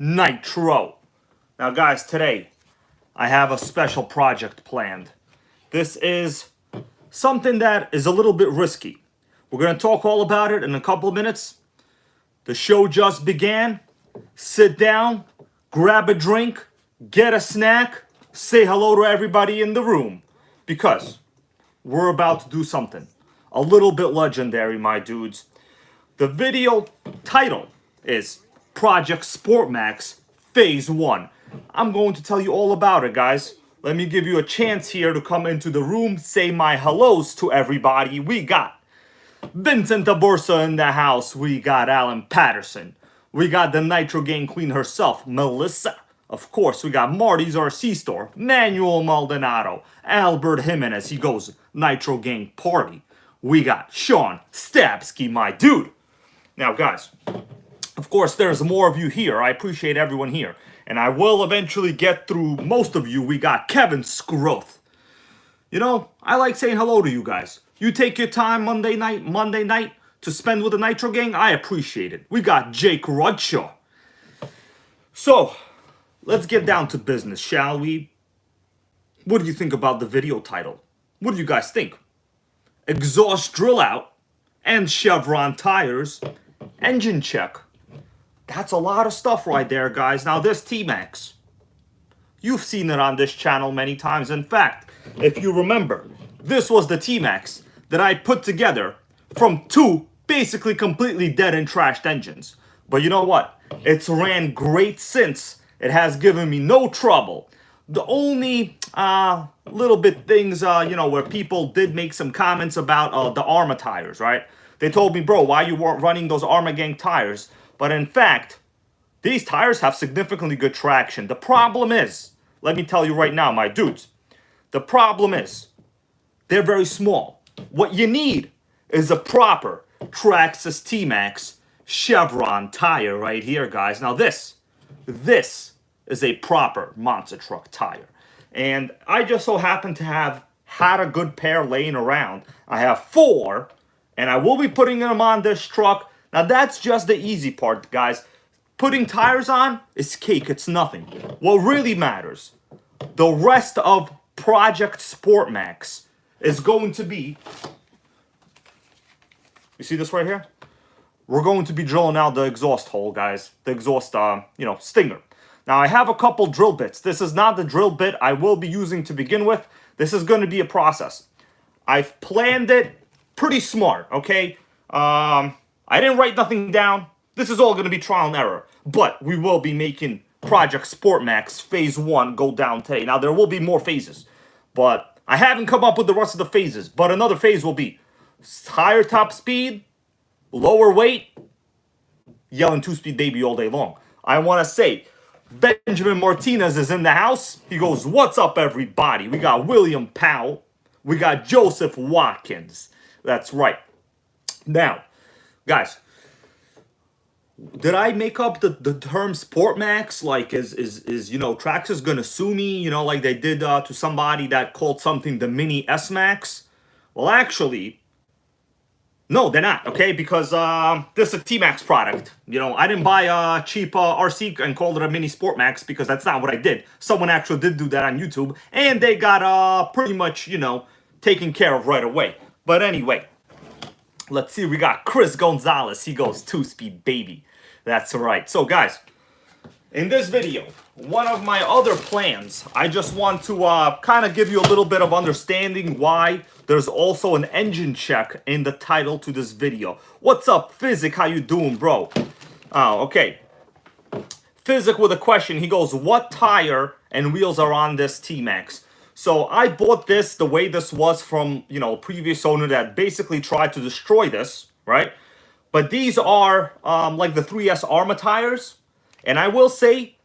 Nitro. Now guys, today I have a special project planned. This is something that is a little bit risky. We're going to talk all about it in a couple of minutes. The show just began. Sit down, grab a drink, get a snack, say hello to everybody in the room. Because we're about to do something a little bit legendary, my dudes. The video title is Project SportMaxx Phase 1. I'm going to tell you all about it, guys. Let me give you a chance here to come into the room, say my hellos to everybody. We got Vincent Abursa in the house. We got Alan Patterson. We got the NitroGang queen herself, Melissa. Of course, we got Marty's RC store, Manuel Maldonado, Albert Jimenez. He goes NitroGang party. We got Sean Stabsky, my dude. Now, guys, of course, there's more of you here. I appreciate everyone here. And I will eventually get through most of you. We got Kevin Scroth. You know, I like saying hello to you guys. You take your time Monday night to spend with the Nitro Gang. I appreciate it. We got Jake Rudshaw. So, let's get down to business, shall we? What do you think about the video title? What do you guys think? Exhaust drill out and Chevron tires, engine check. That's a lot of stuff right there, guys. Now, this T-maxx, you've seen it on this channel many times. In fact, if you remember, this was the T-maxx that I put together from two basically completely dead and trashed engines. But you know what? It's ran great since. It has given me no trouble. The only little bit things, you know, where people did make some comments about the Arma tires, right? They told me, bro, why you weren't running those Arma Gang tires? But in fact, these tires have significantly good traction. The problem is, let me tell you right now, my dudes, the problem is they're very small. What you need is a proper Traxxas T-maxx Chevron tire right here, guys. Now this is a proper monster truck tire. And I just so happen to have had a good pair laying around. I have 4, and I will be putting them on this truck. Now that's just the easy part, guys. Putting tires on is cake, it's nothing. What really matters, the rest of Project SportMaxx is going to be, you see this right here? We're going to be drilling out the exhaust hole, guys. The exhaust, you know, stinger. Now I have a couple drill bits. This is not the drill bit I will be using to begin with. This is going to be a process. I've planned it pretty smart, okay? I didn't write nothing down. This is all going to be trial and error. But we will be making Project SportMaxx Phase 1 go down today. Now, there will be more phases. But I haven't come up with the rest of the phases. But another phase will be higher top speed, lower weight, yelling 2-speed baby all day long. I want to say, Benjamin Martinez is in the house. He goes, what's up, everybody? We got William Powell. We got Joseph Watkins. That's right. Now, guys, did I make up the term SportMaxx? Like, is you know, Traxxas gonna sue me, you know, like they did to somebody that called something the Mini S-Max? Well, actually, no, they're not, okay? Because this is a T-maxx product. You know, I didn't buy a cheap RC and call it a Mini SportMaxx because that's not what I did. Someone actually did do that on YouTube, and they got pretty much, you know, taken care of right away. But anyway, let's see, we got Chris Gonzalez. He goes 2-speed baby. That's right. So guys, in this video, one of my other plans, I just want to kind of give you a little bit of understanding why there's also an engine check in the title to this video. What's up, Physic? How you doing, bro? Oh, okay. Physic with a question. He goes, what tire and wheels are on this T-maxx? So I bought this the way this was from, you know, previous owner that basically tried to destroy this, right? But these are like the 3S Arma tires. And I will say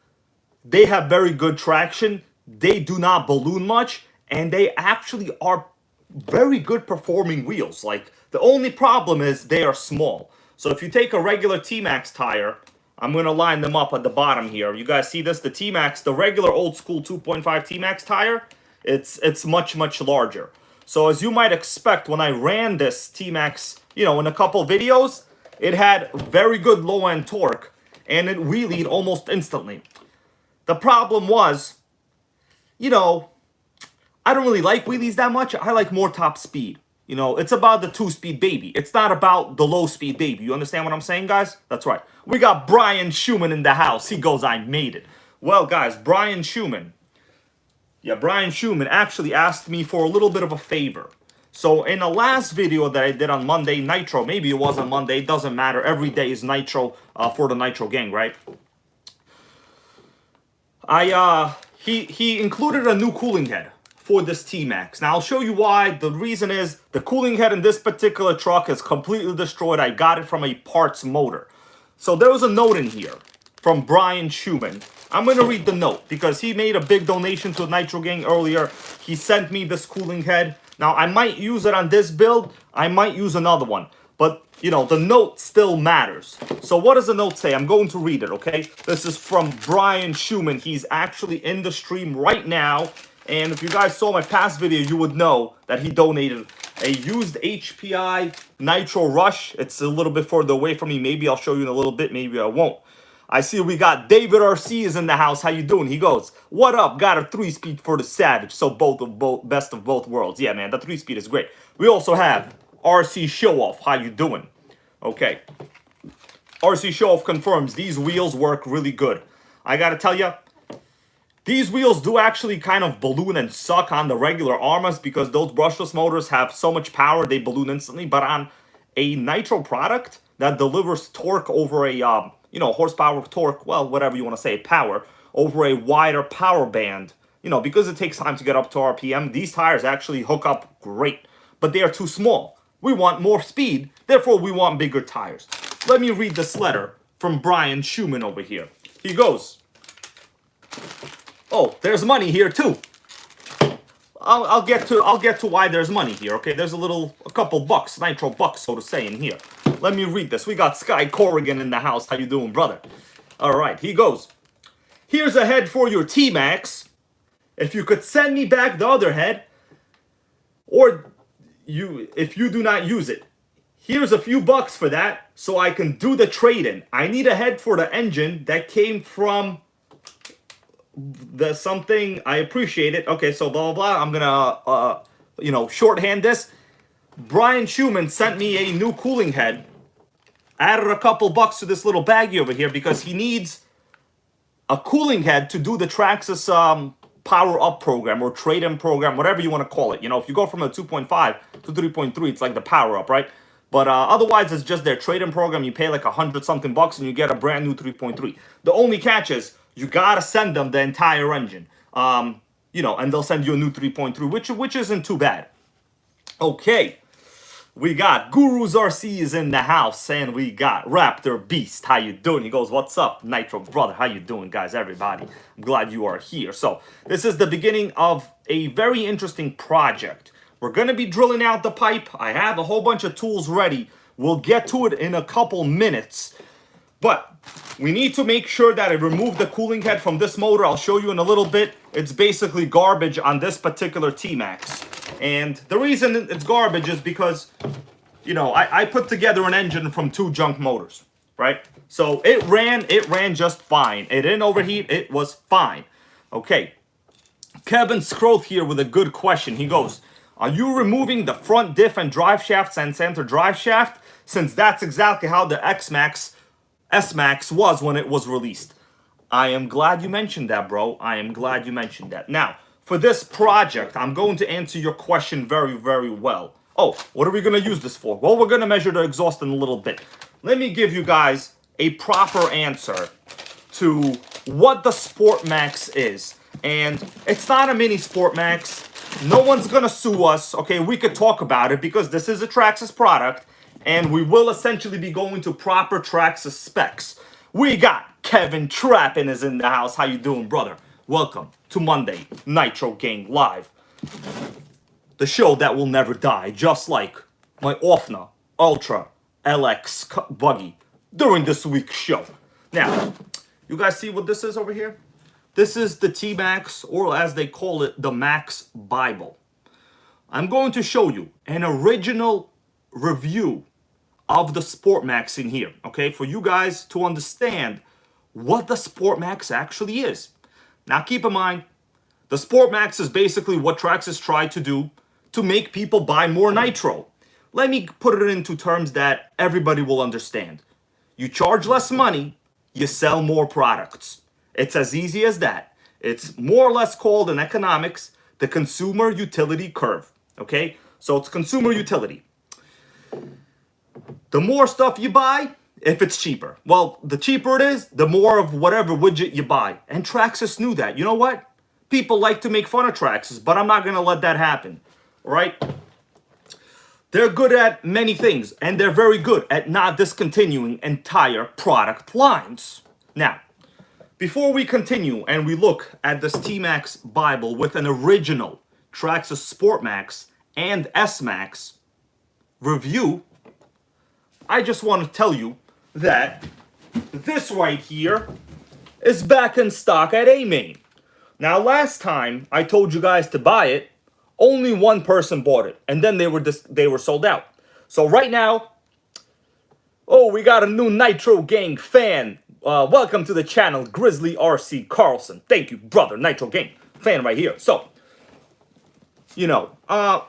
they have very good traction. They do not balloon much. And they actually are very good performing wheels. Like, the only problem is they are small. So if you take a regular T-maxx tire, I'm going to line them up at the bottom here. You guys see this? The T-maxx, the regular old school 2.5 T-maxx tire, it's much, much larger. So as you might expect, when I ran this T-maxx, you know, in a couple videos, it had very good low-end torque. and it wheelied almost instantly. The problem was, you know, I don't really like wheelies that much. I like more top speed. You know, it's about the 2-speed baby. It's not about the low-speed baby. You understand what I'm saying, guys? That's right. We got Brian Schumann in the house. He goes, I made it. Well, guys, Brian Schumann actually asked me for a little bit of a favor. So in the last video that I did on Monday, Nitro, maybe it was on Monday, it doesn't matter. Every day is Nitro for the Nitro gang, right? He included a new cooling head for this T-maxx. Now, I'll show you why. The reason is the cooling head in this particular truck is completely destroyed. I got it from a parts motor. So there was a note in here from Brian Schumann. I'm going to read the note because he made a big donation to NitroGang earlier. He sent me this cooling head. Now, I might use it on this build. I might use another one. But, you know, the note still matters. So what does the note say? I'm going to read it, okay? This is from Brian Schumann. He's actually in the stream right now. And if you guys saw my past video, you would know that he donated a used HPI Nitro Rush. It's a little bit further away from me. Maybe I'll show you in a little bit. Maybe I won't. I see we got David RC is in the house. How you doing? He goes, what up? Got a 3-speed for the Savage. So best of both worlds. Yeah, man, the 3-speed is great. We also have RC Show Off. How you doing? Okay. RC Show Off confirms these wheels work really good. I got to tell you, these wheels do actually kind of balloon and suck on the regular Armas because those brushless motors have so much power, they balloon instantly. But on a Nitro product that delivers torque over a, horsepower, torque, well, whatever you want to say, power, over a wider power band, because it takes time to get up to RPM, these tires actually hook up great. But they are too small. We want more speed, therefore we want bigger tires. Let me read this letter from Brian Schumann over here. He goes, oh, there's money here too. I'll get to why there's money here. Okay, there's a couple bucks, Nitro bucks, so to say, in here. Let me read this. We got Sky Corrigan in the house. How you doing, brother? All right, he goes. Here's a head for your T-maxx. If you could send me back the other head, or if you do not use it, here's a few bucks for that, so I can do the trade-in. I need a head for the engine that came from something. I appreciate it. Okay, so blah blah blah. I'm gonna shorthand this. Brian Schumann sent me a new cooling head. Added a couple bucks to this little baggie over here because he needs a cooling head to do the Traxxas power up program or trade-in program, whatever you want to call it. If you go from a 2.5 to 3.3, it's like the power up, right? But otherwise, it's just their trade-in program. You pay like $100-something bucks and you get a brand new 3.3. The only catch is you gotta send them the entire engine, and they'll send you a new 3.3, which isn't too bad. Okay, we got Guru's RC is in the house, and we got Raptor Beast. How you doing? He goes, what's up, Nitro brother? How you doing, guys? Everybody, I'm glad you are here. So this is the beginning of a very interesting project. We're gonna be drilling out the pipe. I have a whole bunch of tools ready. We'll get to it in a couple minutes. But we need to make sure that I remove the cooling head from this motor. I'll show you in a little bit. It's basically garbage on this particular T-maxx. And the reason it's garbage is because, I put together an engine from 2 junk motors, right? So it ran just fine. It didn't overheat. It was fine. Okay. Kevin Scroth here with a good question. He goes, are you removing the front diff and drive shafts and center drive shaft? Since that's exactly how the S-maxx was when it was released. I am glad you mentioned that, bro. I am glad you mentioned that. Now, for this project, I'm going to answer your question very, very well. Oh, what are we going to use this for? Well, we're going to measure the exhaust in a little bit. Let me give you guys a proper answer to what the SportMaxx is. And it's not a mini SportMaxx. No one's going to sue us. Okay, we could talk about it because this is a Traxxas product. And we will essentially be going to proper Traxxas specs. We got Kevin Trappin is in the house. How you doing, brother? Welcome to Monday Nitro Gang Live. The show that will never die, just like my Offna Ultra LX buggy during this week's show. Now, you guys see what this is over here? This is the T-maxx, or as they call it, the Max Bible. I'm going to show you an original review of the SportMaxx in here, okay? For you guys to understand what the SportMaxx actually is. Now keep in mind, the SportMaxx is basically what Traxxas tried to do to make people buy more Nitro. Let me put it into terms that everybody will understand. You charge less money, you sell more products. It's as easy as that. It's more or less called in economics the consumer utility curve. Okay? So it's consumer utility. The more stuff you buy, if it's cheaper. Well, the cheaper it is, the more of whatever widget you buy. And Traxxas knew that. You know what? People like to make fun of Traxxas, but I'm not going to let that happen. All right? They're good at many things, and they're very good at not discontinuing entire product lines. Now, before we continue and we look at this T-maxx Bible with an original Traxxas SportMaxx and S-maxx review, I just want to tell you that this right here is back in stock at A-Main. Now, last time I told you guys to buy it, only one person bought it, and then they were sold out. So right now, oh, we got a new NitroGang fan. Welcome to the channel, Grizzly RC Carlson. Thank you, brother. NitroGang fan right here. So, you know,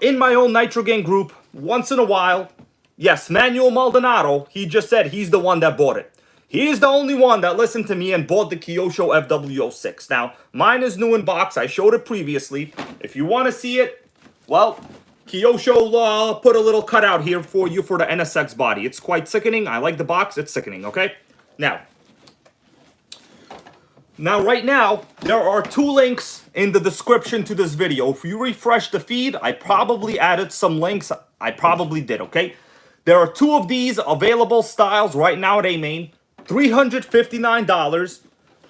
in my own NitroGang group, once in a while, yes, Manuel Maldonado, he just said he's the one that bought it. He's the only one that listened to me and bought the Kyosho Fw06. Now, mine is new in box. I showed it previously. If you want to see it, well, Kyosho put a little cutout here for you for the NSX body. It's quite sickening. I like the box. It's sickening, okay? Now, right now, there are 2 links in the description to this video. If you refresh the feed, I probably added some links. I probably did, okay? There are 2 of these available styles right now at A-Main. $359,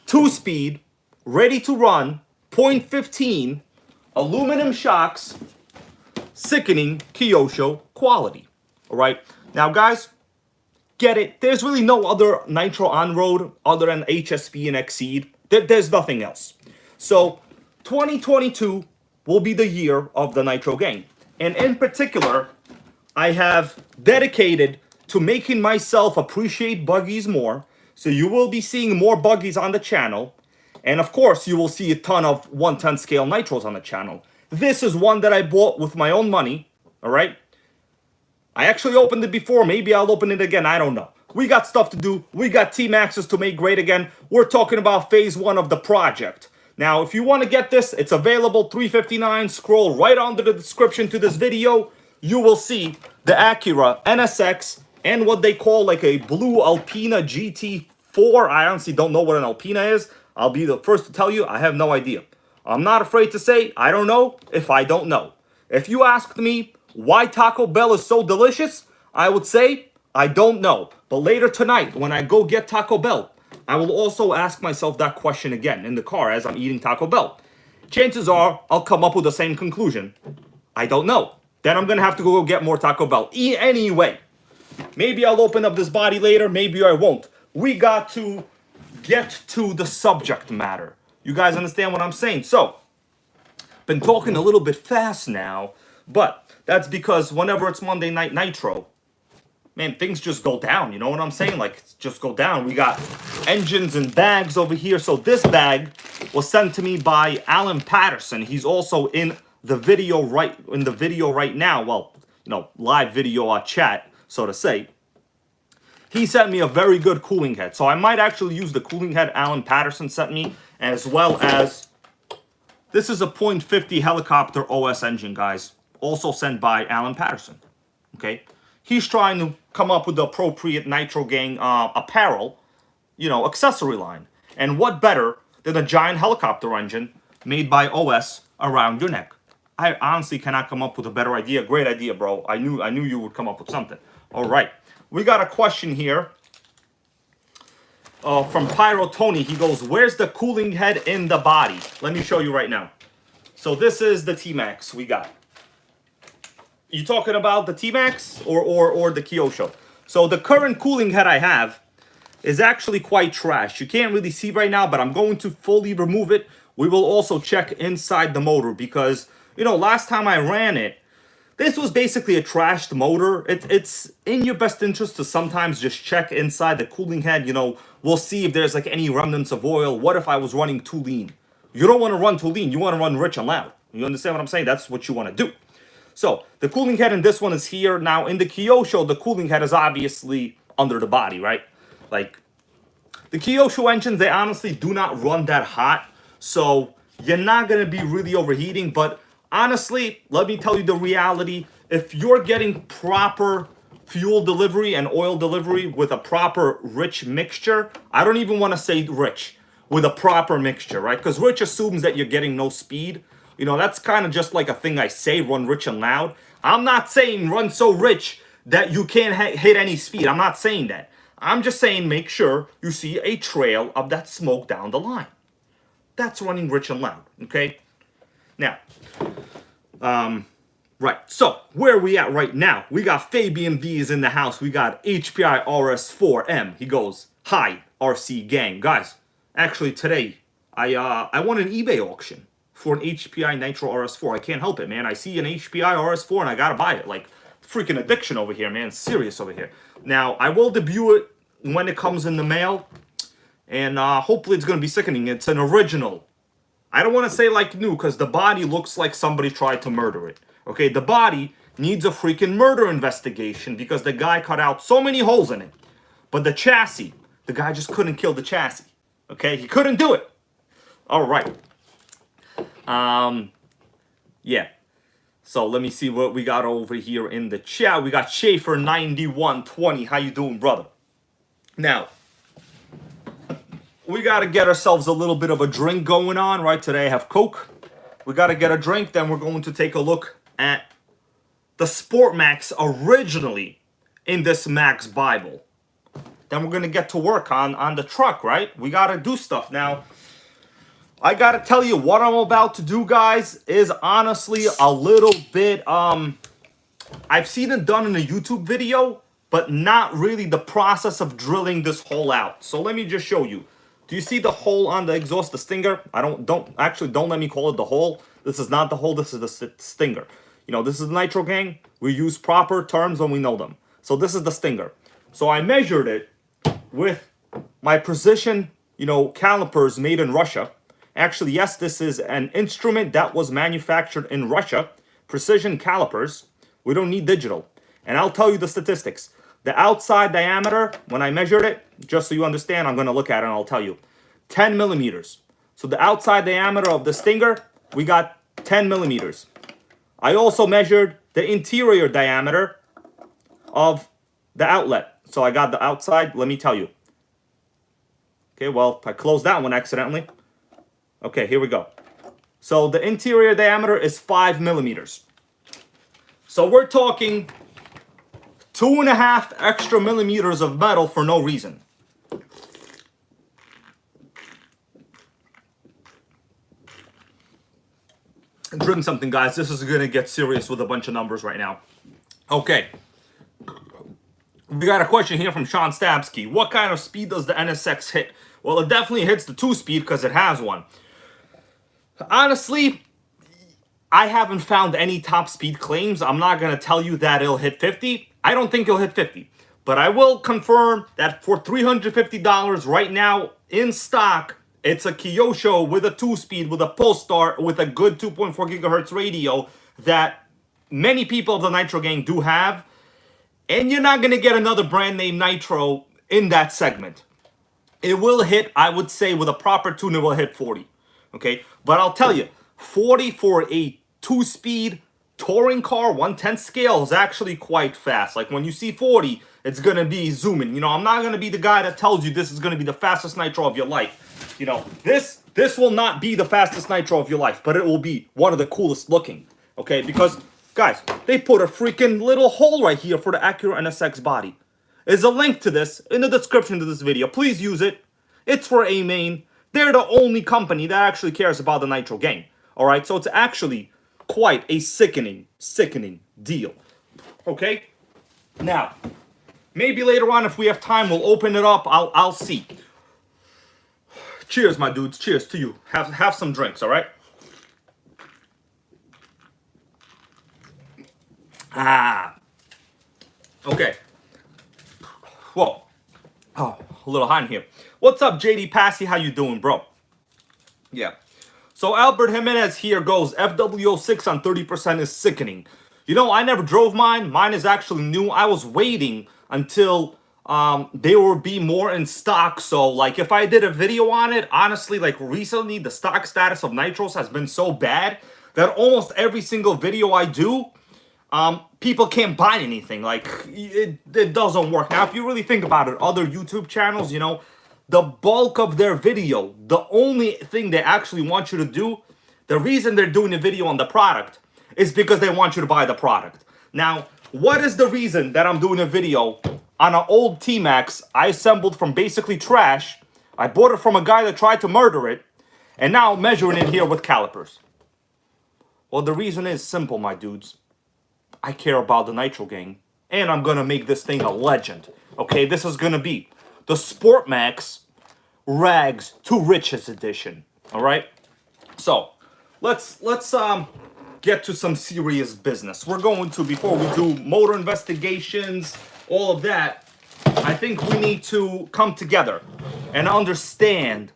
2-speed, ready to run, 0.15, aluminum shocks, sickening Kyosho quality. All right, now guys, get it. There's really no other Nitro on-road other than HSP and Exceed. There's nothing else. So 2022 will be the year of the NitroGang. And in particular, I have dedicated to making myself appreciate buggies more. So you will be seeing more buggies on the channel. And of course, you will see a ton of 110 scale Nitros on the channel. This is one that I bought with my own money. All right. I actually opened it before. Maybe I'll open it again. I don't know. We got stuff to do. We got T-maxxes to make great again. We're talking about phase 1 of the project. Now, if you want to get this, it's available $359. Scroll right under the description to this video. You will see the Acura NSX and what they call like a blue Alpina GT4. I honestly don't know what an Alpina is. I'll be the first to tell you, I have no idea. I'm not afraid to say, I don't know if I don't know. If you asked me why Taco Bell is so delicious, I would say, I don't know. But later tonight, when I go get Taco Bell, I will also ask myself that question again in the car as I'm eating Taco Bell. Chances are, I'll come up with the same conclusion. I don't know. Then I'm going to have to go get more Taco Bell. Anyway. Maybe I'll open up this body later. Maybe I won't. We got to get to the subject matter. You guys understand what I'm saying? So, been talking a little bit fast now, but that's because whenever it's Monday Night Nitro, man, things just go down. You know what I'm saying? Like, just go down. We got engines and bags over here. So this bag was sent to me by Alan Patterson. He's also in the video right now. Well, you know, live video chat, so to say. He sent me a very good cooling head. So I might actually use the cooling head Alan Patterson sent me, as well as this is a .50 helicopter OS engine, guys. Also sent by Alan Patterson. Okay? He's trying to come up with the appropriate NitroGang apparel, you know, accessory line. And what better than a giant helicopter engine made by OS around your neck? I honestly cannot come up with a better idea. Great idea, bro. I knew you would come up with something. All right. We got a question here from Pyro Tony. He goes, where's the cooling head in the body? Let me show you right now. So this is the T-maxx we got. You talking about the T-maxx or the Kyosho? So the current cooling head I have is actually quite trash. You can't really see right now, but I'm going to fully remove it. We will also check inside the motor because, you know, last time I ran it, This was basically a trashed motor. It's in your best interest to sometimes just check inside the cooling head. You know, we'll see if there's like any remnants of oil. What if I was running too lean? You don't want to run too lean. You want to run rich and loud. You understand what I'm saying? That's what you want to do. So the cooling head in this one is here. Now in the Kyosho, the cooling head is obviously under the body, right? Like the Kyosho engines, they honestly do not run that hot. So you're not going to be really overheating. But honestly, let me tell you the reality. If you're getting proper fuel delivery and oil delivery with a proper rich mixture, I don't even want to say rich, with a proper mixture, right? Because rich assumes that you're getting no speed. You know, that's kind of just like a thing I say, run rich and loud. I'm not saying run so rich that you can't hit any speed. I'm not saying that. I'm just saying make sure you see a trail of that smoke down the line. That's running rich and loud, okay? Now, right, so where are we at right now? We got Fabian V is in the house. We got HPI RS4M. He goes, hi, RC gang. Guys, actually today, I won an eBay auction for an HPI Nitro RS4. I can't help it, man. I see an HPI RS4 and I gotta buy it. Like, freaking addiction over here, man. Serious over here. Now, I will debut it when it comes in the mail. And hopefully it's going to be sickening. It's an original. I don't want to say like new because the body looks like somebody tried to murder it. Okay, the body needs a freaking murder investigation because the guy cut out so many holes in it. But the chassis, the guy just couldn't kill the chassis. Okay, he couldn't do it. All right. Yeah. So let me see what we got over here in the chat. We got Schaefer9120. How you doing, brother? Now, we got to get ourselves a little bit of a drink going on, right? Today I have Coke. We got to get a drink. Then we're going to take a look at the SportMaxx originally in this Max Bible. Then we're going to get to work on the truck, right? We got to do stuff. Now, I got to tell you, what I'm about to do, guys, is honestly a little bit, I've seen it done in a YouTube video, but not really the process of drilling this hole out. So let me just show you. Do you see the hole on the exhaust, the stinger? Don't let me call it the hole. This is not the hole, this is the stinger. You know, this is NitroGang. We use proper terms when we know them. So this is the stinger. So I measured it with my precision, you know, calipers made in Russia. Actually, yes, this is an instrument that was manufactured in Russia. Precision calipers. We don't need digital. And I'll tell you the statistics. The outside diameter, when I measured it, just so you understand, I'm going to look at it and I'll tell you. 10 millimeters. So the outside diameter of the stinger, we got 10 millimeters. I also measured the interior diameter of the outlet. So I got the outside, let me tell you. Okay, well, I closed that one accidentally. Okay, here we go. So the interior diameter is 5 millimeters. So we're talking 2.5 extra millimeters of metal for no reason. Drink something, guys. This is going to get serious with a bunch of numbers right now. Okay. We got a question here from Sean Stabsky. What kind of speed does the NSX hit? Well, it definitely hits the 2-speed because it has one. Honestly, I haven't found any top speed claims. I'm not going to tell you that it'll hit 50. I don't think it'll hit 50. But I will confirm that for $350 right now in stock, it's a Kyosho with a 2-speed, with a Polestar, with a good 2.4 gigahertz radio that many people of the Nitro Gang do have. And you're not going to get another brand name Nitro in that segment. It will hit, I would say, with a proper tune, it will hit 40. Okay? But I'll tell you, 40 for a 2-speed touring car, 1/10 scale is actually quite fast. Like when you see 40, it's going to be zooming. You know, I'm not going to be the guy that tells you this is going to be the fastest Nitro of your life. You know, this will not be the fastest Nitro of your life, but it will be one of the coolest looking. Okay? Because, guys, they put a freaking little hole right here for the Acura NSX body. There's a link to this in the description to this video. Please use it. It's for A-Main. They're the only company that actually cares about the Nitro Gang. Alright, so it's actually quite a sickening deal. Okay? Now, maybe later on if we have time, we'll open it up. I'll see. Cheers, my dudes. Cheers to you. Have some drinks, alright? Ah. Okay. Whoa. Oh, a little hot in here. What's up, JD Passy? How you doing, bro? Yeah. So Albert Jimenez here goes, Fw06 on 30% is sickening. You know, I never drove mine. Mine is actually new. I was waiting until they will be more in stock. So, like, if I did a video on it, honestly, like, recently, the stock status of Nitros has been so bad that almost every single video I do, people can't buy anything. Like, it doesn't work. Now, if you really think about it, other YouTube channels, you know, the bulk of their video, the only thing they actually want you to do, the reason they're doing a video on the product is because they want you to buy the product. Now, what is the reason that I'm doing a video on an old T-maxx I assembled from basically trash? I bought it from a guy that tried to murder it, and now I'm measuring it here with calipers. Well, the reason is simple, my dudes. I care about the NitroGang, and I'm gonna make this thing a legend. Okay, this is gonna be the SportMaxx Rags to Riches edition. All right, so let's get to some serious business. We're going to, before we do motor investigations, all of that, I think we need to come together and understand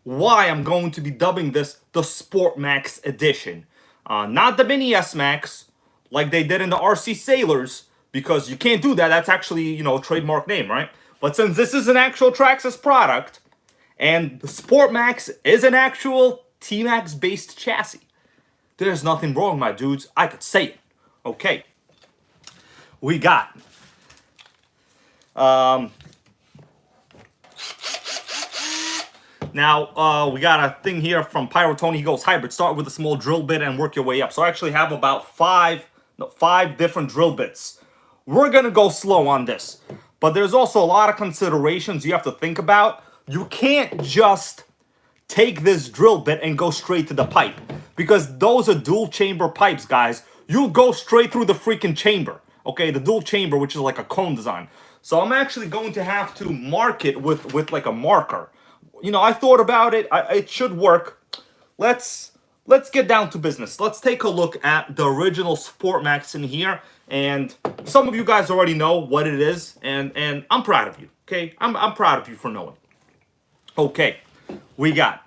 why I'm going to be dubbing this the SportMaxx edition, not the Mini S-Max like they did in the RC Sailors, because you can't do that. That's actually, you know, a trademark name, right? But since this is an actual Traxxas product, and the SportMaxx is an actual T-maxx based chassis, there's nothing wrong, my dudes. I could say it. Okay. We got now we got a thing here from Pyro Tony. He goes, hybrid, start with a small drill bit and work your way up. So I actually have about five different drill bits. We're gonna go slow on this, but there's also a lot of considerations you have to think about. You can't just take this drill bit and go straight to the pipe, because those are dual chamber pipes, guys. You go straight through the freaking chamber. Okay, the dual chamber, which is like a cone design. So I'm actually going to have to mark it with like a marker. You know, I thought about it. It should work. Let's get down to business. Let's take a look at the original SportMaxx in here. And some of you guys already know what it is, and I'm proud of you. Okay, I'm proud of you for knowing. Okay, we got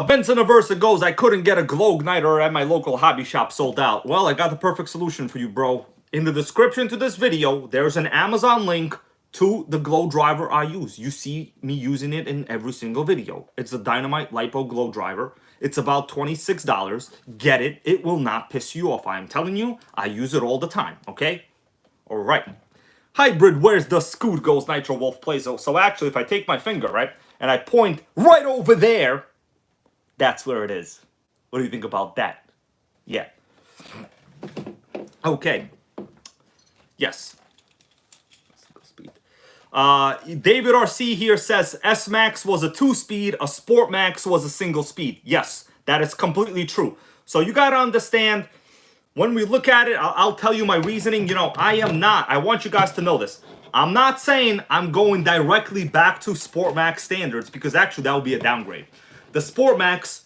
Vincent Aversa goes, I couldn't get a glow igniter at my local hobby shop, sold out. Well, I got the perfect solution for you, bro. In the description to this video, there's an Amazon link to the glow driver I use. You see me using it in every single video. It's a Dynamite Lipo glow driver. It's about $26. Get it. It will not piss you off. I am telling you, I use it all the time, okay? All right. Hybrid, where's the scoot, goes Nitro Wolf plays. So actually, if I take my finger, right, and I point right over there, that's where it is. What do you think about that? Yeah. Okay. Yes. Speed. David RC here says S-Max was a 2-speed, a SportMaxx was a single speed. Yes, that is completely true. So you got to understand, when we look at it, I'll tell you my reasoning. You know, I want you guys to know this. I'm not saying I'm going directly back to SportMaxx standards, because actually that would be a downgrade. The SportMaxx,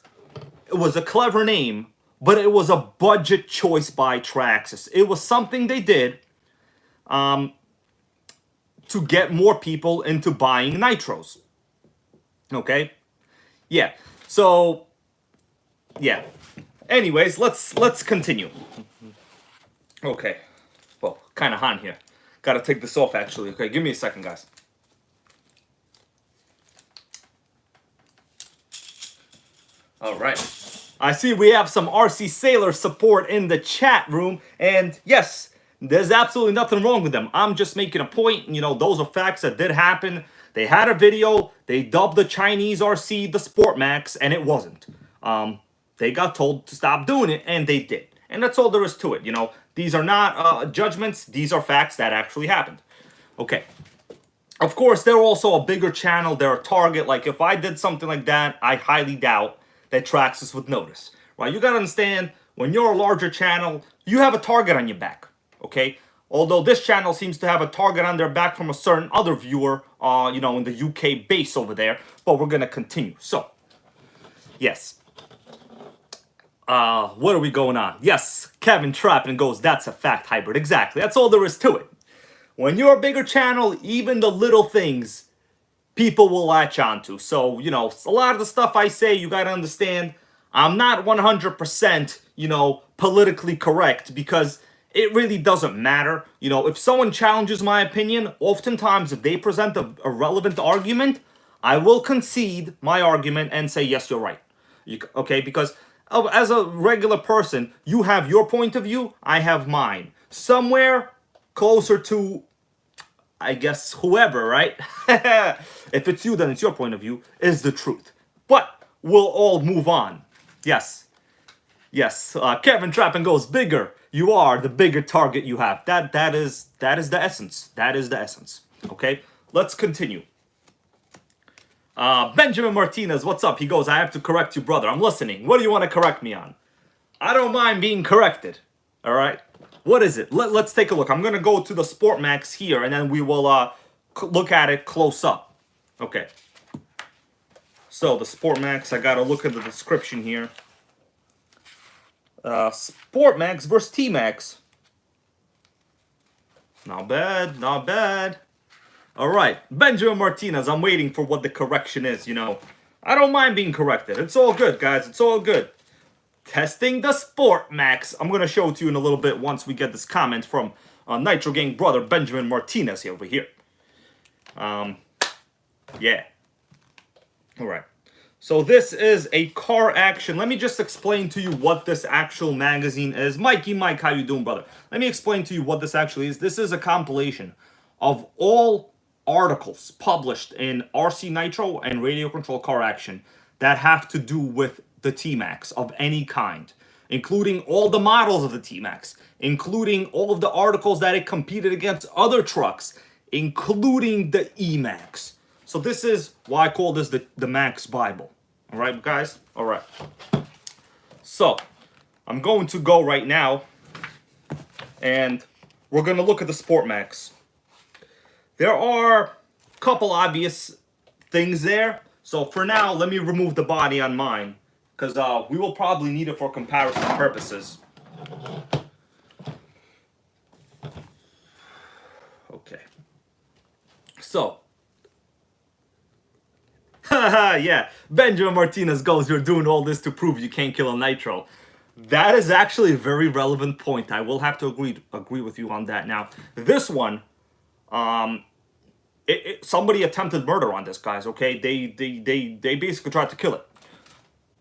it was a clever name, but it was a budget choice by Traxxas. It was something they did to get more people into buying nitros. Okay? Yeah. So, yeah. Anyways, let's continue. Okay. Well, kind of hot here. Gotta take this off, actually. Okay, give me a second, guys. All right. I see we have some RC Sailor support in the chat room. And yes, there's absolutely nothing wrong with them. I'm just making a point. You know, those are facts that did happen. They had a video. They dubbed the Chinese RC the SportMaxx, and it wasn't. They got told to stop doing it, and they did. And that's all there is to it. You know, these are not judgments. These are facts that actually happened. Okay. Of course, they're also a bigger channel. They're a target. Like, if I did something like that, I highly doubt that Traxxas would notice, right? You got to understand, when you're a larger channel, you have a target on your back, okay? Although this channel seems to have a target on their back from a certain other viewer, you know, in the UK base over there, but we're going to continue. So, yes. What are we going on? Yes, Kevin Trappin goes, that's a fact, hybrid. Exactly. That's all there is to it. When you're a bigger channel, even the little things people will latch onto. So, you know, a lot of the stuff I say, you got to understand, I'm not 100%, you know, politically correct because it really doesn't matter. You know, if someone challenges my opinion, oftentimes if they present a relevant argument, I will concede my argument and say, yes, you're right. Okay, because as a regular person, you have your point of view, I have mine. Somewhere closer to, I guess, whoever, right? If it's you, then it's your point of view, is the truth. But we'll all move on. Yes. Yes. Kevin Trappin goes, bigger you are, the bigger target you have. That is the essence. That is the essence. Okay? Let's continue. Benjamin Martinez, what's up? He goes, I have to correct you, brother. I'm listening. What do you want to correct me on? I don't mind being corrected. All right? What is it? Let's take a look. I'm going to go to the SportMaxx here, and then we will look at it close up. Okay. So, the SportMaxx, I got to look at the description here. SportMaxx versus T-maxx. Not bad, not bad. All right, Benjamin Martinez, I'm waiting for what the correction is, you know. I don't mind being corrected. It's all good, guys. It's all good. Testing the SportMaxx. I'm going to show it to you in a little bit once we get this comment from NitroGang brother Benjamin Martinez over here. Yeah. All right. So this is a car action. Let me just explain to you what this actual magazine is. Mikey Mike, how you doing, brother? Let me explain to you what this actually is. This is a compilation of all articles published in RC Nitro and Radio Control Car Action that have to do with the T-maxx of any kind, including all the models of the T-maxx, including all of the articles that it competed against other trucks, including the E-maxx. So this is why I call this the Max Bible. All right, guys? All right. So I'm going to go right now, and we're going to look at the SportMaxx. There are a couple obvious things there. So for now, let me remove the body on mine, because we will probably need it for comparison purposes. Okay. So. Yeah, Benjamin Martinez goes, you're doing all this to prove you can't kill a Nitro. That is actually a very relevant point. I will have to agree with you on that. Now, this one, somebody attempted murder on this, guys, okay? They basically tried to kill it.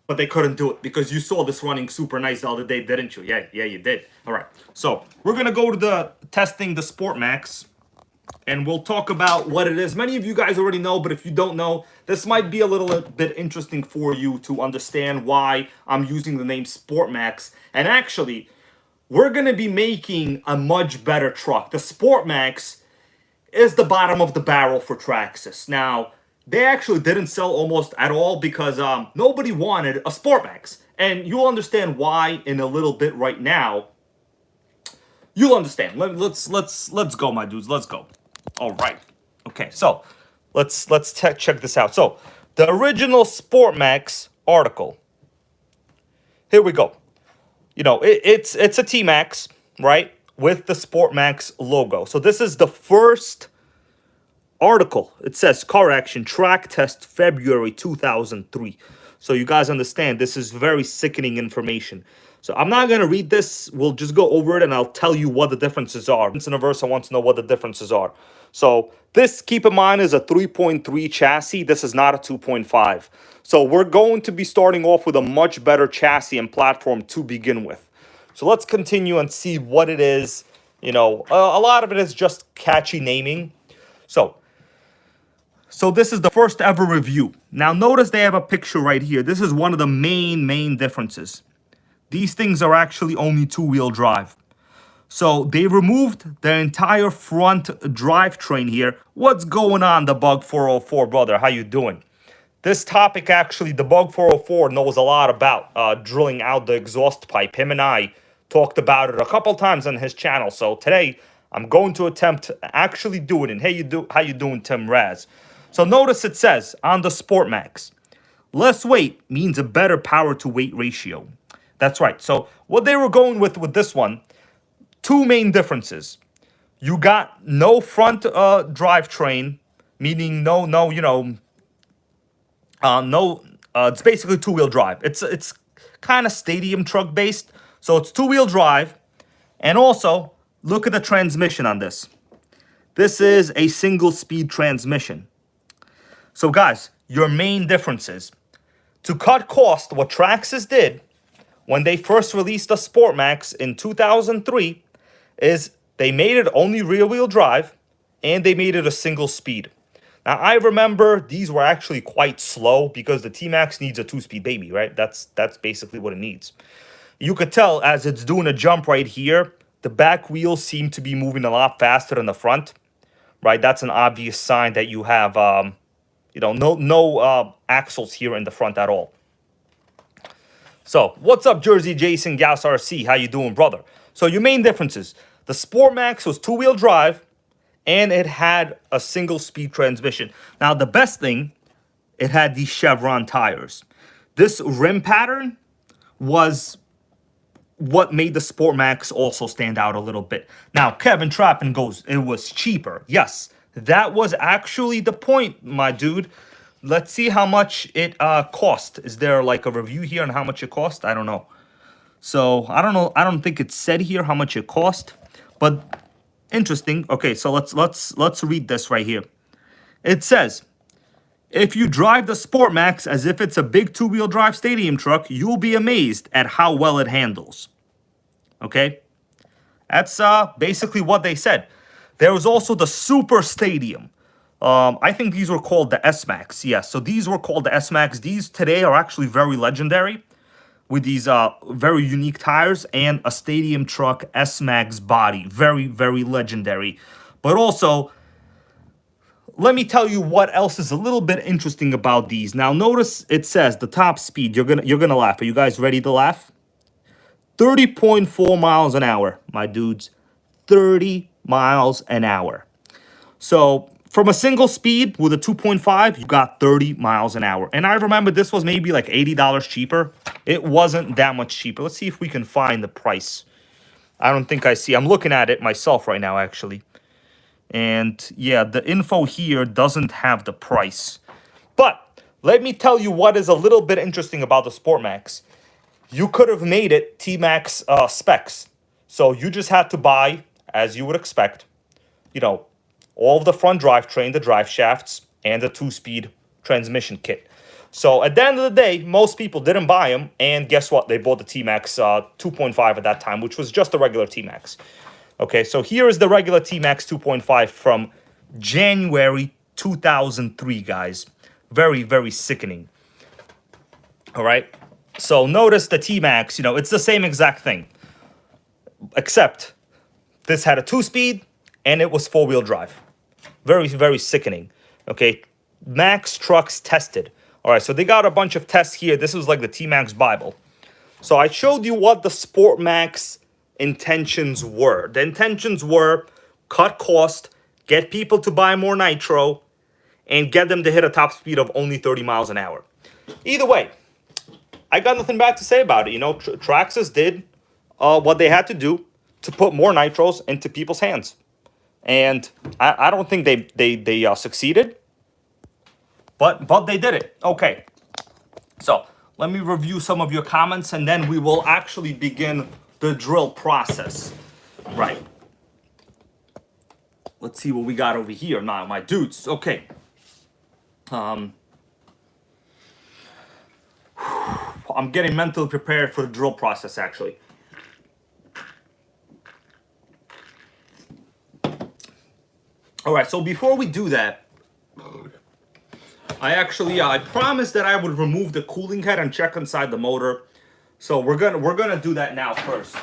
But they couldn't do it because you saw this running super nice the other day, didn't you? Yeah, you did. All right. So, we're going to go to the testing the SportMaxx, and we'll talk about what it is. Many of you guys already know, but if you don't know, this might be a little bit interesting for you to understand why I'm using the name SportMaxx. And actually, we're going to be making a much better truck. The SportMaxx is the bottom of the barrel for Traxxas. Now, they actually didn't sell almost at all because nobody wanted a SportMaxx. And you'll understand why in a little bit right now. You'll understand. Let's go, my dudes. Let's go. All right. Okay, so let's check this out. So the original SportMaxx article. Here we go. You know, it's a T-maxx, right, with the SportMaxx logo. So this is the first article. It says car action track test February 2003. So you guys understand this is very sickening information. So I'm not going to read this. We'll just go over it and I'll tell you what the differences are. Once in a verse, I want to know what the differences are. So this, keep in mind, is a 3.3 chassis. This is not a 2.5. So we're going to be starting off with a much better chassis and platform to begin with. So let's continue and see what it is. You know, a lot of it is just catchy naming. So this is the first ever review. Now notice they have a picture right here. This is one of the main differences. These things are actually only two-wheel drive. So they removed the entire front drivetrain here. What's going on, the Bug 404 brother? How you doing? This topic actually, the Bug 404 knows a lot about drilling out the exhaust pipe. Him and I talked about it a couple times on his channel. So today I'm going to attempt actually doing it. How you doing, Tim Raz? So notice it says on the SportMaxx, less weight means a better power to weight ratio. That's right. So what they were going with this one, two main differences. You got no front drivetrain, meaning no, no. It's basically two-wheel drive. It's kind of stadium truck based, so it's two-wheel drive. And also, look at the transmission on this. This is a single-speed transmission. So guys, your main differences. To cut cost, what Traxxas did when they first released the SportMaxx in 2003 is they made it only rear-wheel drive and they made it a single speed. Now, I remember these were actually quite slow because the T-maxx needs a two-speed baby, right? That's basically what it needs. You could tell as it's doing a jump right here, the back wheels seem to be moving a lot faster than the front, right? That's an obvious sign that you have, no axles here in the front at all. So, what's up, Jersey Jason Gauss RC? How you doing, brother? So, your main differences. The SportMaxx was two-wheel drive, and it had a single-speed transmission. Now, the best thing, it had these Chevron tires. This rim pattern was what made the SportMaxx also stand out a little bit. Now, Kevin Trappin goes, it was cheaper. Yes, that was actually the point, my dude. Let's see how much it cost. Is there like a review here on how much it cost? I don't know. So, I don't know. I don't think it said here how much it cost. But interesting. Okay, so let's read this right here. It says, if you drive the SportMaxx as if it's a big two-wheel drive stadium truck, you'll be amazed at how well it handles. Okay? That's basically what they said. There was also the Super Stadium. I think these were called the S-maxx. Yes, so these were called the S-maxx. These today are actually very legendary with these very unique tires and a stadium truck S-maxx body. Very, very legendary. But also, let me tell you what else is a little bit interesting about these. Now, notice it says the top speed. You're gonna laugh. Are you guys ready to laugh? 30.4 miles an hour, my dudes. 30 miles an hour. So from a single speed with a 2.5, you got 30 miles an hour. And I remember this was maybe like $80 cheaper. It wasn't that much cheaper. Let's see if we can find the price. I don't think I see. I'm looking at it myself right now, actually. And yeah, the info here doesn't have the price. But let me tell you what is a little bit interesting about the SportMaxx. You could have made it T-maxx specs. So you just had to buy, as you would expect, all of the front drivetrain, the drive shafts, and the two-speed transmission kit. So at the end of the day, most people didn't buy them, and guess what? They bought the T-maxx 2.5 at that time, which was just a regular T-maxx. Okay, so here is the regular T-maxx 2.5 from January 2003, guys. Very, very sickening. All right, so notice the T-maxx, it's the same exact thing, except this had a two-speed, and it was four-wheel drive. Very, very sickening. Okay, Max Trucks tested. All right, so they got a bunch of tests here. This was like the T-maxx Bible. So I showed you what the SportMaxx intentions were. The intentions were cut cost, get people to buy more Nitro, and get them to hit a top speed of only 30 miles an hour. Either way, I got nothing bad to say about it. Traxxas did what they had to do to put more Nitros into people's hands. And I don't think they succeeded, but they did it. Okay, so let me review some of your comments, and then we will actually begin the drill process. Right. Let's see what we got over here now, my dudes. Okay. I'm getting mentally prepared for the drill process, actually. All right, so before we do that, I promised that I would remove the cooling head and check inside the motor. So we're gonna do that now first.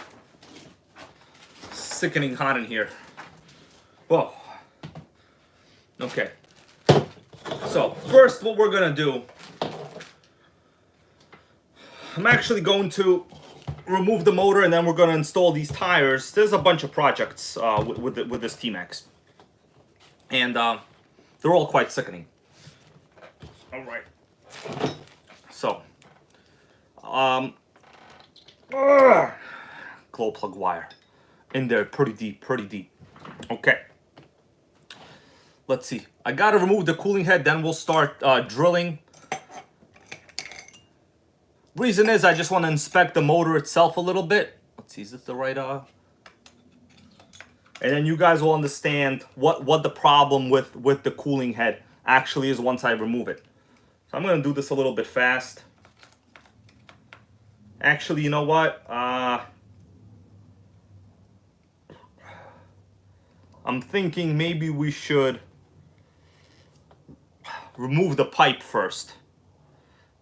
Sickening hot in here. Whoa. Okay. So first, what we're gonna do, I'm actually going to remove the motor, and then we're gonna install these tires. There's a bunch of projects with this T-maxx, and they're all quite sickening. All right. So, Glow plug wire in there, pretty deep, pretty deep. Okay. Let's see. I gotta remove the cooling head, then we'll start drilling. Reason is I just want to inspect the motor itself a little bit. Let's see, is this the right and then you guys will understand what the problem with the cooling head actually is once I remove it. So I'm gonna do this a little bit fast. Actually, you know what? I'm thinking maybe we should remove the pipe first.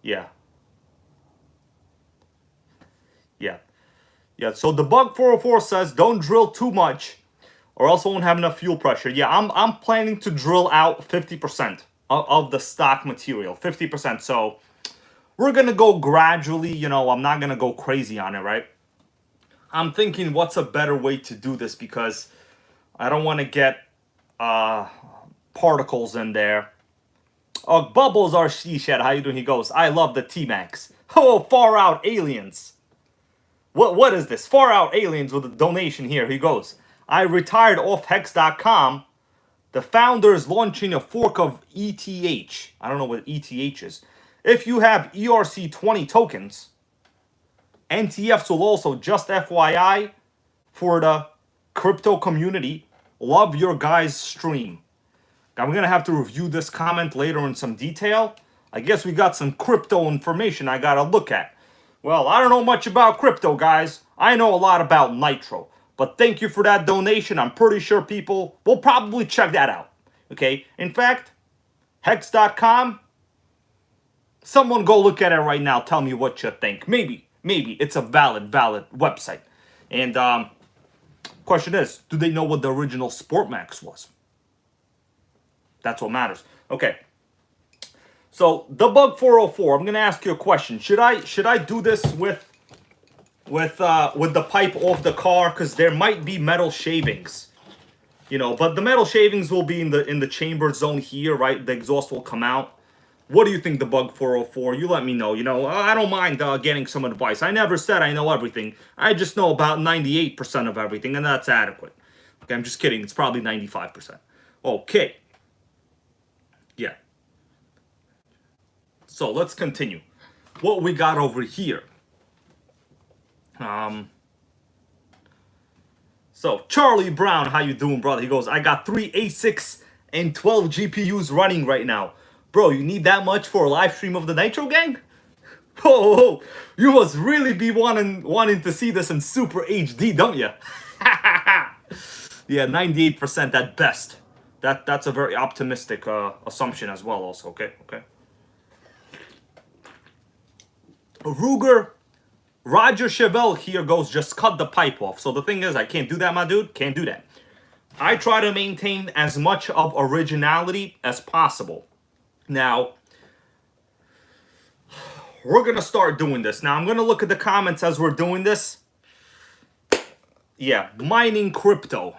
Yeah. Yeah, so the Bug 404 says don't drill too much or else it won't have enough fuel pressure. Yeah, I'm planning to drill out 50% of the stock material, 50%. So we're going to go gradually, you know, I'm not going to go crazy on it, right? I'm thinking what's a better way to do this because I don't want to get particles in there. Oh, Bubbles RC Shed, how you doing? He goes, I love the T-maxx. Oh, far out aliens. What is this? Far out aliens with a donation here. He goes, I retired off Hex.com. The founder is launching a fork of ETH. I don't know what ETH is. If you have ERC20 tokens, NTFs will also, just FYI, for the crypto community, love your guys' stream. I'm going to have to review this comment later in some detail. I guess we got some crypto information I got to look at. Well, I don't know much about crypto, guys. I know a lot about Nitro. But thank you for that donation. I'm pretty sure people will probably check that out. Okay? In fact, Hex.com, someone go look at it right now. Tell me what you think. Maybe it's a valid website. And question is, do they know what the original SportMaxx was? That's what matters. Okay. So the Bug 404, I'm gonna ask you a question. Should I do this with the pipe off the car? Because there might be metal shavings, you know. But the metal shavings will be in the chamber zone here, right? The exhaust will come out. What do you think, the Bug 404? You let me know. You know, I don't mind getting some advice. I never said I know everything. I just know about 98% of everything, and that's adequate. Okay, I'm just kidding. It's probably 95%. Okay. Yeah. So let's continue. What we got over here. So Charlie Brown, how you doing, brother? He goes, I got 3 A6 and 12 GPUs running right now. Bro, you need that much for a live stream of the NitroGang? Oh, you must really be wanting to see this in super HD, don't you? Yeah, 98% at best. That's a very optimistic assumption as well also, okay? Roger Chevelle here goes, just cut the pipe off. So the thing is, I can't do that, my dude. Can't do that. I try to maintain as much of originality as possible. Now, we're going to start doing this. Now, I'm going to look at the comments as we're doing this. Yeah, mining crypto.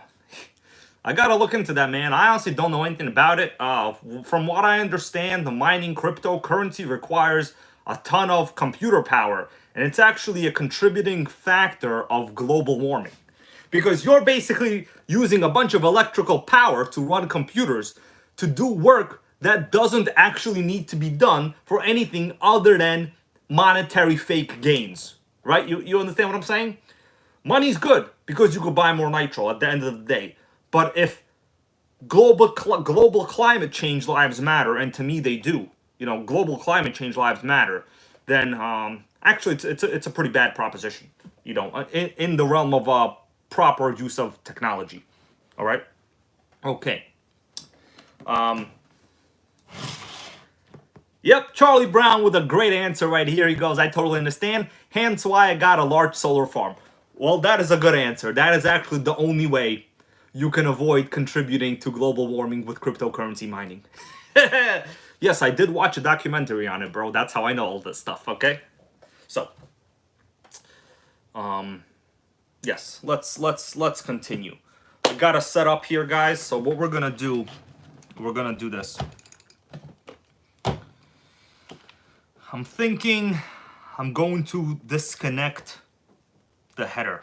I got to look into that, man. I honestly don't know anything about it. From what I understand, the mining cryptocurrency requires a ton of computer power, and it's actually a contributing factor of global warming, because you're basically using a bunch of electrical power to run computers to do work that doesn't actually need to be done for anything other than monetary fake gains, right? You understand what I'm saying? Money's good because you could buy more nitro at the end of the day, but if global climate change lives matter, and to me they do, you know, global climate change lives matter, then actually it's a pretty bad proposition, you know, in the realm of proper use of technology. All right. Okay. Yep, Charlie Brown with a great answer right here. He goes, I totally understand, hence why I got a large solar farm. Well, that is a good answer. That is actually the only way you can avoid contributing to global warming with cryptocurrency mining. Yes, I did watch a documentary on it, bro. That's how I know all this stuff, okay? So, yes, let's continue. I got a setup here, guys. So what we're gonna do this. I'm thinking I'm going to disconnect the header.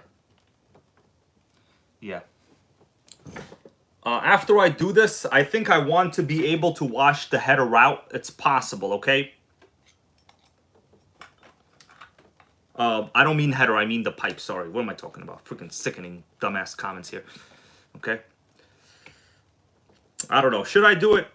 Yeah. After I do this, I think I want to be able to wash the header out. It's possible, okay? I don't mean header, I mean the pipe, sorry. What am I talking about? Freaking sickening dumbass comments here. Okay? I don't know. Should I do it?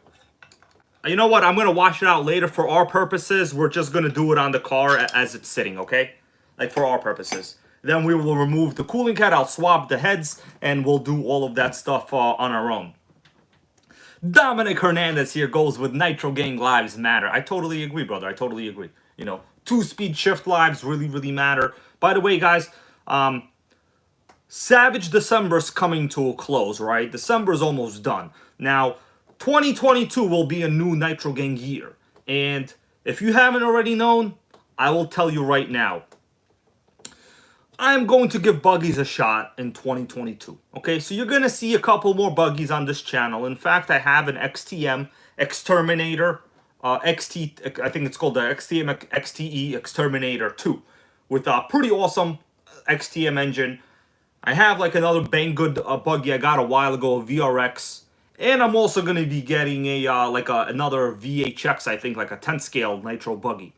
You know what? I'm going to wash it out later. For our purposes, we're just going to do it on the car as it's sitting, okay? Like, for our purposes. Then we will remove the cooling cat. I'll swap the heads, and we'll do all of that stuff on our own. Dominic Hernandez here goes with NitroGang lives matter. I totally agree, brother. I totally agree. You know, 2-speed shift lives really, really matter. By the way, guys, Savage December's coming to a close, right? December's almost done. Now, 2022 will be a new NitroGang year. And if you haven't already known, I will tell you right now. I'm going to give buggies a shot in 2022. Okay, so you're going to see a couple more buggies on this channel. In fact, I have an XTM Exterminator, I think it's called the XTM XTE Exterminator 2, with a pretty awesome XTM engine. I have like another bang good buggy I got a while ago, a VRX. And I'm also going to be getting a another VHX, I think, like a 10 scale Nitro buggy.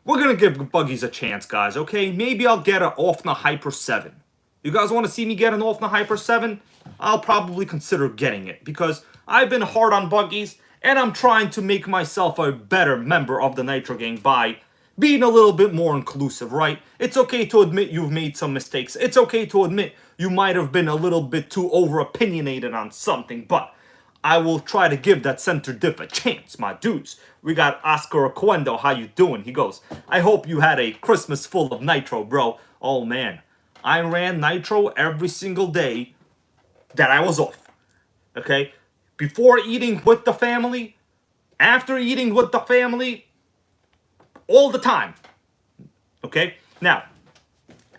We're going to give buggies a chance, guys, okay? Maybe I'll get an Offna Hyper 7. You guys want to see me get an Offna Hyper 7? I'll probably consider getting it, because I've been hard on buggies, and I'm trying to make myself a better member of the NitroGang by being a little bit more inclusive, right? It's okay to admit you've made some mistakes. It's okay to admit you might have been a little bit too over-opinionated on something, but I will try to give that center diff a chance, my dudes. We got Oscar Oquendo. How you doing? He goes, I hope you had a Christmas full of Nitro, bro. Oh, man. I ran Nitro every single day that I was off. Okay? Before eating with the family, after eating with the family, all the time. Okay? Now,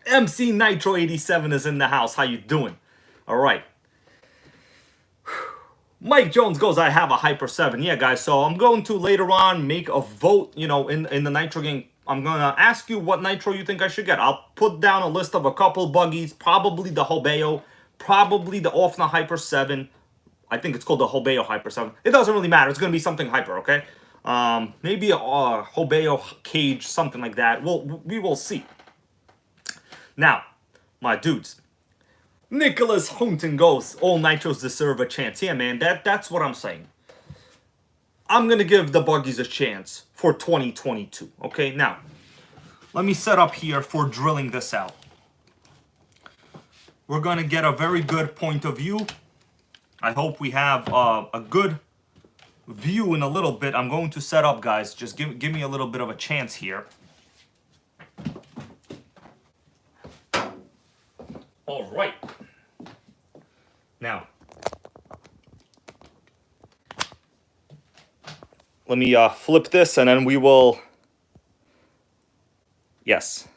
MC Nitro 87 is in the house. How you doing? All right. Mike Jones goes, I have a Hyper 7. Yeah, guys, so I'm going to later on make a vote, you know, in the NitroGang. I'm going to ask you what Nitro you think I should get. I'll put down a list of a couple buggies, probably the Hobeo, probably the Offna Hyper 7. I think it's called the Hobeo Hyper 7. It doesn't really matter. It's going to be something Hyper, okay? Maybe a Hobeo Cage, something like that. We will see. Now, my dudes. Nicholas Hunton goes, all Nitros deserve a chance. Yeah, man, that's what I'm saying. I'm going to give the buggies a chance for 2022. Okay, now, let me set up here for drilling this out. We're going to get a very good point of view. I hope we have a good view in a little bit. I'm going to set up, guys. Just give me a little bit of a chance here. All right. Now, let me flip this, and then we will... Yes.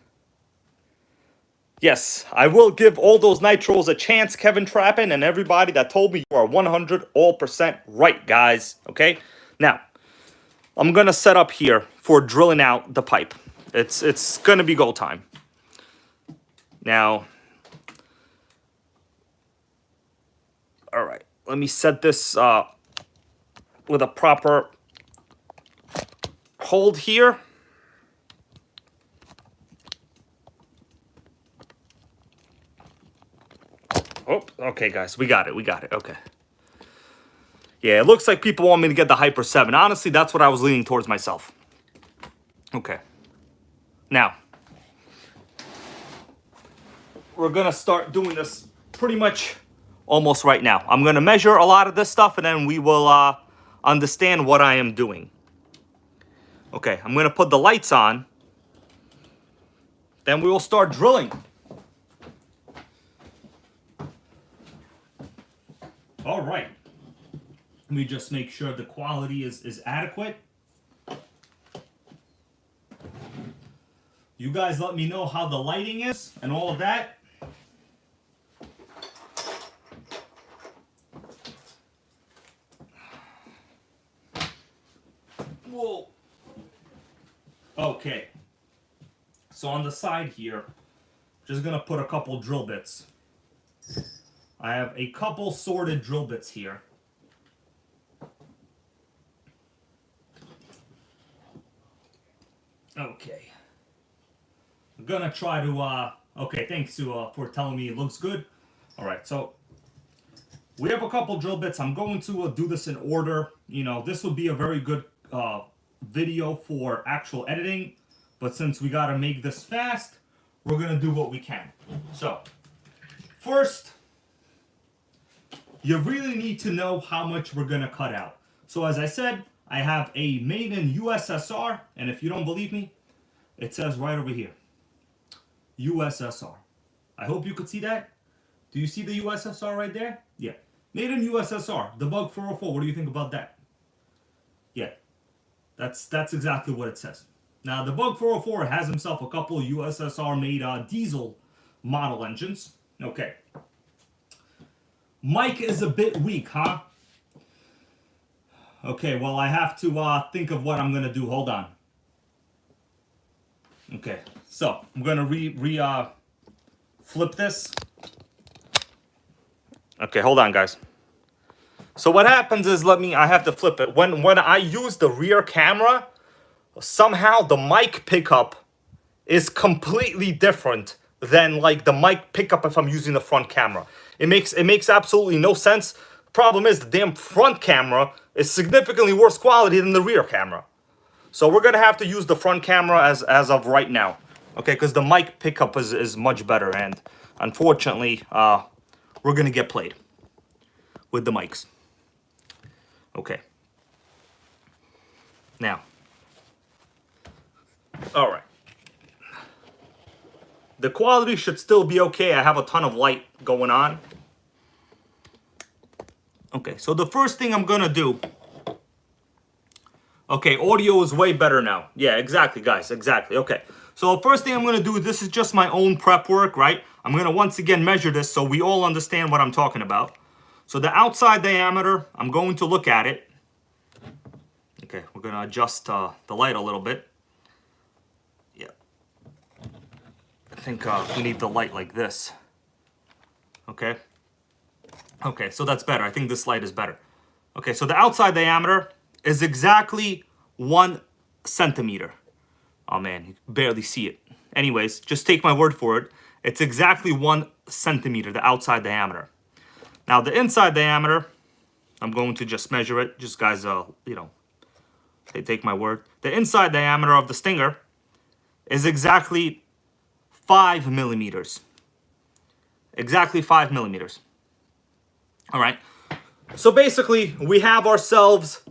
Yes, I will give all those Nitros a chance, Kevin Trappin, and everybody that told me you are 100% right, guys. Okay? Now, I'm going to set up here for drilling out the pipe. It's going to be go time. Now... All right, let me set this with a proper hold here. Oh, okay, guys, we got it, okay. Yeah, it looks like people want me to get the Hyper 7. Honestly, that's what I was leaning towards myself. Okay. Now, we're going to start doing this pretty much... almost right now. I'm going to measure a lot of this stuff, and then we will understand what I am doing. Okay, I'm going to put the lights on. Then we will start drilling. All right. Let me just make sure the quality is adequate. You guys let me know how the lighting is and all of that. Whoa. Okay. So on the side here, just gonna put a couple drill bits. I have a couple sorted drill bits here. Okay. I'm gonna try to, okay, thanks for telling me it looks good. All right, so we have a couple drill bits. I'm going to do this in order. You know, this would be a very good video for actual editing, but since we gotta make this fast, we're gonna do what we can. So, first, you really need to know how much we're gonna cut out. So as I said, I have a made in USSR, and if you don't believe me, it says right over here, USSR. I hope you could see that. Do you see the USSR right there? Yeah. Made in USSR, the Bug 404. What do you think about that? Yeah. That's exactly what it says. Now, the Bug 404 has himself a couple of USSR-made diesel model engines. Okay. Mic is a bit weak, huh? Okay, well, I have to think of what I'm going to do. Hold on. Okay, so I'm going to flip this. Okay, hold on, guys. So what happens is, I have to flip it. When I use the rear camera, somehow the mic pickup is completely different than like the mic pickup if I'm using the front camera. It makes absolutely no sense. Problem is the damn front camera is significantly worse quality than the rear camera. So we're gonna have to use the front camera as of right now. Okay, because the mic pickup is much better, and unfortunately, we're gonna get played with the mics. Okay. Now. Alright. The quality should still be okay. I have a ton of light going on. Okay, so the first thing I'm gonna do. Okay, audio is way better now. Yeah, exactly, guys, exactly. Okay, so the first thing I'm gonna do, this is just my own prep work, right? I'm gonna once again measure this so we all understand what I'm talking about. So the outside diameter, I'm going to look at it. Okay, we're gonna adjust the light a little bit. Yeah. I think we need the light like this. Okay. Okay, so that's better. I think this light is better. Okay, so the outside diameter is exactly 1 centimeter. Oh man, you can barely see it. Anyways, just take my word for it. It's exactly 1 centimeter, the outside diameter. Now the inside diameter, I'm going to just measure it. Just guys, you know, take my word. The inside diameter of the stinger is exactly 5 millimeters. Exactly 5 millimeters. All right. So basically, we have ourselves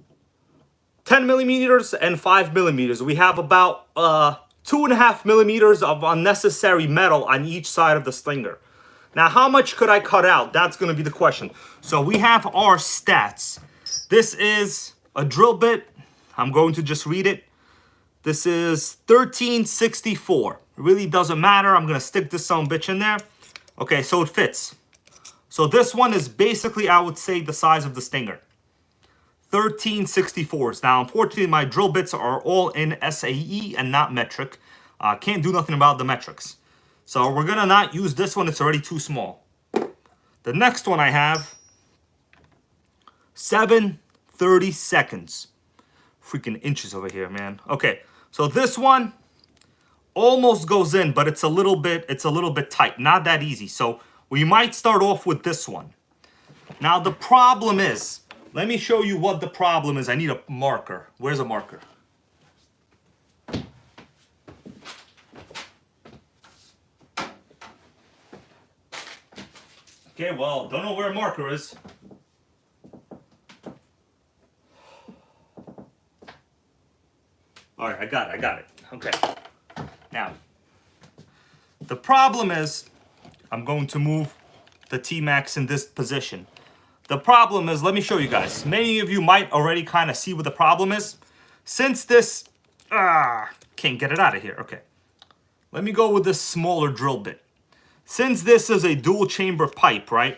10 millimeters and 5 millimeters. We have about 2.5 millimeters of unnecessary metal on each side of the stinger. Now, how much could I cut out? That's going to be the question. So we have our stats. This is a drill bit. I'm going to just read it. This is 1364. It really doesn't matter. I'm going to stick this son bitch in there. Okay, so it fits. So this one is basically, I would say, the size of the stinger. 1364s. Now, unfortunately, my drill bits are all in SAE and not metric. Can't do nothing about the metrics. So we're going to not use this one. It's already too small. The next one I have, 7/32. Freaking inches over here, man. Okay, so this one almost goes in, but it's a little bit tight. Not that easy. So we might start off with this one. Now the problem is, let me show you what the problem is. I need a marker. Where's a marker? Okay, well, don't know where a marker is. All right, I got it. Okay. Now, the problem is, I'm going to move the T-maxx in this position. The problem is, let me show you guys. Many of you might already kind of see what the problem is. Since this, can't get it out of here. Okay. Let me go with this smaller drill bit. Since this is a dual chamber pipe, right?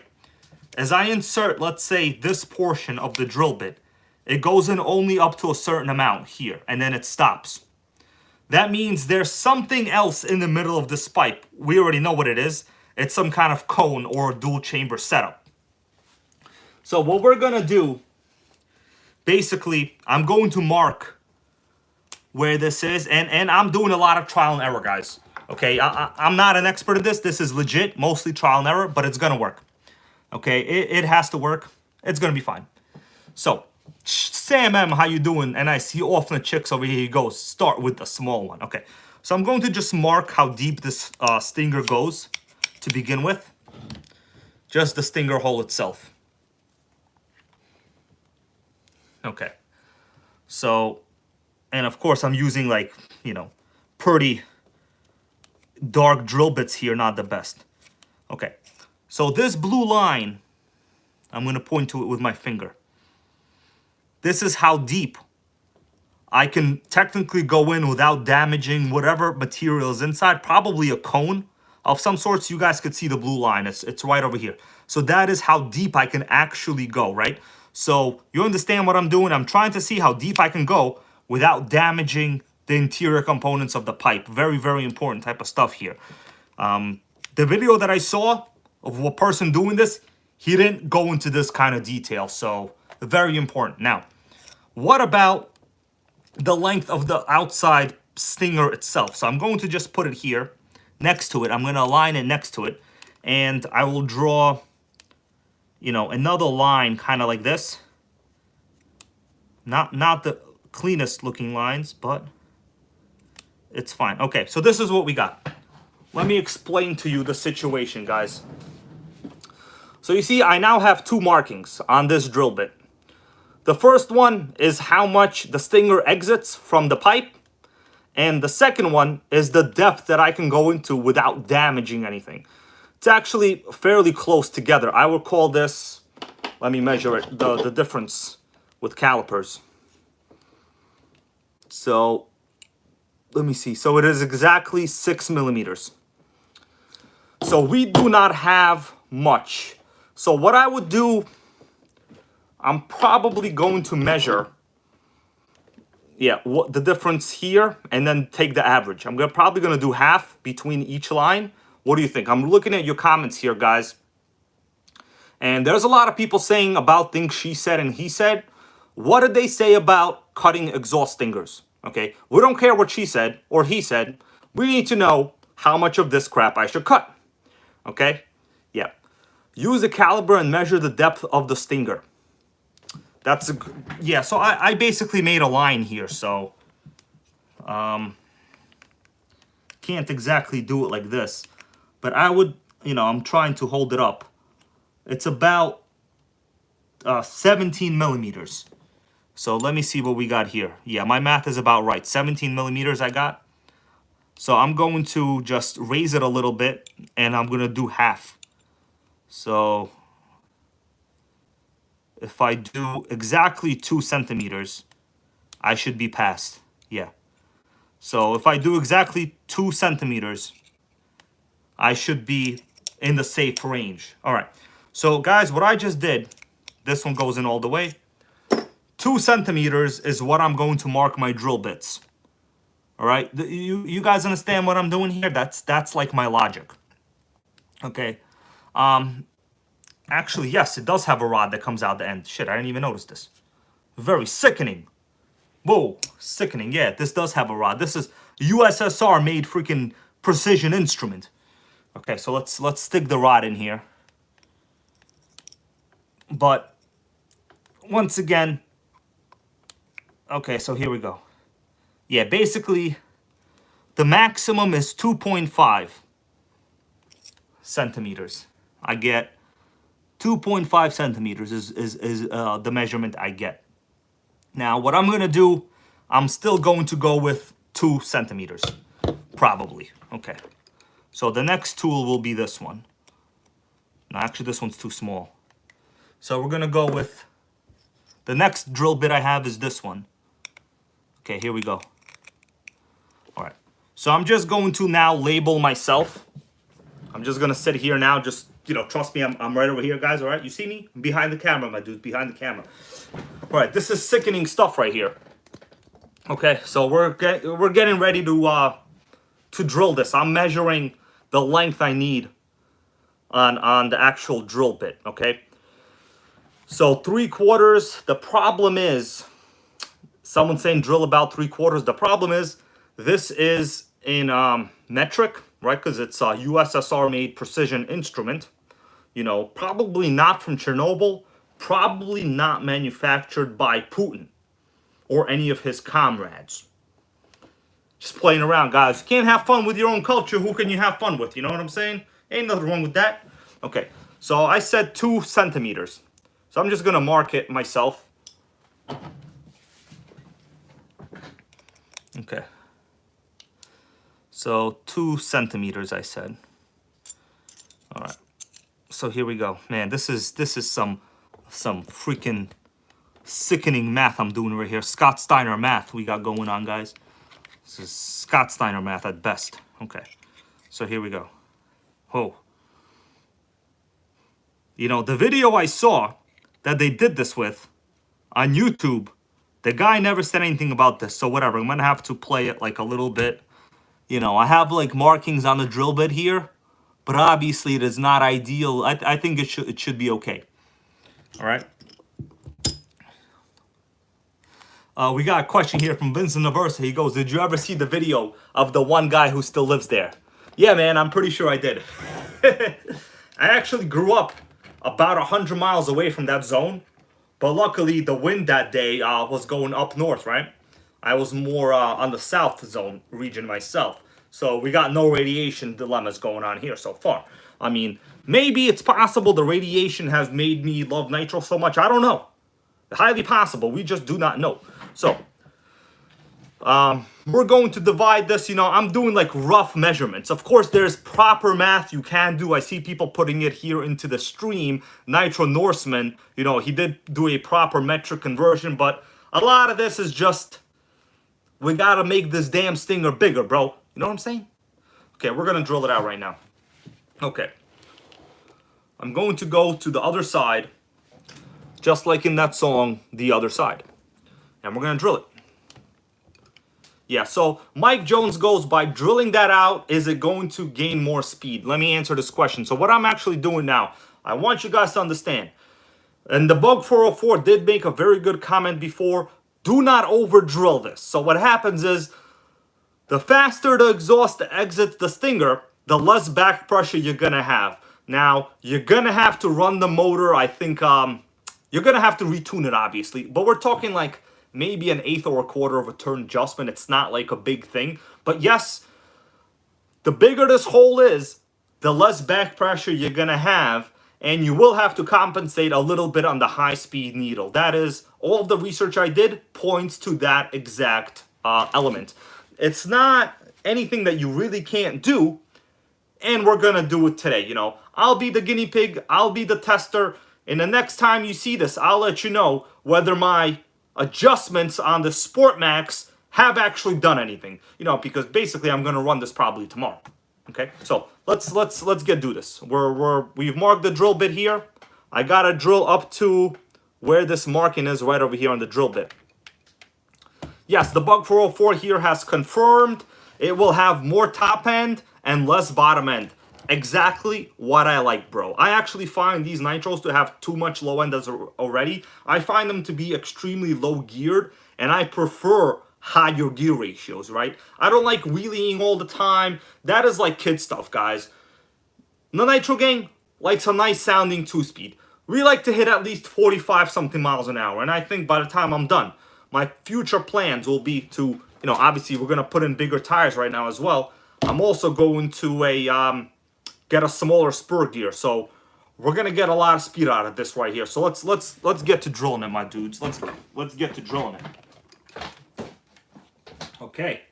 As I insert, let's say, this portion of the drill bit, it goes in only up to a certain amount here, and then it stops. that means there's something else in the middle of this pipe. We already know what it is. It's some kind of cone or dual chamber setup. So what we're gonna do, basically, I'm going to mark where this is, and I'm doing a lot of trial and error, guys. Okay, I'm not an expert at this. This is legit, mostly trial and error, but it's gonna work. Okay, it has to work. It's gonna be fine. So, Sam M, how you doing? And I see often chicks over here. He goes, start with the small one. Okay, so I'm going to just mark how deep this stinger goes to begin with. Just the stinger hole itself. Okay, so, and of course I'm using like, you know, pretty dark drill bits here, not the best. Okay, so this blue line, I'm gonna point to it with my finger. This is how deep I can technically go in without damaging whatever material is inside, probably a cone of some sorts. You guys could see the blue line, it's right over here. So that is how deep I can actually go, right? So you understand what I'm doing? I'm trying to see how deep I can go without damaging the interior components of the pipe. Very, very important type of stuff here. The video that I saw of a person doing this, he didn't go into this kind of detail. So very important. Now, what about the length of the outside stinger itself? So I'm going to just put it here next to it. I'm going to align it next to it. And I will draw, you know, another line kind of like this. Not the cleanest looking lines, but it's fine. Okay, so this is what we got. Let me explain to you the situation, guys. So you see, I now have two markings on this drill bit. The first one is how much the stinger exits from the pipe. And the second one is the depth that I can go into without damaging anything. It's actually fairly close together. I will call this, let me measure it, the difference with calipers. So, let me see. So it is exactly 6 millimeters. So we do not have much. So what I would do, I'm probably going to measure, what the difference here, and then take the average. I'm probably going to do half between each line. What do you think? I'm looking at your comments here, guys. And there's a lot of people saying about things she said and he said. What did they say about cutting exhaust stingers? Okay, we don't care what she said or he said. We need to know how much of this crap I should cut. Okay, yeah. Use a caliper and measure the depth of the stinger. That's a, yeah, so I basically made a line here, so can't exactly do it like this, but I would, you know, I'm trying to hold it up. It's about 17 millimeters. So let me see what we got here. Yeah, my math is about right. 17 millimeters I got. So I'm going to just raise it a little bit, and I'm going to do half. So if I do exactly 2 centimeters, I should be past. Yeah. So if I do exactly 2 centimeters, I should be in the safe range. All right. So guys, what I just did, this one goes in all the way. 2 centimeters is what I'm going to mark my drill bits. All right. You guys understand what I'm doing here? That's like my logic. Okay. Actually, yes, it does have a rod that comes out the end. Shit, I didn't even notice this. Very sickening. Whoa, sickening. Yeah, this does have a rod. This is USSR made freaking precision instrument. Okay, so let's stick the rod in here. But once again, okay, so here we go. Yeah, basically the maximum is 2.5 centimeters. I get 2.5 centimeters is the measurement I get. Now, what I'm going to do, I'm still going to go with 2 centimeters, probably. Okay. So the next tool will be this one. No, actually, this one's too small. So we're going to go with, the next drill bit I have is this one. Okay, here we go. All right. So I'm just going to now label myself. I'm just going to sit here now, just, you know, trust me, I'm right over here, guys, all right? You see me? I'm behind the camera, my dudes, behind the camera. All right, this is sickening stuff right here. Okay, so we're getting ready to drill this. I'm measuring the length I need on the actual drill bit. Okay, so 3/4. The problem is, someone saying drill about 3/4. The problem is this is in metric, right? Because it's a USSR made precision instrument. You know, probably not from Chernobyl. Probably not manufactured by Putin or any of his comrades. Just playing around, guys. You can't have fun with your own culture. Who can you have fun with? You know what I'm saying? Ain't nothing wrong with that. Okay, so I said 2 centimeters. So I'm just gonna mark it myself. Okay. So 2 centimeters, I said. All right. So here we go. Man, this is some freaking sickening math I'm doing right here. Scott Steiner math we got going on, guys. This is Scott Steiner math at best. Okay. So here we go. Oh. You know, the video I saw that they did this with on YouTube, the guy never said anything about this. So whatever, I'm gonna have to play it like a little bit. You know, I have like markings on the drill bit here, but obviously it is not ideal. I think it should be okay. All right. We got a question here from Vincent Naversa. He goes, did you ever see the video of the one guy who still lives there? Yeah, man, I'm pretty sure I did. I actually grew up about 100 miles away from that zone. But luckily, the wind that day was going up north, right? I was more on the south zone region myself. So we got no radiation dilemmas going on here so far. I mean, maybe it's possible the radiation has made me love Nitro so much. I don't know. Highly possible. We just do not know. So, we're going to divide this. You know, I'm doing like rough measurements. Of course, there's proper math you can do. I see people putting it here into the stream. Nitro Norseman, you know, he did do a proper metric conversion, but a lot of this is just, we gotta make this damn stinger bigger, bro. You know what I'm saying? Okay, we're gonna drill it out right now. Okay. I'm going to go to the other side, just like in that song, The Other Side. And we're gonna drill it. Yeah, so Mike Jones goes, by drilling that out, is it going to gain more speed? Let me answer this question. So what I'm actually doing now, I want you guys to understand, and the Bug 404 did make a very good comment before, do not over drill this. So what happens is, the faster the exhaust exits the stinger, the less back pressure you're gonna have. Now, you're gonna have to run the motor, I think, you're gonna have to retune it, obviously, but we're talking like maybe an 1/8 or a 1/4 of a turn adjustment. It's not like a big thing. But yes, the bigger this hole is, the less back pressure you're going to have. And you will have to compensate a little bit on the high-speed needle. That is, all of the research I did points to that exact element. It's not anything that you really can't do. And we're going to do it today. You know, I'll be the guinea pig. I'll be the tester. And the next time you see this, I'll let you know whether my adjustments on the SportMaxx have actually done anything, you know, because basically I'm going to run this probably tomorrow. Okay, so let's get do this. We've marked the drill bit here. I got to drill up to where this marking is, right over here on the drill bit. Yes, the Bug 404 here has confirmed it will have more top end and less bottom end. Exactly what I like, bro. I actually find these Nitros to have too much low end as already. I find them to be extremely low geared, and I prefer higher gear ratios, right? I don't like wheeling all the time. That is like kid stuff, guys. The NitroGang likes a nice sounding 2-speed. We like to hit at least 45 something miles an hour, and I think by the time I'm done, my future plans will be to, you know, obviously we're gonna put in bigger tires right now as well. I'm also going to get a smaller spur gear, so we're gonna get a lot of speed out of this right here. So let's get to drilling it, my dudes. Let's get to drilling it. Okay.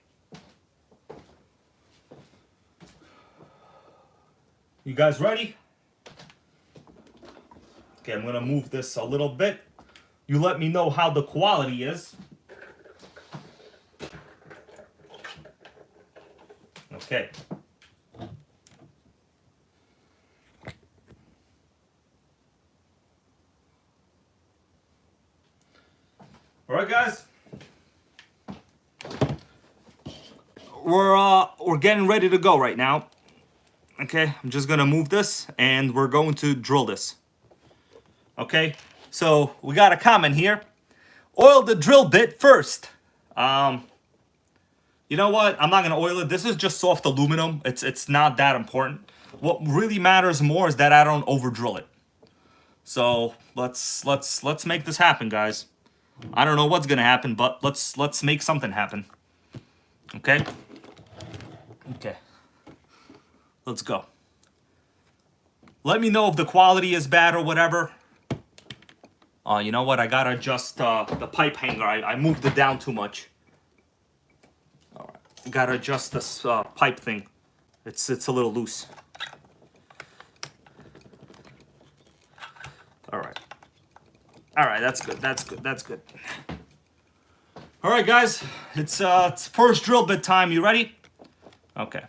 You guys ready? Okay, I'm gonna move this a little bit. You let me know how the quality is. Okay. All right, guys. we're getting ready to go right now. Okay, I'm just gonna move this and we're going to drill this. Okay, so we got a comment here. Oil the drill bit first. You know what? I'm not gonna oil it. This is just soft aluminum. It's not that important. What really matters more is that I don't over drill it. So let's make this happen, guys. I don't know what's gonna happen, but let's make something happen. Okay? Okay. Let's go. Let me know if the quality is bad or whatever. You know what? I gotta adjust the pipe hanger. I moved it down too much. All right. Gotta adjust this pipe thing. It's a little loose. All right. All right. That's good. That's good. That's good. All right, guys. It's first drill bit time. You ready? Okay.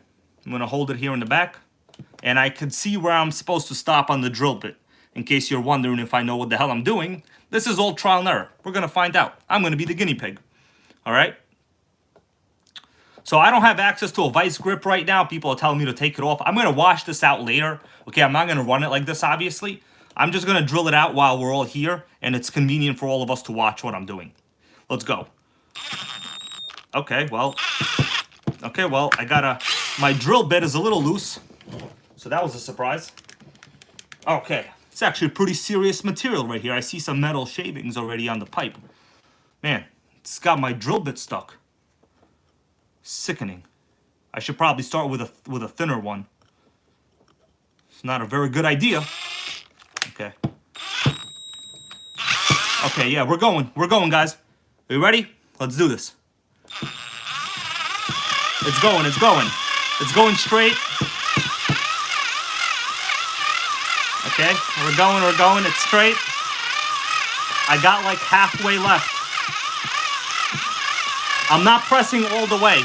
I'm gonna hold it here in the back, and I can see where I'm supposed to stop on the drill bit. In case you're wondering if I know what the hell I'm doing, this is all trial and error. We're gonna find out. I'm gonna be the guinea pig. All right. So I don't have access to a vice grip right now. People are telling me to take it off. I'm gonna wash this out later. Okay, I'm not gonna run it like this, obviously. I'm just gonna drill it out while we're all here, and it's convenient for all of us to watch what I'm doing. Let's go. Okay, well, my drill bit is a little loose, so that was a surprise. Okay, it's actually a pretty serious material right here. I see some metal shavings already on the pipe. Man, it's got my drill bit stuck. Sickening. I should probably start with a thinner one. It's not a very good idea. Okay. Okay, yeah, we're going, guys. Are you ready? Let's do this. It's going, it's going. It's going straight. Okay, we're going, it's straight. I got like halfway left. I'm not pressing all the way.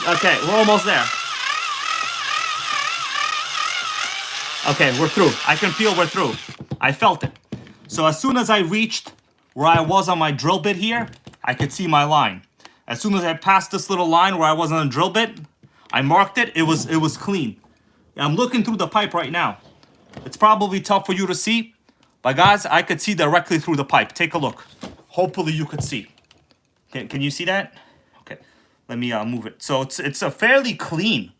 Okay, we're almost there. Okay, we're through. I can feel we're through. I felt it. So as soon as I reached where I was on my drill bit here, I could see my line. As soon as I passed this little line where I was on the drill bit, I marked it. It was clean. I'm looking through the pipe right now. It's probably tough for you to see, but guys, I could see directly through the pipe. Take a look. Hopefully you could see. Can you see that? Okay, let me move it. So it's a fairly clean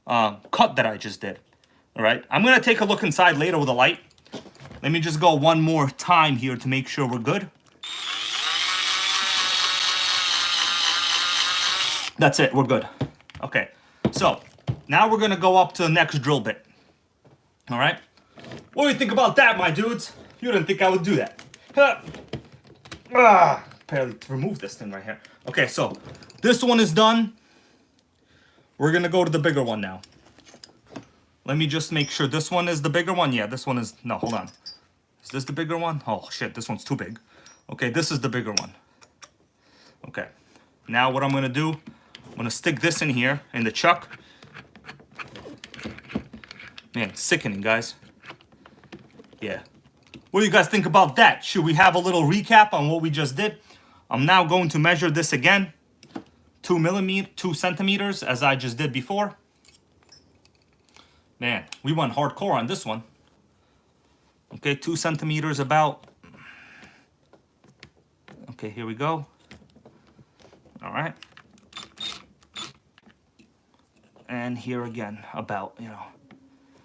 cut that I just did. All right, I'm gonna take a look inside later with a light. Let me just go one more time here to make sure we're good. That's it, we're good. Okay, so now we're gonna go up to the next drill bit. All right, what do you think about that, my dudes? You didn't think I would do that. Barely remove this thing right here. Okay, so this one is done. We're gonna go to the bigger one now. Let me just make sure this one is the bigger one. Yeah, this one is, no, hold on. Is this the bigger one? Oh shit, this one's too big. Okay, this is the bigger one. Okay, now what I'm gonna do, I'm gonna stick this in here, in the chuck. Man, sickening, guys. Yeah. What do you guys think about that? Should we have a little recap on what we just did? I'm now going to measure this again. 2 centimeters, as I just did before. Man, we went hardcore on this one. Okay, 2 centimeters about. Okay, here we go. All right. And here again, about, you know.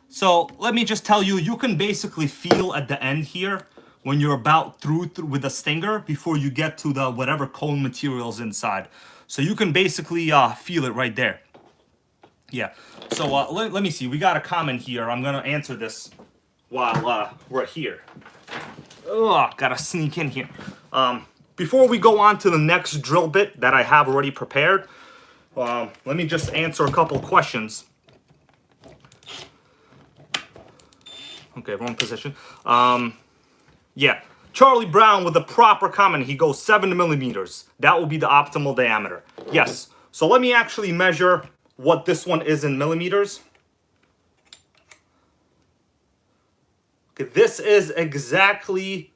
So let me just tell you, you can basically feel at the end here when you're about through with a stinger before you get to the whatever cone materials inside. So you can basically feel it right there. Yeah. So let me see. We got a comment here. I'm gonna answer this while we're here. Oh, gotta sneak in here. Before we go on to the next drill bit that I have already prepared, let me just answer a couple questions. Okay, wrong position. Yeah, Charlie Brown with the proper comment. He goes 7 millimeters. That will be the optimal diameter. Yes. So let me actually measure what this one is in millimeters. Okay, this is exactly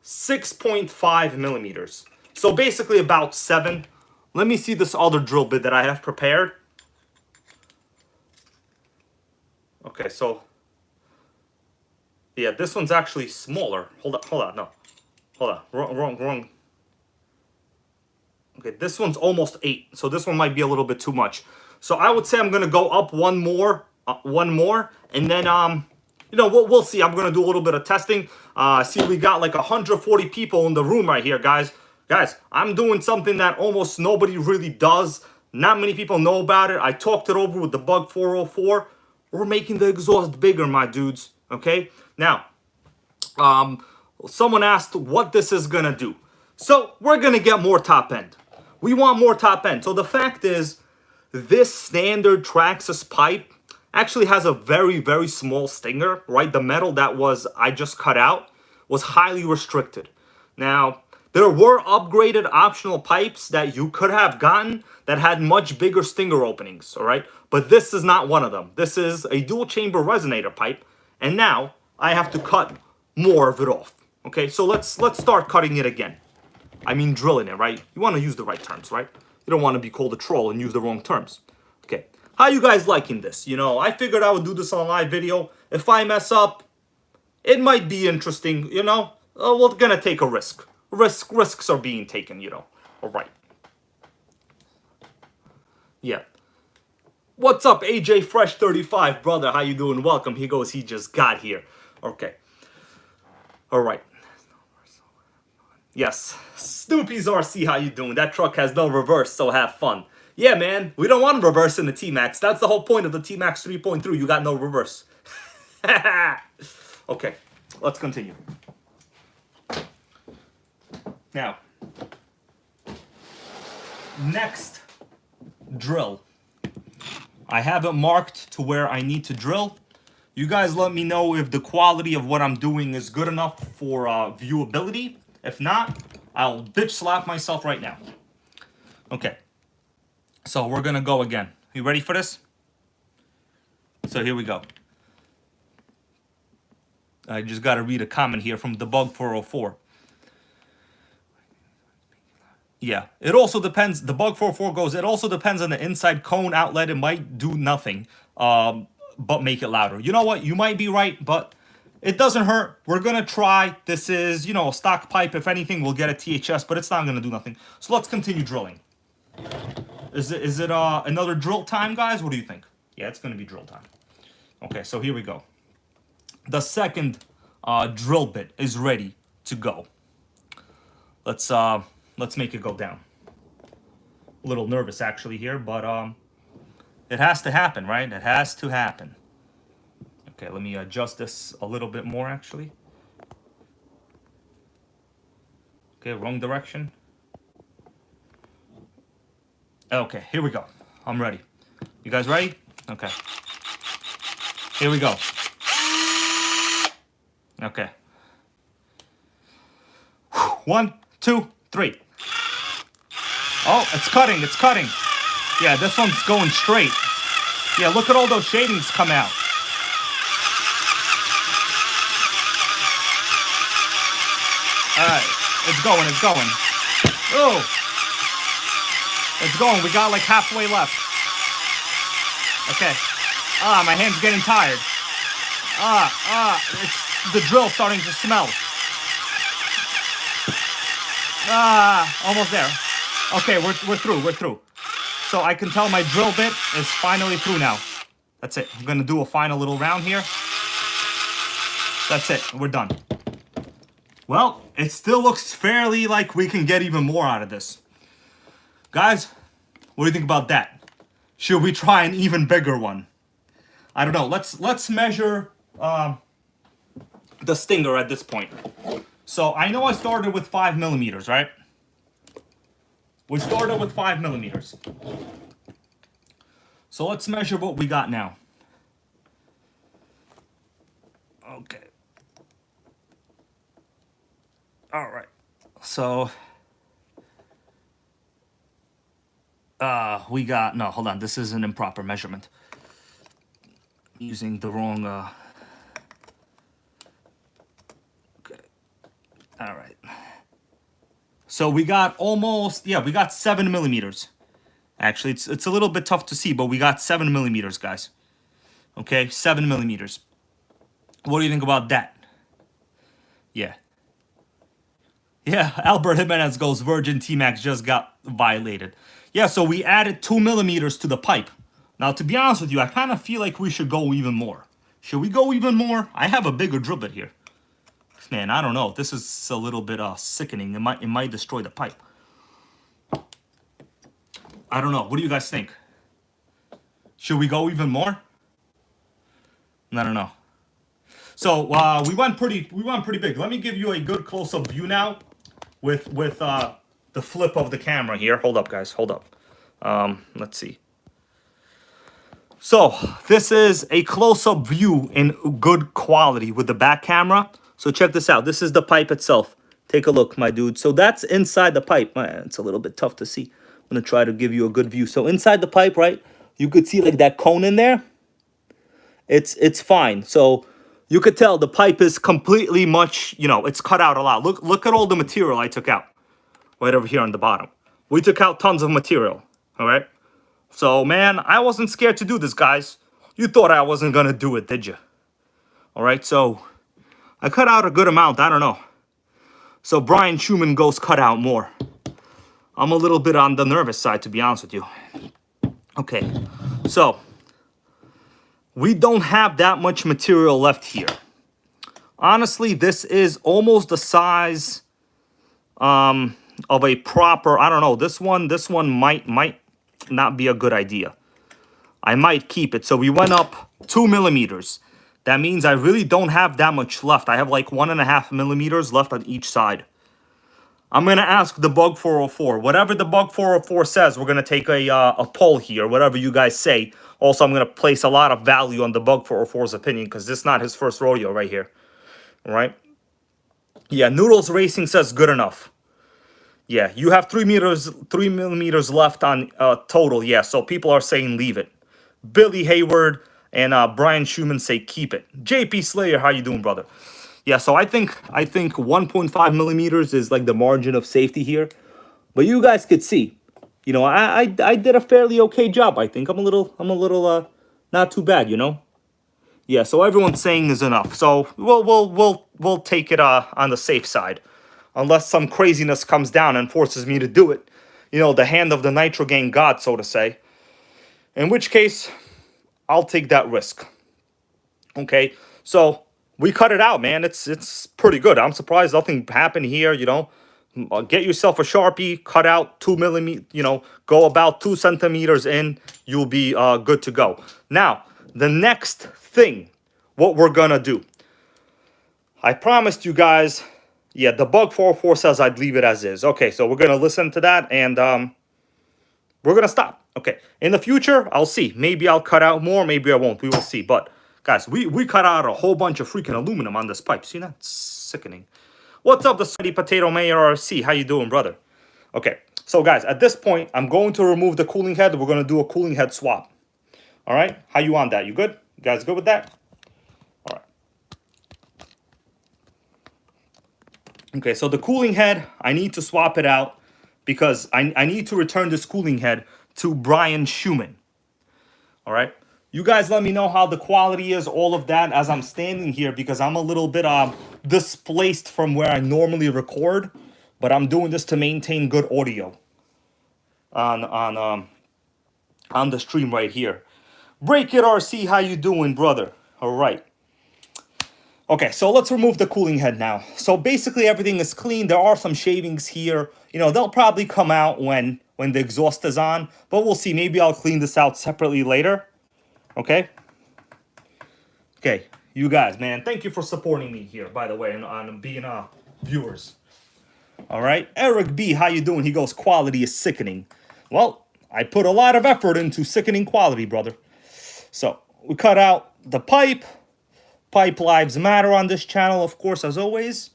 6.5 millimeters. So basically about 7. let me see this other drill bit that I have prepared. Okay, so yeah, this one's actually smaller. Hold on, no. Hold on, wrong. Okay, this one's almost 8, so this one might be a little bit too much. So I would say I'm gonna go up one more, and then you know, we'll see. I'm gonna do a little bit of testing. See, we got like 140 people in the room right here, guys. Guys, I'm doing something that almost nobody really does. Not many people know about it. I talked it over with the Bug 404. We're making the exhaust bigger, my dudes. Okay, now, someone asked what this is gonna do. So we're gonna get more top end. We want more top end. So the fact is, this standard Traxxas pipe actually has a very, very small stinger, right? The metal that I just cut out was highly restricted. Now, there were upgraded optional pipes that you could have gotten that had much bigger stinger openings, all right? But this is not one of them. This is a dual chamber resonator pipe, and now I have to cut more of it off. Okay, so let's start cutting it again. I mean drilling it, right? You want to use the right terms, right? You don't want to be called a troll and use the wrong terms. Okay, how you guys liking this? You know, I figured I would do this on a live video. If I mess up, it might be interesting, you know? We're gonna take a risk. Risks are being taken, you know. All right. Yeah. What's up, AJ Fresh 35, brother? How you doing? Welcome. He goes, he just got here. Okay. All right. Yes. Snoopy's RC, how you doing? That truck has no reverse, so have fun. Yeah, man. We don't want reverse in the T-maxx. That's the whole point of the T-maxx 3.3. You got no reverse. Okay. Let's continue. Now, next drill. I have it marked to where I need to drill. You guys let me know if the quality of what I'm doing is good enough for viewability. If not, I'll bitch slap myself right now. Okay. So we're gonna go again. You ready for this? So here we go. I just gotta read a comment here from the Bug 404. Yeah, it also depends. The Bug 404 goes, it also depends on the inside cone outlet. It might do nothing, but make it louder. You know what? You might be right, but it doesn't hurt. We're going to try. This is, you know, a stock pipe. If anything, we'll get a THS, but it's not going to do nothing. So let's continue drilling. Is it another drill time, guys? What do you think? Yeah, it's going to be drill time. Okay, so here we go. The second drill bit is ready to go. Let's make it go down. A little nervous actually here, but it has to happen, right? It has to happen. Okay, let me adjust this a little bit more actually. Okay, wrong direction. Okay, here we go. I'm ready. You guys ready? Okay. Here we go. Okay. 1, 2, 3. Oh, it's cutting, it's cutting. Yeah, this one's going straight. Yeah, look at all those shadings come out. Alright, it's going, it's going. Oh! It's going, we got like halfway left. Okay. My hand's getting tired. It's the drill starting to smell. Almost there. Okay, we're through. So I can tell my drill bit is finally through now. That's it. I'm gonna do a final little round here. That's it. We're done. Well, it still looks fairly like we can get even more out of this. Guys, what do you think about that? Should we try an even bigger one? I don't know. Let's measure the stinger at this point. So I know I started with 5 millimeters, right? We started with 5 millimeters. So let's measure what we got now. Okay. All right. So we got, no, hold on. This is an improper measurement. Using the wrong, okay. All right. So we got almost, yeah, we got 7 millimeters. Actually, it's a little bit tough to see, but we got 7 millimeters, guys. Okay, 7 millimeters. What do you think about that? Yeah. Yeah, Albert Jimenez goes, Virgin T-maxx just got violated. Yeah, so we added 2 millimeters to the pipe. Now, to be honest with you, I kind of feel like we should go even more. Should we go even more? I have a bigger drill bit here. Man, I don't know. This is a little bit sickening. It might destroy the pipe. I don't know. What do you guys think? Should we go even more? I don't know. So we went pretty big. Let me give you a good close-up view now with the flip of the camera here. Hold up, guys. Hold up. Let's see. So this is a close-up view in good quality with the back camera. So check this out. This is the pipe itself. Take a look, my dude. So that's inside the pipe. Man, it's a little bit tough to see. I'm going to try to give you a good view. So inside the pipe, right, you could see like that cone in there. It's fine. So you could tell the pipe is completely much, you know, it's cut out a lot. Look at all the material I took out right over here on the bottom. We took out tons of material, all right? So, man, I wasn't scared to do this, guys. You thought I wasn't going to do it, did you? All right, so I cut out a good amount. I don't know. So Brian Schumann goes cut out more. I'm a little bit on the nervous side, to be honest with you. Okay, so we don't have that much material left here. Honestly, this is almost the size of a proper, I don't know, this one might not be a good idea. I might keep it. So we went up 2 millimeters. That means I really don't have that much left. I have like 1.5 millimeters left on each side. I'm going to ask the Bug 404. Whatever the Bug 404 says, we're going to take a poll here, whatever you guys say. Also, I'm going to place a lot of value on the Bug 404's opinion because this is not his first rodeo right here. All right? Yeah, Noodles Racing says good enough. Yeah, you have 3 millimeters left on total. Yeah, so people are saying leave it. Billy Hayward and Brian Schumann say keep it. JP Slayer, how you doing, brother? Yeah, so I think 1.5 millimeters is like the margin of safety here. But you guys could see, you know, I did a fairly okay job. I think I'm a little not too bad, you know. Yeah, so everyone's saying is enough. So we'll take it on the safe side, unless some craziness comes down and forces me to do it. You know, the hand of the NitroGang god, so to say. In which case, I'll take that risk. Okay, so we cut it out, man. It's pretty good. I'm surprised nothing happened here, you know. Get yourself a Sharpie, cut out 2 millimeters, you know, go about 2 centimeters in. You'll be good to go. Now, the next thing, what we're going to do. I promised you guys, yeah, the Bug 404 says I'd leave it as is. Okay, so we're going to listen to that and we're going to stop. Okay, in the future, I'll see. Maybe I'll cut out more, maybe I won't. We will see. But guys, we cut out a whole bunch of freaking aluminum on this pipe. See that? It's sickening. What's up, the Sweaty Potato Mayor RC? How you doing, brother? Okay, so guys, at this point, I'm going to remove the cooling head. We're going to do a cooling head swap. All right? How you on that? You good? You guys good with that? All right. Okay, so the cooling head, I need to swap it out because I need to return this cooling head to Brian Schumann. All right? You guys let me know how the quality is, all of that, as I'm standing here because I'm a little bit displaced from where I normally record, but I'm doing this to maintain good audio on the stream right here. Break It RC, how you doing, brother? All right. Okay, so let's remove the cooling head now. So basically everything is clean. There are some shavings here. You know, they'll probably come out when the exhaust is on, but we'll see. Maybe I'll clean this out separately later. Okay? Okay, you guys, man, thank you for supporting me here, by the way, and on being viewers. All right? Eric B, how you doing? He goes, quality is sickening. Well, I put a lot of effort into sickening quality, brother. So, we cut out the pipe. Pipe lives matter on this channel, of course, as always.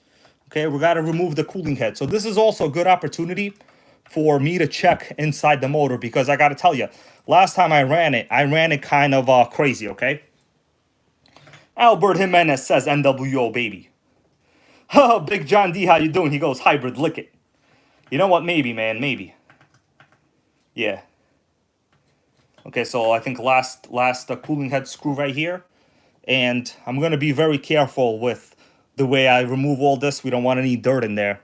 Okay, we got to remove the cooling head. So this is also a good opportunity for me to check inside the motor because I got to tell you, last time I ran it kind of crazy, okay? Albert Jimenez says NWO, baby. Oh, Big John D, how you doing? He goes, hybrid, lick it. You know what? Maybe, man. Maybe. Yeah. Okay, so I think last cooling head screw right here. And I'm going to be very careful with the way I remove all this. We don't want any dirt in there.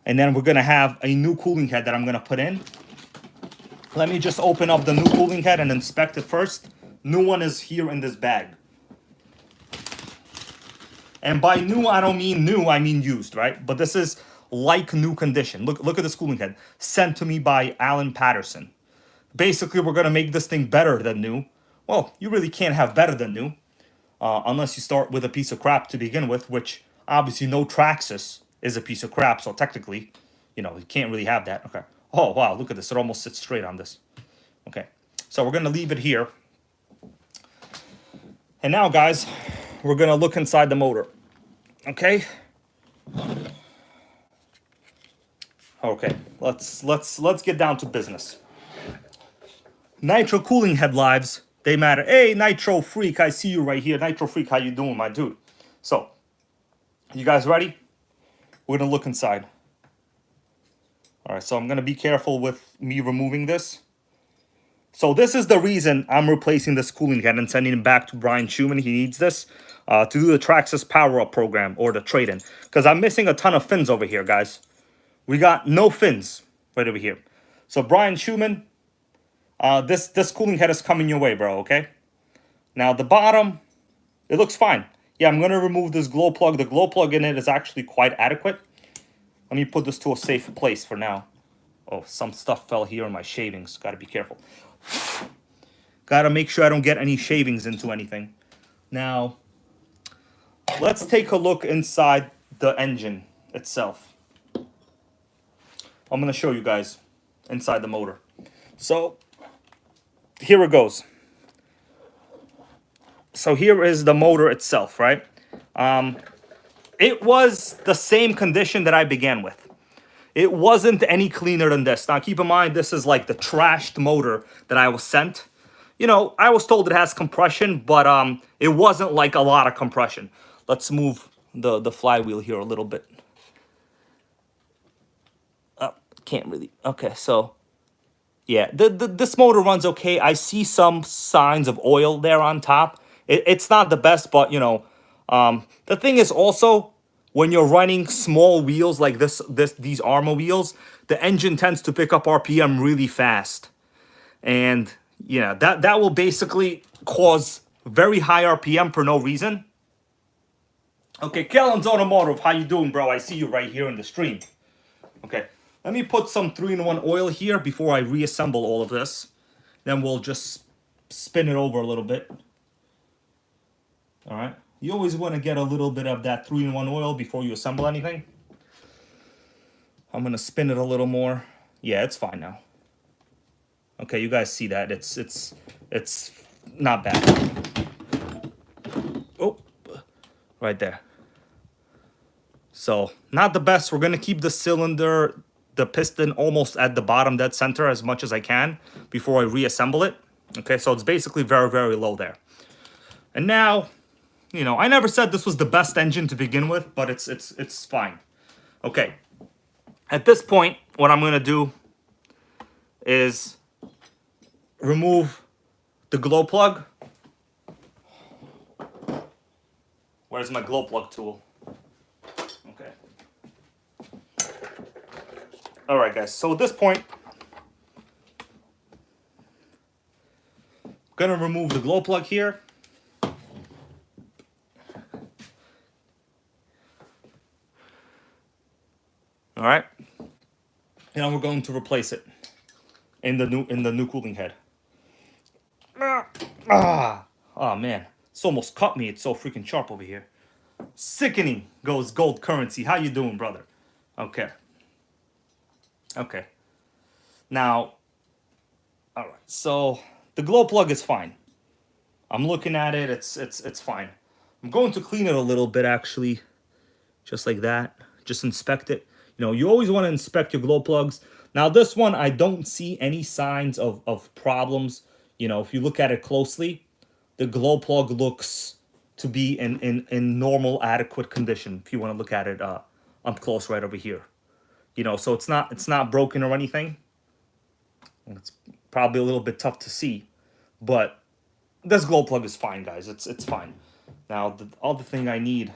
And then we're going to have a new cooling head that I'm going to put in. Let me just open up the new cooling head and inspect it first. New one is here in this bag. And by new, I don't mean new, I mean used, right? But this is like new condition. Look at this cooling head. Sent to me by Alan Patterson. Basically, we're going to make this thing better than new. Well, you really can't have better than new. Unless you start with a piece of crap to begin with, which obviously no Traxxas is a piece of crap. So technically, you know, you can't really have that. Okay. Oh, wow. Look at this. It almost sits straight on this. Okay. So we're going to leave it here. And now, guys, we're going to look inside the motor. Okay. Okay. Let's get down to business. Nitro cooling head lives. They matter. Hey, Nitro Freak, I see you right here. Nitro Freak, how you doing, my dude? So, you guys ready? We're going to look inside. All right, so I'm going to be careful with me removing this. So this is the reason I'm replacing this cooling head and sending it back to Brian Schumann. He needs this to do the Traxxas Power Up program or the trade-in. Because I'm missing a ton of fins over here, guys. We got no fins right over here. So Brian Schumann... this cooling head is coming your way, bro, okay? Now, the bottom, it looks fine. Yeah, I'm going to remove this glow plug. The glow plug in it is actually quite adequate. Let me put this to a safe place for now. Oh, some stuff fell here in my shavings. Got to be careful. Got to make sure I don't get any shavings into anything. Now, let's take a look inside the engine itself. I'm going to show you guys inside the motor. So... here it goes. So here is the motor itself, right? It was the same condition that I began with. It wasn't any cleaner than this. Now, keep in mind, this is like the trashed motor that I was sent. You know, I was told it has compression, but it wasn't like a lot of compression. Let's move the flywheel here a little bit. Can't really. Okay, so... yeah, this motor runs okay. I see some signs of oil there on top. It's not the best, but, you know, the thing is also, when you're running small wheels like these Arma wheels, the engine tends to pick up RPM really fast. And, yeah, that will basically cause very high RPM for no reason. Okay, Kellen's Automotive, how you doing, bro? I see you right here in the stream. Okay. Let me put some 3-in-1 oil here before I reassemble all of this. Then we'll just spin it over a little bit. All right. You always want to get a little bit of that 3-in-1 oil before you assemble anything. I'm going to spin it a little more. Yeah, it's fine now. Okay, you guys see that. It's not bad. Oh, right there. So, not the best. We're going to keep the cylinder... the piston almost at the bottom dead center as much as I can before I reassemble it. Okay, so it's basically very, very low there. And now, you know, I never said this was the best engine to begin with, but it's fine. Okay. At this point, what I'm going to do is remove the glow plug. Where's my glow plug tool? Okay. All right, guys. So at this point, I'm going to remove the glow plug here. All right. And we're going to replace it in the new cooling head. Oh man, it's almost cut me. It's so freaking sharp over here. Sickening goes gold currency. How you doing, brother? Okay. Okay. Now, all right. So the glow plug is fine. I'm looking at it. It's fine. I'm going to clean it a little bit actually, just like that. Just inspect it. You know, you always want to inspect your glow plugs. Now, this one, I don't see any signs of problems. You know, if you look at it closely, the glow plug looks to be in normal, adequate condition. If you want to look at it up close right over here. You know, so it's not broken or anything. It's probably a little bit tough to see, but this glow plug is fine, guys. It's fine. Now the other thing I need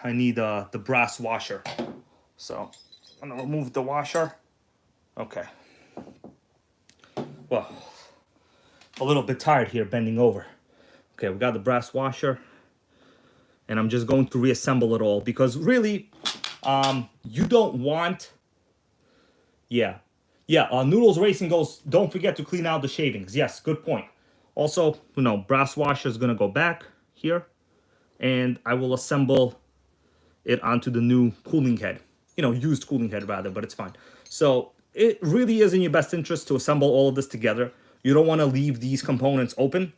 the brass washer. So I'm gonna remove the washer. Okay. Well, a little bit tired here bending over. Okay, we got the brass washer, and I'm just going to reassemble it all because really, you don't want. Yeah, Noodles Racing goes, don't forget to clean out the shavings. Yes, good point. Also, you know, brass washer is gonna go back here, and I will assemble it onto the new cooling head. You know, used cooling head rather, but it's fine. So it really is in your best interest to assemble all of this together. You don't want to leave these components open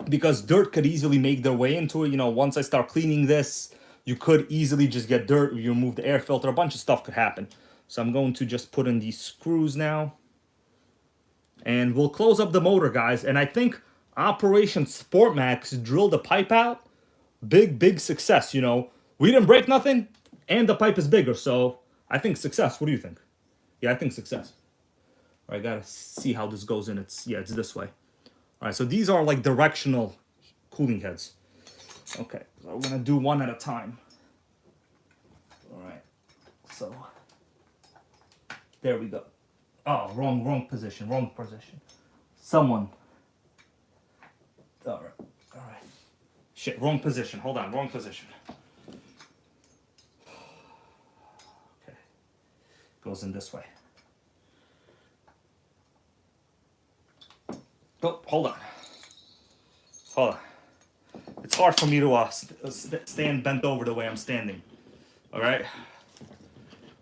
because dirt could easily make their way into it. You know, once I start cleaning this, you could easily just get dirt. You remove the air filter, a bunch of stuff could happen. So I'm going to just put in these screws now. And we'll close up the motor, guys. And I think Operation SportMaxx drilled the pipe out. Big success, you know. We didn't break nothing, and the pipe is bigger. So I think success. What do you think? Yeah, I think success. All right, gotta see how this goes in. It's this way. All right, so these are like directional cooling heads. Okay, so we're gonna do one at a time. All right, so there we go. Oh, wrong position. Someone. All right. Shit, wrong position. Hold on, wrong position. Okay, goes in this way. Oh, hold on. It's hard for me to stand bent over the way I'm standing. All right.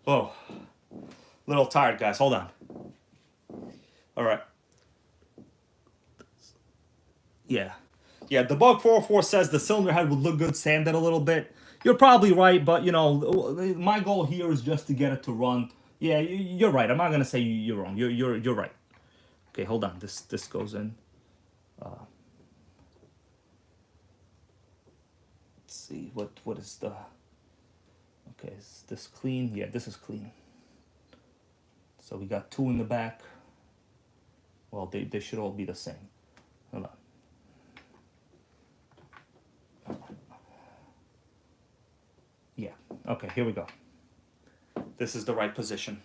Whoa. Little tired, guys. Hold on. All right. Yeah. The Bug 404 says the cylinder head would look good sanded a little bit. You're probably right, but you know, my goal here is just to get it to run. Yeah, you're right. I'm not gonna say you're wrong. You're right. Okay, hold on. This goes in. Let's see what is the. Okay, is this clean? Yeah, this is clean. So we got two in the back. Well, they should all be the same. Hold on. Yeah. Okay, here we go. This is the right position.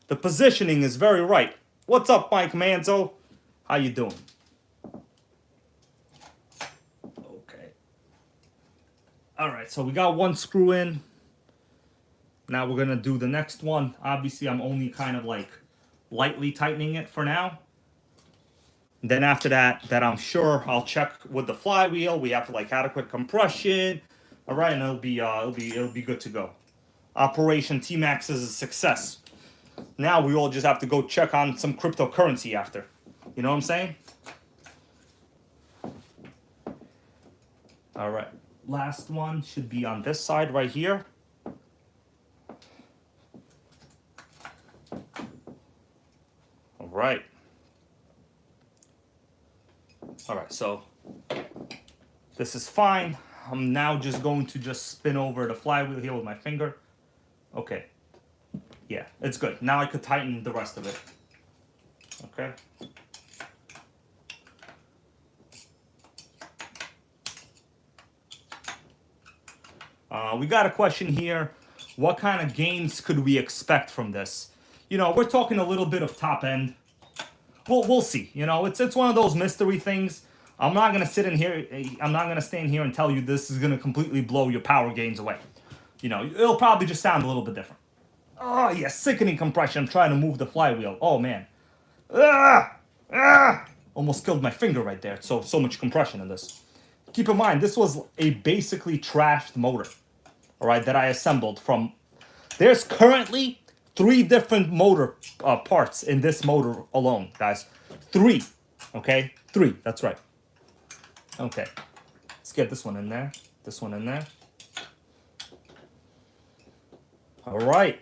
The positioning is very right. What's up, Mike Manzo? How you doing? Okay. All right, so we got one screw in. Now we're gonna do the next one. Obviously, I'm only kind of like lightly tightening it for now. Then after that I'm sure I'll check with the flywheel. We have like adequate compression. All right, and it'll be good to go. Operation T-maxx is a success. Now we all just have to go check on some cryptocurrency after. You know what I'm saying? All right, last one should be on this side right here. All right. All right, so this is fine. I'm now just going to just spin over the flywheel here with my finger. Okay. Yeah, it's good. Now I could tighten the rest of it. Okay. We got a question here. What kind of gains could we expect from this? You know, we're talking a little bit of top end. We'll see. You know, it's one of those mystery things. I'm not gonna sit in here. I'm not gonna stand here and tell you this is gonna completely blow your power gains away. You know, it'll probably just sound a little bit different. Oh yeah, sickening compression. I'm trying to move the flywheel. Oh man, almost killed my finger right there. So much compression in this. Keep in mind, this was a basically trashed motor. All right, that I assembled from. There's currently 3 different motor parts in this motor alone, guys. 3. Okay, 3. That's right. Okay, let's get this one in there. This one in there. All right.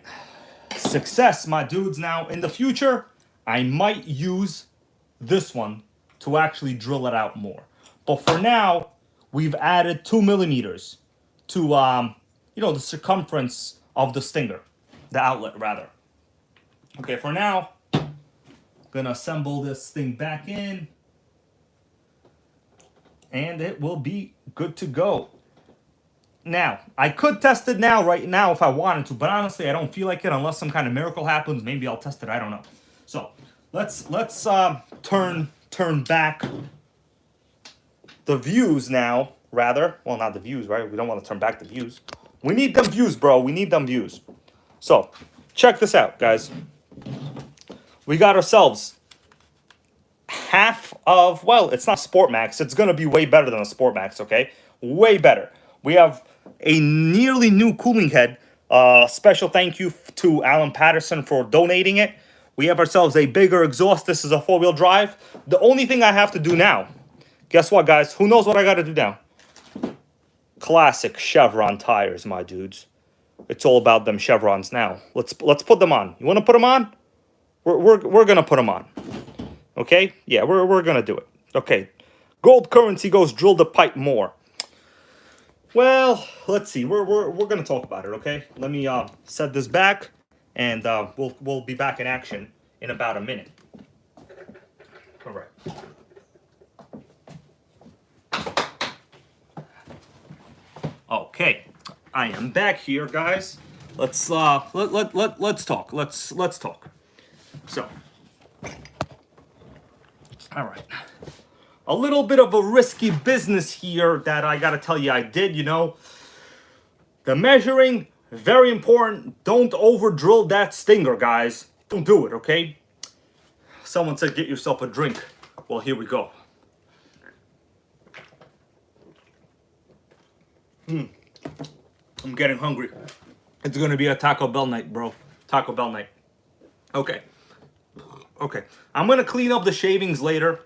Success, my dudes. Now, in the future, I might use this one to actually drill it out more. But for now, we've added 2 millimeters to you know, the circumference of the stinger, the outlet rather. Okay, for now, I'm gonna assemble this thing back in, and it will be good to go. Now, I could test it right now if I wanted to, but honestly, I don't feel like it unless some kind of miracle happens. Maybe I'll test it. I don't know. So let's turn back the views now. Rather, well, not the views, right? We don't want to turn back the views. We need them views, bro. We need them views. So check this out, guys. We got ourselves half of, well, it's not SportMaxx. It's gonna be way better than a SportMaxx. Okay, way better. We have a nearly new cooling head. Special thank you to Alan Patterson for donating it. We have ourselves a bigger exhaust. This is a 4-wheel drive. The only thing I have to do now, guess what, guys? Who knows what I got to do now? Classic Chevron tires, my dudes. It's all about them Chevrons now. Let's put them on. You want to put them on? We're gonna put them on. Okay? Yeah, we're gonna do it. Okay. Gold currency goes drill the pipe more. Well, let's see. We're gonna talk about it. Okay? Let me set this back, and we'll be back in action in about a minute. All right. Okay, I am back here, guys. Let's talk. Let's talk. So, all right. A little bit of a risky business here that I gotta tell you I did. You know, the measuring, very important. Don't over drill that stinger, guys. Don't do it, okay? Someone said get yourself a drink. Well, here we go. I'm getting hungry. It's gonna be a Taco Bell night, bro. Taco Bell night. Okay. Okay. I'm gonna clean up the shavings later.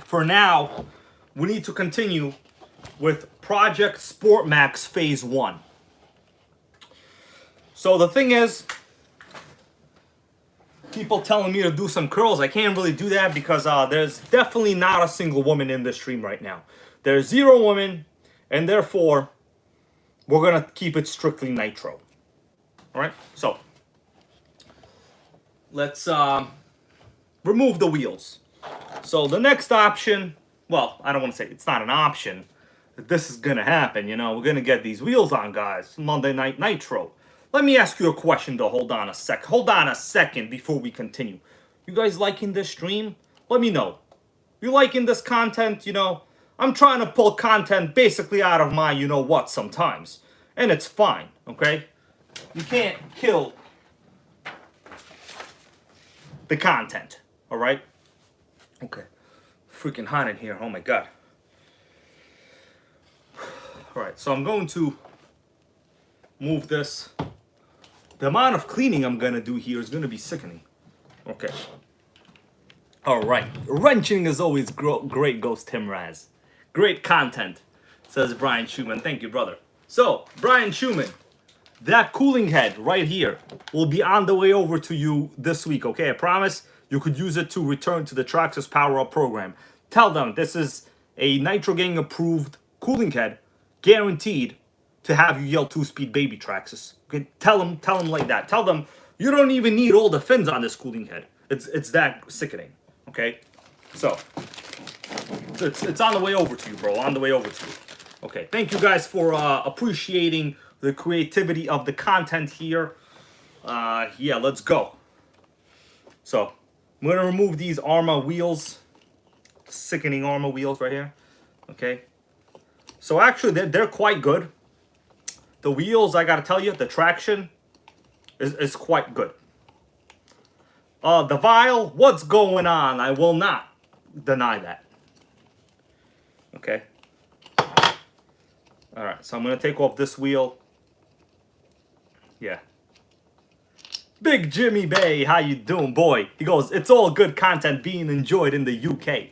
For now, we need to continue with Project SportMaxx Phase 1. So the thing is, people telling me to do some curls. I can't really do that because there's definitely not a single woman in this stream right now. There's 0 women, and therefore, we're gonna keep it strictly Nitro. All right, so let's remove the wheels. So the next option, well, I don't want to say it's not an option. This is gonna happen, you know. We're gonna get these wheels on, guys. Monday Night Nitro. Let me ask you a question, though. Hold on a second before we continue. You guys liking this stream? Let me know. You liking this content? You know, I'm trying to pull content basically out of my you-know-what sometimes. And it's fine, okay? You can't kill the content, all right? Okay. Freaking hot in here. Oh, my God. All right, so I'm going to move this. The amount of cleaning I'm going to do here is going to be sickening. Okay. All right. Wrenching is always great, Ghost Tim Raz. Great content, says Brian Schumann. Thank you, brother. So, Brian Schumann, that cooling head right here will be on the way over to you this week, okay? I promise you could use it to return to the Traxxas Power Up program. Tell them this is a NitroGang approved cooling head, guaranteed to have you yell 2-speed baby Traxxas. Okay, tell them like that. Tell them you don't even need all the fins on this cooling head. It's that sickening. Okay, so it's on the way over to you, bro. On the way over to you. Okay, thank you guys for appreciating the creativity of the content here. Yeah, let's go. So I'm gonna remove these Arma wheels, sickening Arma wheels right here. Okay, so actually they're quite good. The wheels, I gotta tell you, the traction is quite good. The vial, what's going on? I will not deny that. Okay. All right, so I'm gonna take off this wheel. Yeah. Big Jimmy Bay, how you doing, boy? He goes, it's all good content being enjoyed in the UK.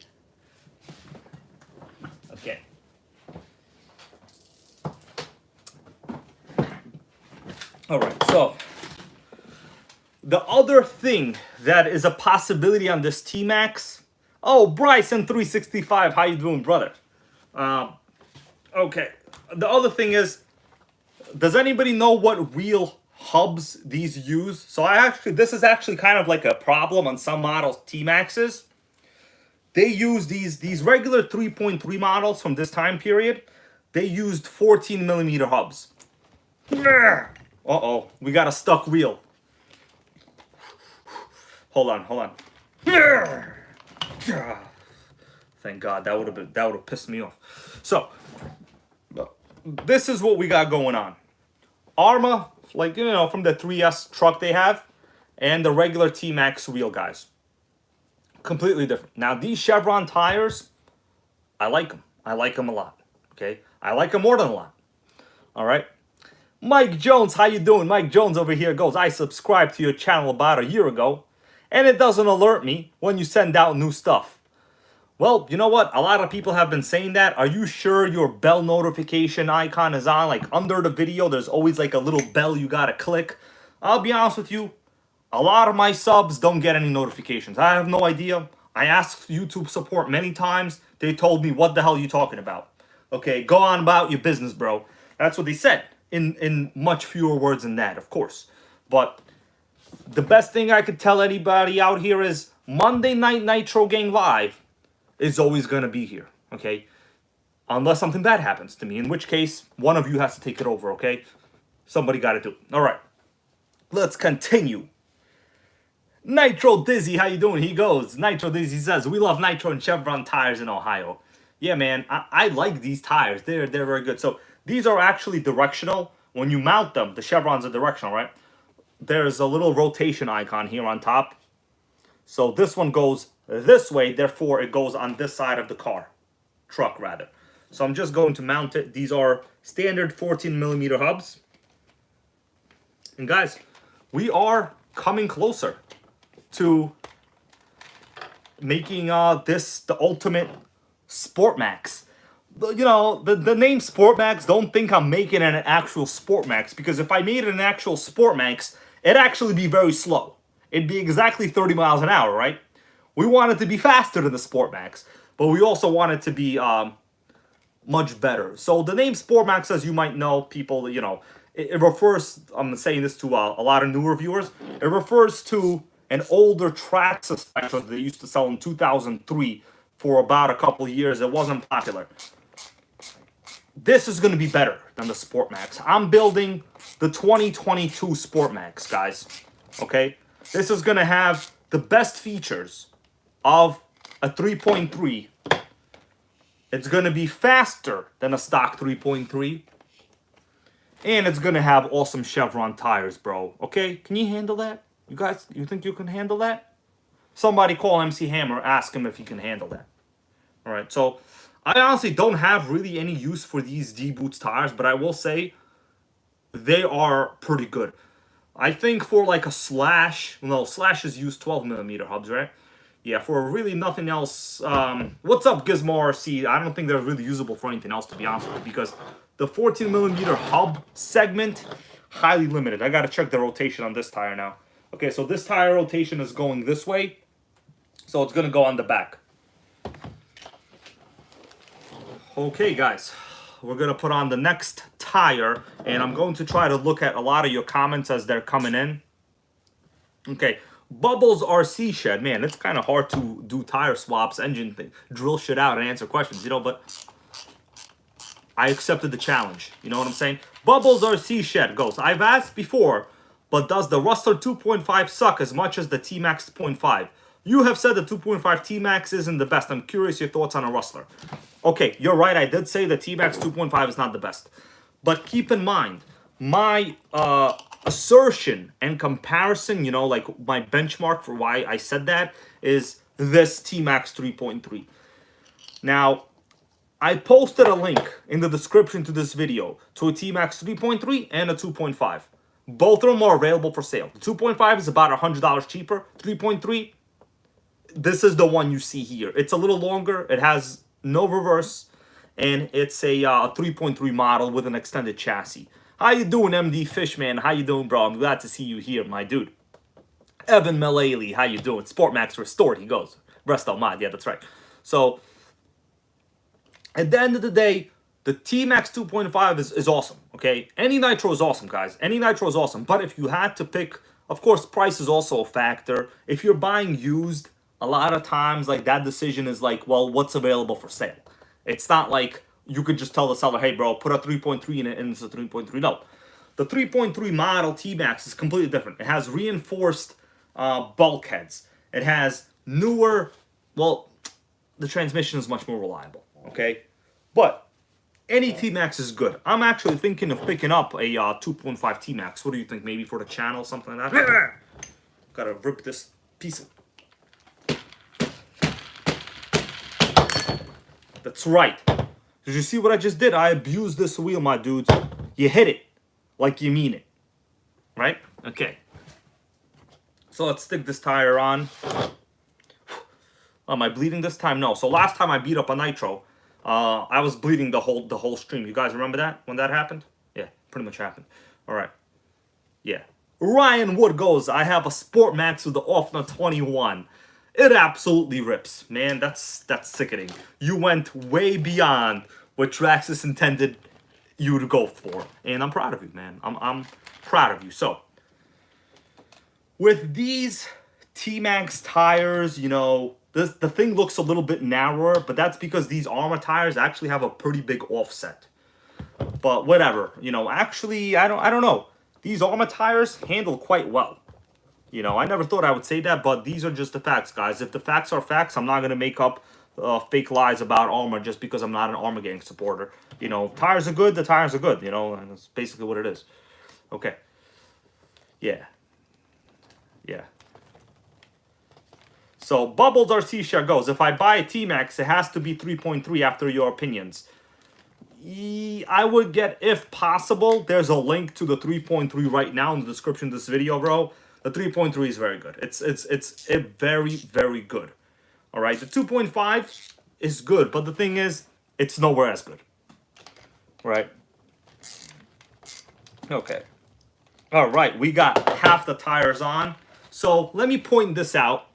Okay. All right, so the other thing that is a possibility on this T-maxx. Oh, Bryson 365, how you doing, brother? Okay. The other thing is does anybody know what real hubs these use? So this is actually kind of like a problem on some models, T-maxxes. They use these regular 3.3 models from this time period. They used 14 millimeter hubs. Uh-oh, we got a stuck reel. Hold on. Thank God, that would have pissed me off. So, this is what we got going on. Arma, like, you know, from the 3S truck they have, and the regular T-maxx wheel, guys. Completely different. Now, these Chevron tires, I like them. I like them a lot, okay? I like them more than a lot, all right? Mike Jones, how you doing? Mike Jones over here goes, I subscribed to your channel about a year ago, and it doesn't alert me when you send out new stuff. Well, you know what? A lot of people have been saying that. Are you sure your bell notification icon is on? Like under the video, there's always like a little bell you gotta click. I'll be honest with you, a lot of my subs don't get any notifications. I have no idea. I asked YouTube support many times. They told me, what the hell are you talking about? Okay, go on about your business, bro. That's what they said in much fewer words than that, of course. But the best thing I could tell anybody out here is Monday Night NitroGang Live is always going to be here, okay? Unless something bad happens to me, in which case, one of you has to take it over, okay? Somebody got to do it. All right, let's continue. Nitro Dizzy, how you doing? He goes, Nitro Dizzy says, we love Nitro and Chevron tires in Ohio. Yeah, man, I like these tires. They're very good. So these are actually directional. When you mount them, the Chevrons are directional, right? There's a little rotation icon here on top. So this one goes this way, therefore it goes on this side of the truck rather. So I'm just going to mount it. These are standard 14 millimeter hubs. And guys, we are coming closer to making this the ultimate SportMaxx. You know, the name SportMaxx, don't think I'm making it an actual SportMaxx, because if I made it an actual SportMaxx, it'd actually be very slow. It'd be exactly 30 miles an hour, right? We want it to be faster than the SportMaxx, but we also want it to be much better. So the name SportMaxx, as you might know, people, you know, it refers, I'm saying this to a lot of newer viewers, it refers to an older Traxxas that they used to sell in 2003 for about a couple of years. It wasn't popular. This is going to be better than the SportMaxx. I'm building the 2022 SportMaxx, guys, okay? This is going to have the best features of a 3.3. It's going to be faster than a stock 3.3. And it's going to have awesome Chevron tires, bro. Okay? Can you handle that? You guys, you think you can handle that? Somebody call MC Hammer, ask him if he can handle that. All right, so I honestly don't have really any use for these D-Boots tires, but I will say they are pretty good. I think for like a Slash, no, Slashes use 12 millimeter hubs, right? Yeah, for really nothing else. What's up, Gizmo RC? I don't think they're really usable for anything else, to be honest with you, because the 14 millimeter hub segment, highly limited. I got to check the rotation on this tire now. Okay, so this tire rotation is going this way, so it's going to go on the back. Okay, guys, we're going to put on the next tire, and I'm going to try to look at a lot of your comments as they're coming in. Okay, Bubbles RC Shed. Man, it's kind of hard to do tire swaps, engine thing, drill shit out and answer questions, you know, but I accepted the challenge. You know what I'm saying? Bubbles RC Shed goes, I've asked before, but does the Rustler 2.5 suck as much as the T-maxx 2.5? You have said the 2.5 T-maxx isn't the best. I'm curious your thoughts on a Rustler. Okay, you're right. I did say the T-maxx 2.5 is not the best. But keep in mind, my assertion and comparison, you know, like my benchmark for why I said that is this T-maxx 3.3. Now, I posted a link in the description to this video to a T-maxx 3.3 and a 2.5. Both of them are available for sale. The 2.5 is about $100 cheaper. 3.3, this is the one you see here. It's a little longer. It has no reverse, and it's a 3.3 model with an extended chassis. How you doing, MD Fishman? How you doing, bro? I'm glad to see you here, my dude. Evan Mullally, how you doing? SportMaxx restored, he goes. Rest on mod, yeah, that's right. So, at the end of the day, The T-maxx 2.5 is awesome, okay? Any Nitro is awesome, guys. Any Nitro is awesome. But if you had to pick, of course, price is also a factor. If you're buying used, a lot of times, like, that decision is like, well, what's available for sale? It's not like you could just tell the seller, hey, bro, put a 3.3 in it, and it's a 3.3. No. The 3.3 model T-maxx is completely different. It has reinforced bulkheads. It has newer, well, the transmission is much more reliable, okay? But any T-maxx is good. I'm actually thinking of picking up a 2.5 T-maxx. What do you think? Maybe for the channel, something like that? Gotta rip this piece of... That's right. Did you see what I just did? I abused this wheel, my dudes. You hit it like you mean it. Right? Okay. So let's stick this tire on. Am I bleeding this time? No. So last time I beat up a Nitro, I was bleeding the whole stream. You guys remember that? When that happened? Yeah, pretty much happened. All right. Yeah. Ryan Wood goes, I have a SportMaxx with the Offner 21. It absolutely rips. Man, that's sickening. You went way beyond what Traxxas intended you to go for. And I'm proud of you, man. I'm proud of you. So, with these T-maxx tires, you know, the thing looks a little bit narrower, but that's because these Armor tires actually have a pretty big offset. But whatever, you know, actually, I don't know. These Armor tires handle quite well. You know, I never thought I would say that, but these are just the facts, guys. If the facts are facts, I'm not going to make up fake lies about Armor just because I'm not an Armor Gang supporter. You know, tires are good, the tires are good, you know, and that's basically what it is. Okay. Yeah. Yeah. So, Bubbles Artesia goes, if I buy a T-maxx, it has to be 3.3 after your opinions. I would get, if possible, there's a link to the 3.3 right now in the description of this video, bro. The 3.3 is very good. It's very, very good. All right, the 2.5 is good, but the thing is, it's nowhere as good. Right? Okay. All right, we got half the tires on. So let me point this out.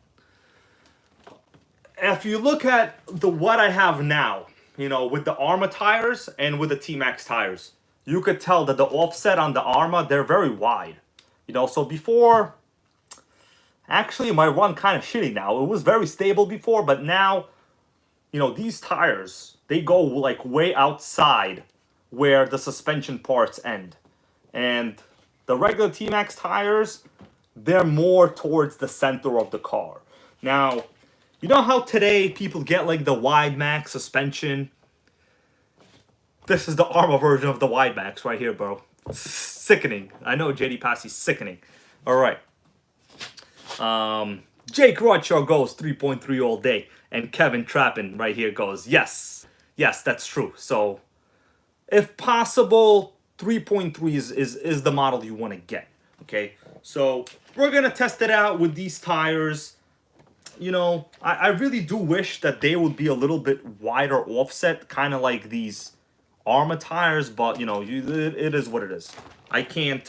If you look at what I have now, you know, with the Armor tires and with the T-maxx tires, you could tell that the offset on the Armor, they're very wide. You know, so before, actually my run kind of shitty now. It was very stable before, but now, you know, these tires, they go like way outside where the suspension parts end. And the regular T-maxx tires, they're more towards the center of the car. Now, you know how today people get like the wide max suspension? This is the Armor version of the wide max right here, bro. Sickening. I know JD Passey's sickening. All right. Jake Rocho goes 3.3 all day. And Kevin Trappin right here goes, yes. Yes, that's true. So, if possible, 3.3 is the model you want to get. Okay? So, we're going to test it out with these tires. You know, I really do wish that they would be a little bit wider offset, kind of like these Armor tires, but, you know, it is what it is. I can't,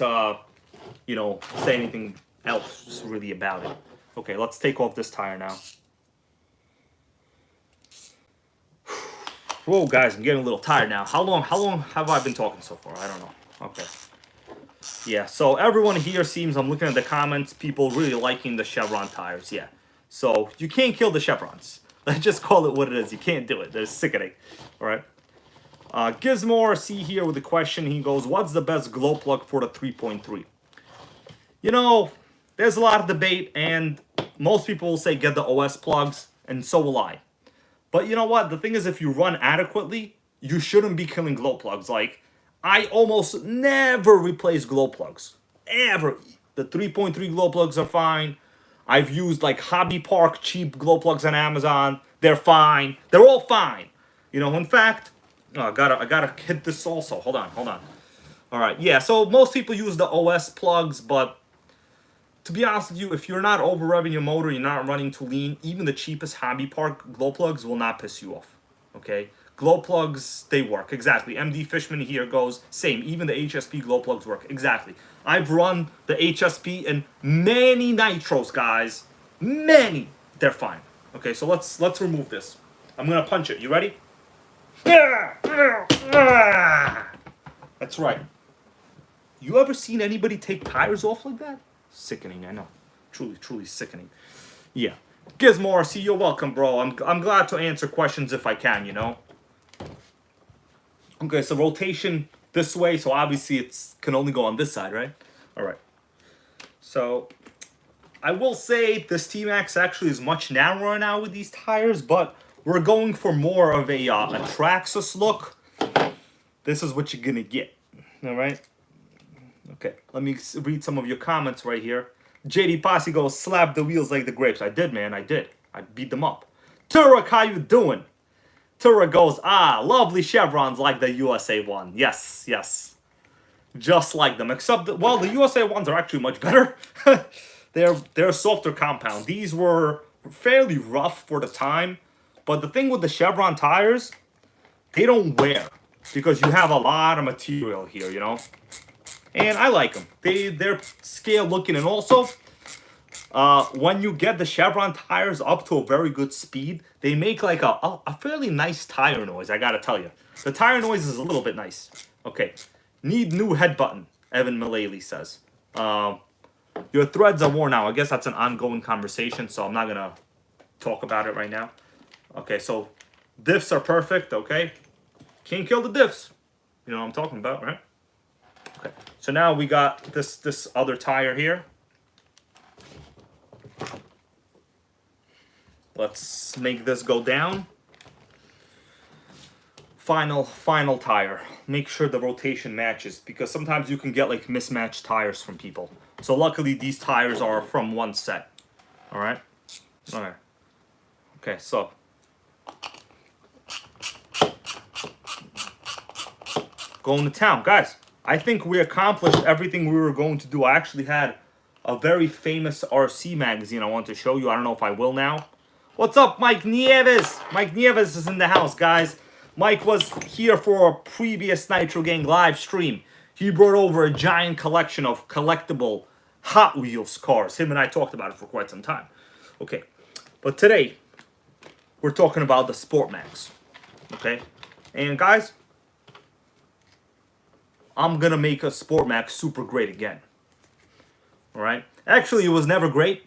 you know, say anything else really about it. Okay, let's take off this tire now. Whoa, guys, I'm getting a little tired now. How long have I been talking so far? I don't know. Okay. Yeah, so everyone here seems, I'm looking at the comments, people really liking the Chevron tires. Yeah. So, you can't kill the Chevrons. Let's just call it what it is. You can't do it. They're sickening. All right. Gizmore, see here with the question. He goes, what's the best glow plug for the 3.3? You know, there's a lot of debate, and most people will say get the OS plugs, and so will I. But you know what? The thing is, if you run adequately, you shouldn't be killing glow plugs. Like, I almost never replace glow plugs. Ever. The 3.3 glow plugs are fine. I've used like Hobby Park cheap glow plugs on Amazon. They're fine. They're all fine. You know, in fact, oh, I gotta hit this also. Hold on. All right, yeah. So most people use the OS plugs, but to be honest with you, if you're not over revving your motor, you're not running too lean, even the cheapest Hobby Park glow plugs will not piss you off. Okay, glow plugs, they work exactly. MD Fishman here goes same. Even the HSP glow plugs work exactly. I've run the HSP in many Nitros, guys. Many. They're fine. Okay, so let's remove this. I'm gonna punch it. You ready? That's right. You ever seen anybody take tires off like that? Sickening, I know. Truly, truly sickening. Yeah. Gizmo RC, you're welcome, bro. I'm glad to answer questions if I can, you know? Okay, so rotation this way, so obviously it's can only go on this side, right? All right. So I will say this T-maxx actually is much narrower now with these tires, but we're going for more of a Traxxas look. This is what you're gonna get. All right. Okay, let me read some of your comments right here. JD Posse goes, slap the wheels like the grapes. I did, man. I did. I beat them up. Turek, how you doing? Turek goes, lovely chevrons like the USA one. Yes, yes. Just like them. Except, that, well, the USA ones are actually much better. they're a softer compound. These were fairly rough for the time. But the thing with the Chevron tires, they don't wear. Because you have a lot of material here, you know? And I like them. They're scale looking, and also when you get the Chevron tires up to a very good speed, they make like a fairly nice tire noise. I gotta tell you, the tire noise is a little bit nice. Okay, need new head button. Evan Mullally says. Your threads are worn out. I guess that's an ongoing conversation, so I'm not gonna talk about it right now. Okay, so diffs are perfect. Okay, can't kill the diffs. You know what I'm talking about, right? Okay, so now we got this other tire here. Let's make this go down. Final tire. Make sure the rotation matches, because sometimes you can get like mismatched tires from people. So luckily these tires are from one set. All right. All right. Okay, so going to town, guys. I think we accomplished everything we were going to do. I actually had a very famous RC magazine I want to show you. I don't know if I will now. What's up, Mike Nieves? Mike Nieves is in the house, guys. Mike was here for a previous NitroGang live stream. He brought over a giant collection of collectible Hot Wheels cars. Him and I talked about it for quite some time. Okay, but today we're talking about the SportMaxx. Okay, and guys, I'm gonna make a SportMaxx super great again. All right. Actually, it was never great.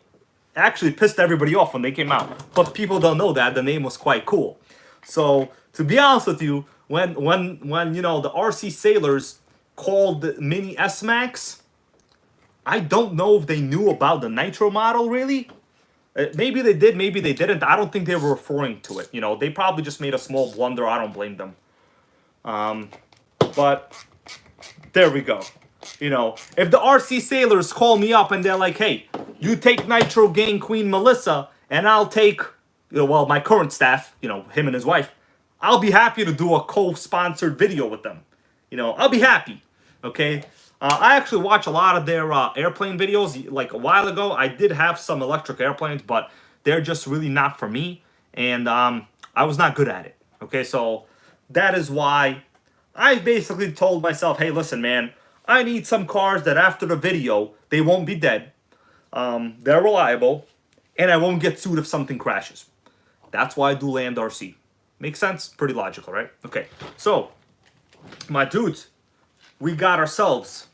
It actually pissed everybody off when they came out. But people don't know that the name was quite cool. So to be honest with you, when you know the RC sailors called the Mini S-Max, I don't know if they knew about the Nitro model really. Maybe they did, maybe they didn't. I don't think they were referring to it. You know, they probably just made a small blunder. I don't blame them. But there we go. You know, if the RC sailors call me up and they're like, hey, you take NitroGang Queen Melissa and I'll take, you know, well, my current staff, you know, him and his wife, I'll be happy to do a co-sponsored video with them. You know, I'll be happy. Okay. I actually watch a lot of their airplane videos. Like a while ago, I did have some electric airplanes, but they're just really not for me. And I was not good at it. Okay. So that is why I basically told myself, hey, listen, man, I need some cars that after the video, they won't be dead. They're reliable, and I won't get sued if something crashes. That's why I do Land RC. Makes sense? Pretty logical, right? Okay, so, my dudes, we got ourselves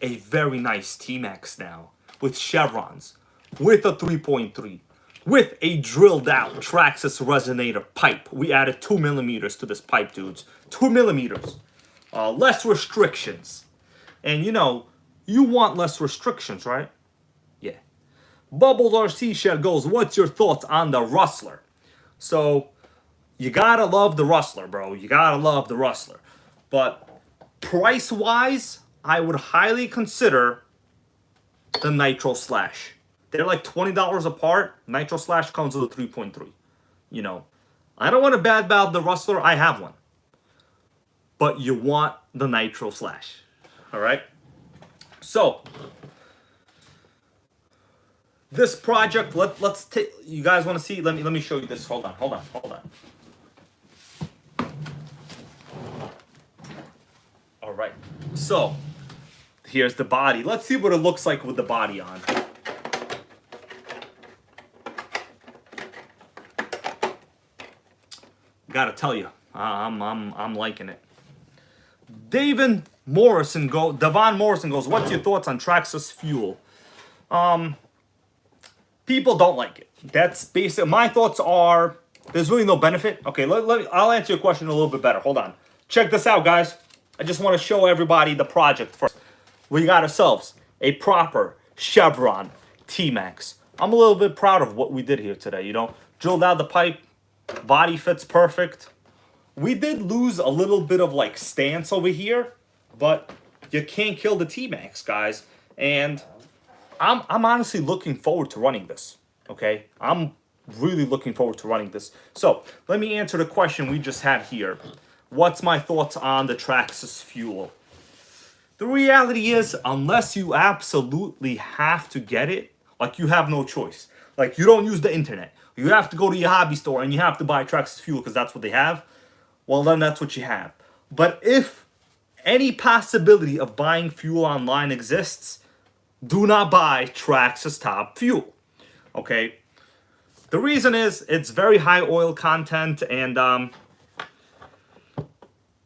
a very nice T-maxx now with chevrons, with a 3.3, with a drilled out Traxxas resonator pipe. We added 2 millimeters to this pipe, dudes. 2 millimeters. Less restrictions. And you know, you want less restrictions, right? Yeah. Bubbles RC Shed goes, what's your thoughts on the Rustler? So, you gotta love the Rustler, bro. You gotta love the Rustler. But price-wise, I would highly consider the Nitro Slash. They're like $20 apart. Nitro Slash comes with a 3.3. You know, I don't want to bad mouth the Rustler. I have one. But you want the Nitro Slash. All right? So, this project, let's take, you guys want to see? Let me show you this. Hold on. All right. So, here's the body. Let's see what it looks like with the body on. Gotta tell you, I'm liking it. Devon Morrison goes, what's your thoughts on Traxxas fuel? People don't like it. That's basic. My thoughts are there's really no benefit. Okay, I'll answer your question a little bit better. Hold on. Check this out, guys. I just want to show everybody the project first. We got ourselves a proper Chevron T-maxx. I'm a little bit proud of what we did here today. You know, drilled out the pipe, body fits perfect. We did lose a little bit of like stance over here, but you can't kill the T-maxx, guys. And I'm honestly looking forward to running this. Okay, I'm really looking forward to running this. So let me answer the question we just had here. What's my thoughts on the Traxxas fuel? The reality is, unless you absolutely have to get it, like you have no choice. Like you don't use the internet. You have to go to your hobby store and you have to buy Traxxas fuel because that's what they have. Well, then that's what you have. But if any possibility of buying fuel online exists, do not buy Traxxas top fuel. Okay? The reason is it's very high oil content, and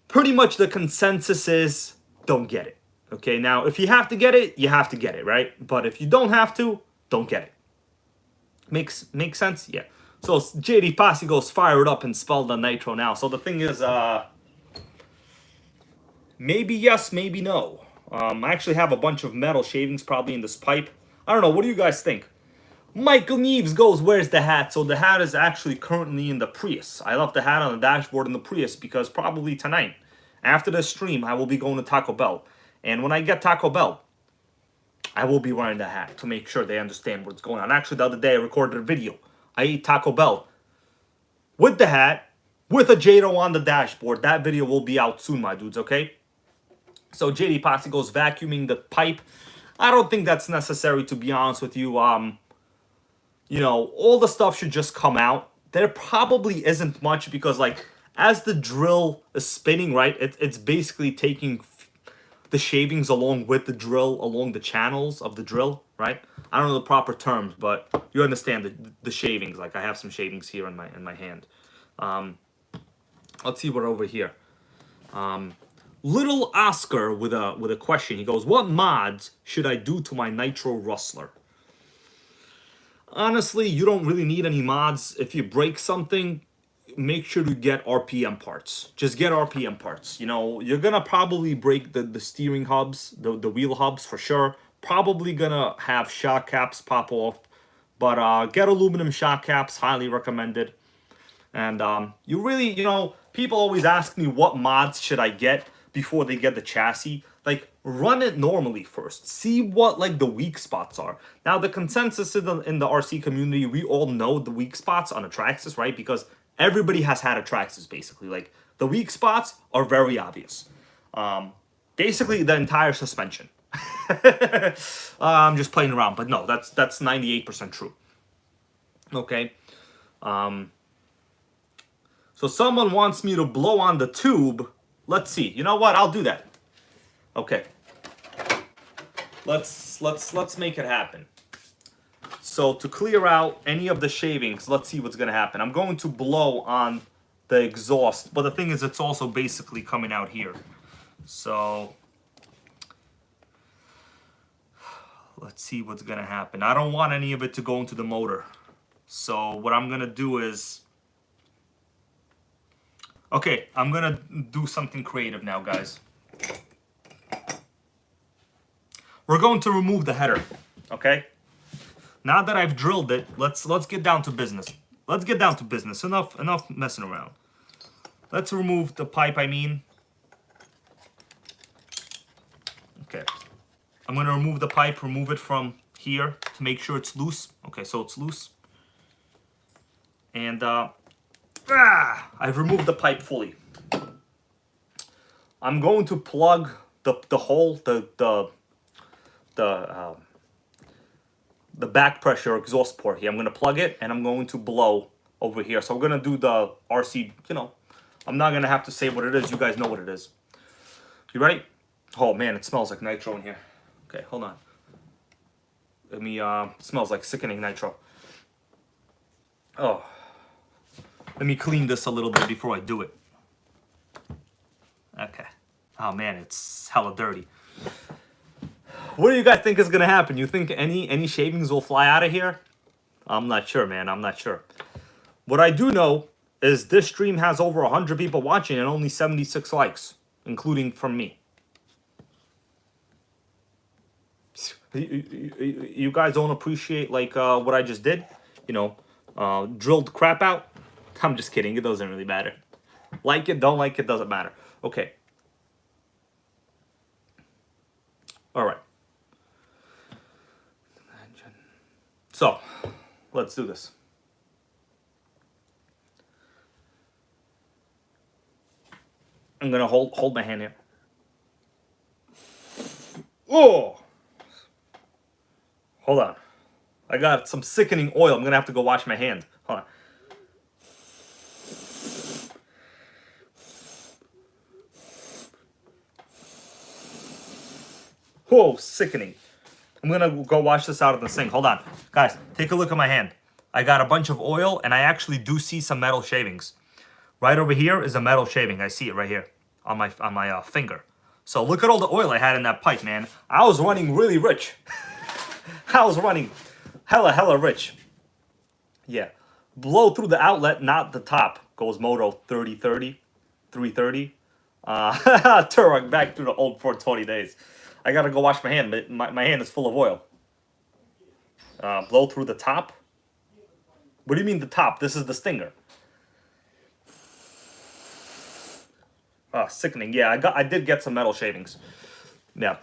pretty much the consensus is don't get it. Okay, now if you have to get it, you have to get it, right? But if you don't have to, don't get it. Makes sense? Yeah. So JD Posse goes fire it up and spell the nitro now. So the thing is, maybe yes, maybe no. I actually have a bunch of metal shavings probably in this pipe. I don't know. What do you guys think? Michael Neves goes, where's the hat? So the hat is actually currently in the Prius. I left the hat on the dashboard in the Prius because probably tonight, after the stream, I will be going to Taco Bell. And when I get Taco Bell, I will be wearing the hat to make sure they understand what's going on. Actually, the other day I recorded a video. I ate Taco Bell with the hat, with a Jado on the dashboard. That video will be out soon, my dudes, okay? So JD Posse goes vacuuming the pipe. I don't think that's necessary, to be honest with you. You know, all the stuff should just come out. There probably isn't much because, like, as the drill is spinning, right, it's basically taking the shavings along with the drill, along the channels of the drill, right? I don't know the proper terms, but you understand the shavings. Like, I have some shavings here in my hand. Let's see what over here. Little Oscar with a question. He goes, what mods should I do to my Nitro Rustler? Honestly, you don't really need any mods. If you break something, make sure to get RPM parts. Just get RPM parts. You know, you're gonna probably break the steering hubs, the wheel hubs for sure. Probably gonna have shock caps pop off. But get aluminum shock caps, highly recommended. And you really, you know, people always ask me what mods should I get before they get the chassis. Like, run it normally first. See what, like, the weak spots are. Now, the consensus in the RC community, we all know the weak spots on a Traxxas, right? Because everybody has had a Traxxas, basically. Like, the weak spots are very obvious. Basically, the entire suspension. I'm just playing around, but no, that's 98% true. Okay. So someone wants me to blow on the tube. Let's see. You know what? I'll do that. Okay. Let's make it happen. So to clear out any of the shavings, let's see what's gonna happen. I'm going to blow on the exhaust, but the thing is, it's also basically coming out here. So let's see what's gonna happen. I don't want any of it to go into the motor. So what I'm gonna do is, okay, I'm gonna do something creative now, guys. We're going to remove the header, okay? Now that I've drilled it, let's get down to business. Let's get down to business. Enough messing around. Let's remove the pipe, I mean. Okay. I'm gonna remove the pipe, remove it from here to make sure it's loose. Okay, so it's loose. And I've removed the pipe fully. I'm going to plug the hole, the back pressure exhaust port here. I'm going to plug it and I'm going to blow over here. So we're going to do the RC, you know, I'm not going to have to say what it is. You guys know what it is. You ready? Oh man, it smells like nitro in here. Okay, hold on. Let me, it smells like sickening nitro. Oh. Let me clean this a little bit before I do it. Oh man, it's hella dirty. What do you guys think is gonna happen? You think any shavings will fly out of here? I'm not sure, man. I'm not sure. What I do know is this stream has over 100 people watching and only 76 likes, including from me. You guys don't appreciate like what I just did? You know, drilled crap out? I'm just kidding. It doesn't really matter. Like it, don't like it, doesn't matter. Okay. All right. So, let's do this. I'm gonna hold my hand here. Oh, hold on. I got some sickening oil. I'm gonna have to go wash my hand. Hold on. Whoa, sickening. I'm gonna go wash this out of the sink. Hold on. Guys, take a look at my hand. I got a bunch of oil and I actually do see some metal shavings. Right over here is a metal shaving. I see it right here on my finger. So look at all the oil I had in that pipe, man. I was running really rich. I was running hella rich. Yeah. Blow through the outlet, not the top. Goes Moto 3030, 330. Turok back through the old 420 days. I gotta go wash my hand, but my hand is full of oil. Blow through the top? What do you mean the top? This is the stinger. Oh, sickening. Yeah, I did get some metal shavings. Yeah.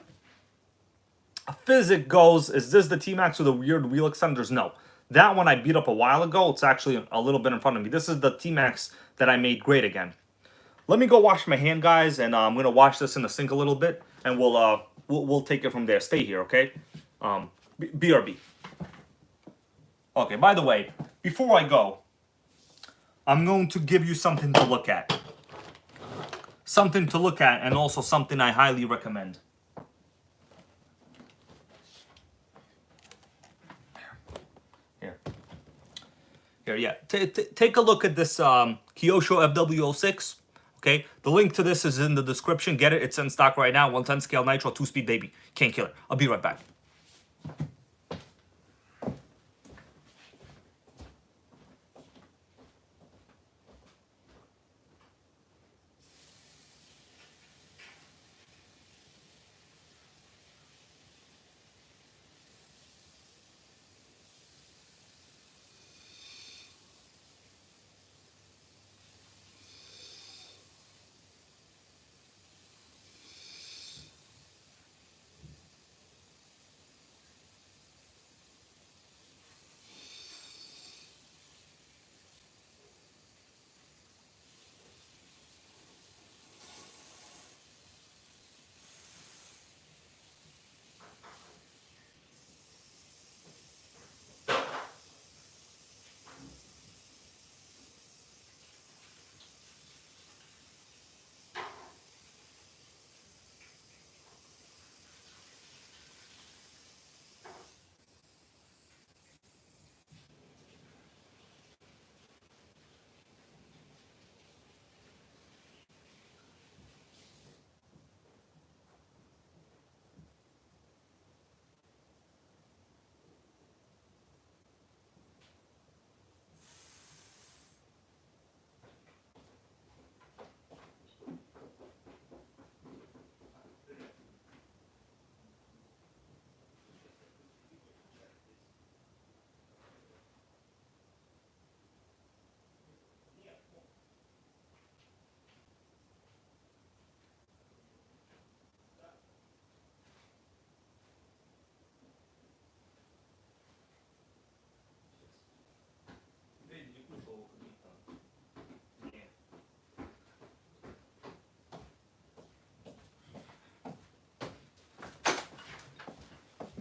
Physic goes, is this the T-maxx with the weird wheel extenders? No. That one I beat up a while ago. It's actually a little bit in front of me. This is the T-maxx that I made great again. Let me go wash my hand, guys, and I'm gonna wash this in the sink a little bit, and we'll take it from there. Stay here, okay? BRB. Okay. By the way, before I go, I'm going to give you something to look at. Something to look at, and also something I highly recommend. Here, yeah. Take a look at this Kyosho Fw06. Okay, the link to this is in the description. Get it. It's in stock right now. 110 scale nitro, 2-speed, baby. Can't kill it. I'll be right back.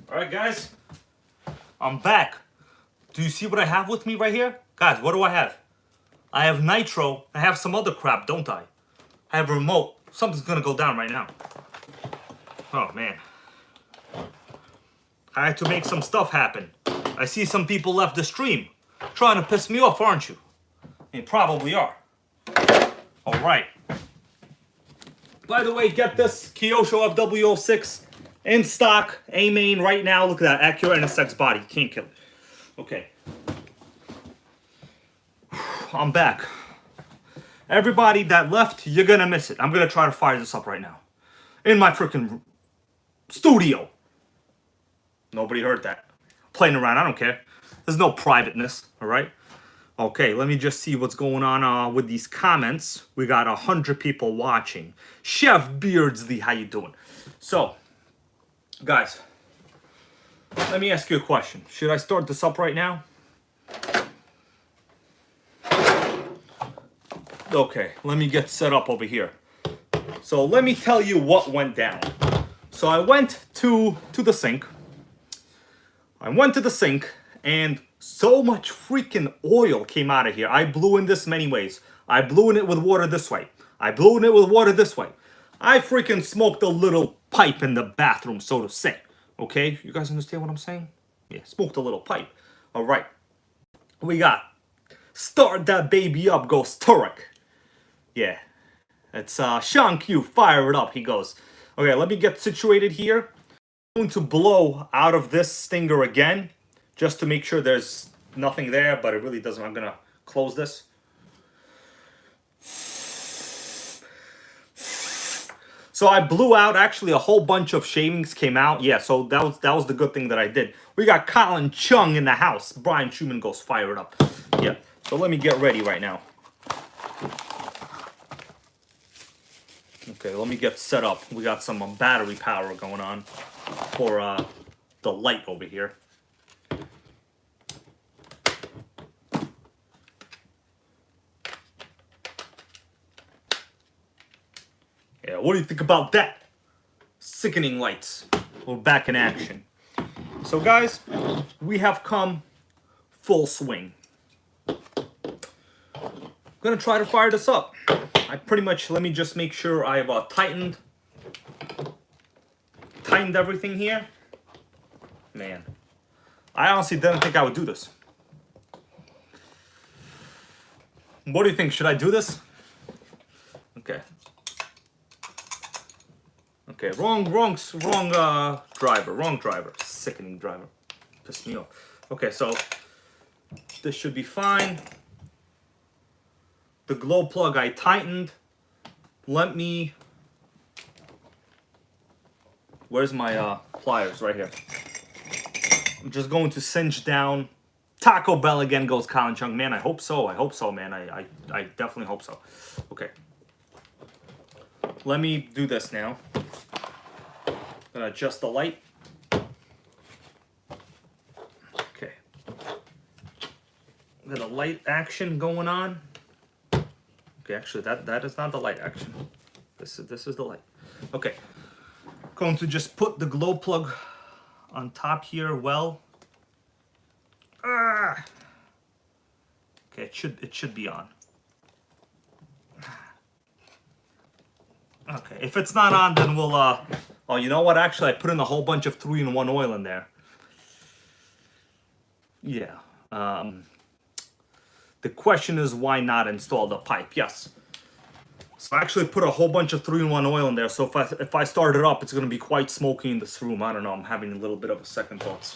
Alright, guys, I'm back. Do you see what I have with me right here? Guys, what do I have? I have Nitro. I have some other crap, don't I? I have a remote. Something's gonna go down right now. Oh, man. I had to make some stuff happen. I see some people left the stream. Trying to piss me off, aren't you? You probably are. Alright. By the way, get this Kyosho Fw06 in stock, A main right now. Look at that, Acura NSX body, can't kill it. Okay, I'm back. Everybody that left, you're gonna miss it. I'm gonna try to fire this up right now in my freaking studio. Nobody heard that. Playing around, I don't care. There's no privateness, all right? Okay, let me just see what's going on with these comments. We got 100 people watching. Chef Beardsley, how you doing? So, guys, let me ask you a question. Should I start this up right now? Okay, let me get set up over here. So let me tell you what went down. So I went to the sink. And so much freaking oil came out of here. I blew in this many ways. I blew in it with water this way. I blew in it with water this way. I freaking smoked a little pipe in the bathroom, so to say. Okay, you guys understand what I'm saying? Yeah, smoked a little pipe. All right. We got Start That Baby Up goes Turek. Yeah, it's Sean Q, fire it up, he goes. Okay, let me get situated here. I'm going to blow out of this stinger again, just to make sure there's nothing there, but it really doesn't. I'm gonna close this. So I blew out, actually a whole bunch of shavings came out. Yeah, so that was the good thing that I did. We got Colin Chung in the house. Brian Schumann goes, fire it up. Yeah, so let me get ready right now. Okay, let me get set up. We got some battery power going on for the light over here. Yeah, what do you think about that? Sickening lights. We're back in action. So guys, we have come full swing. I'm gonna try to fire this up. I pretty much, let me just make sure I've tightened everything here. Man, I honestly didn't think I would do this. What do you think? Should I do this? Okay. Okay, wrong driver. Sickening driver. Pissed me off. Okay, so this should be fine. The glow plug I tightened. Let me... Where's my pliers? Right here. I'm just going to cinch down. Taco Bell again goes Colin Chung. Man, I hope so. I hope so, man. I definitely hope so. Okay. Let me do this now. Gonna adjust the light. Okay. Got a light action going on. Okay, actually that is not the light action. This is the light. Okay. Going to just put the glow plug on top here. Well. Okay, it should be on. Okay, if it's not on, then we'll oh, you know what? Actually, I put in a whole bunch of 3-in-1 oil in there. Yeah. The question is, why not install the pipe? Yes. So I actually put a whole bunch of 3-in-1 oil in there. So if I start it up, it's going to be quite smoky in this room. I don't know. I'm having a little bit of a second thoughts.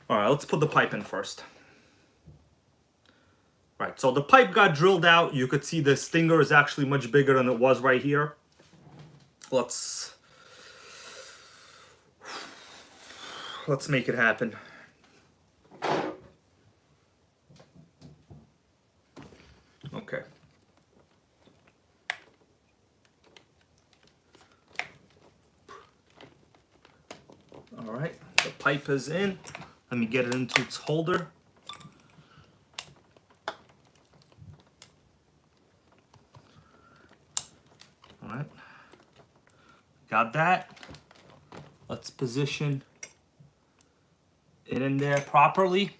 All right, let's put the pipe in first. Right, so the pipe got drilled out. You could see the stinger is actually much bigger than it was right here. Let's make it happen. Okay. All right, the pipe is in. Let me get it into its holder. All right, got that. Let's position it in there properly.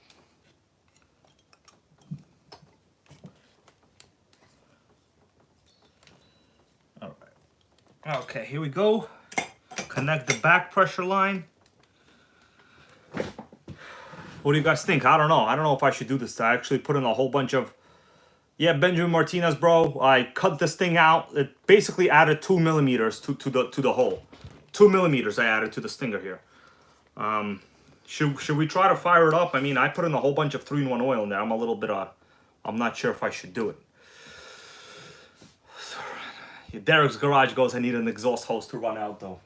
All right. Okay, here we go. Connect the back pressure line. What do you guys think? I don't know. I don't know if I should do this. I actually put in a whole bunch of Yeah, Benjamin Martinez, bro. I cut this thing out. It basically added 2 millimeters to the hole. 2 millimeters I added to the stinger here. Should we try to fire it up? I mean, I put in a whole bunch of 3-in-1 oil in there. I'm a little bit I'm not sure if I should do it. Derek's garage goes, I need an exhaust hose to run out though.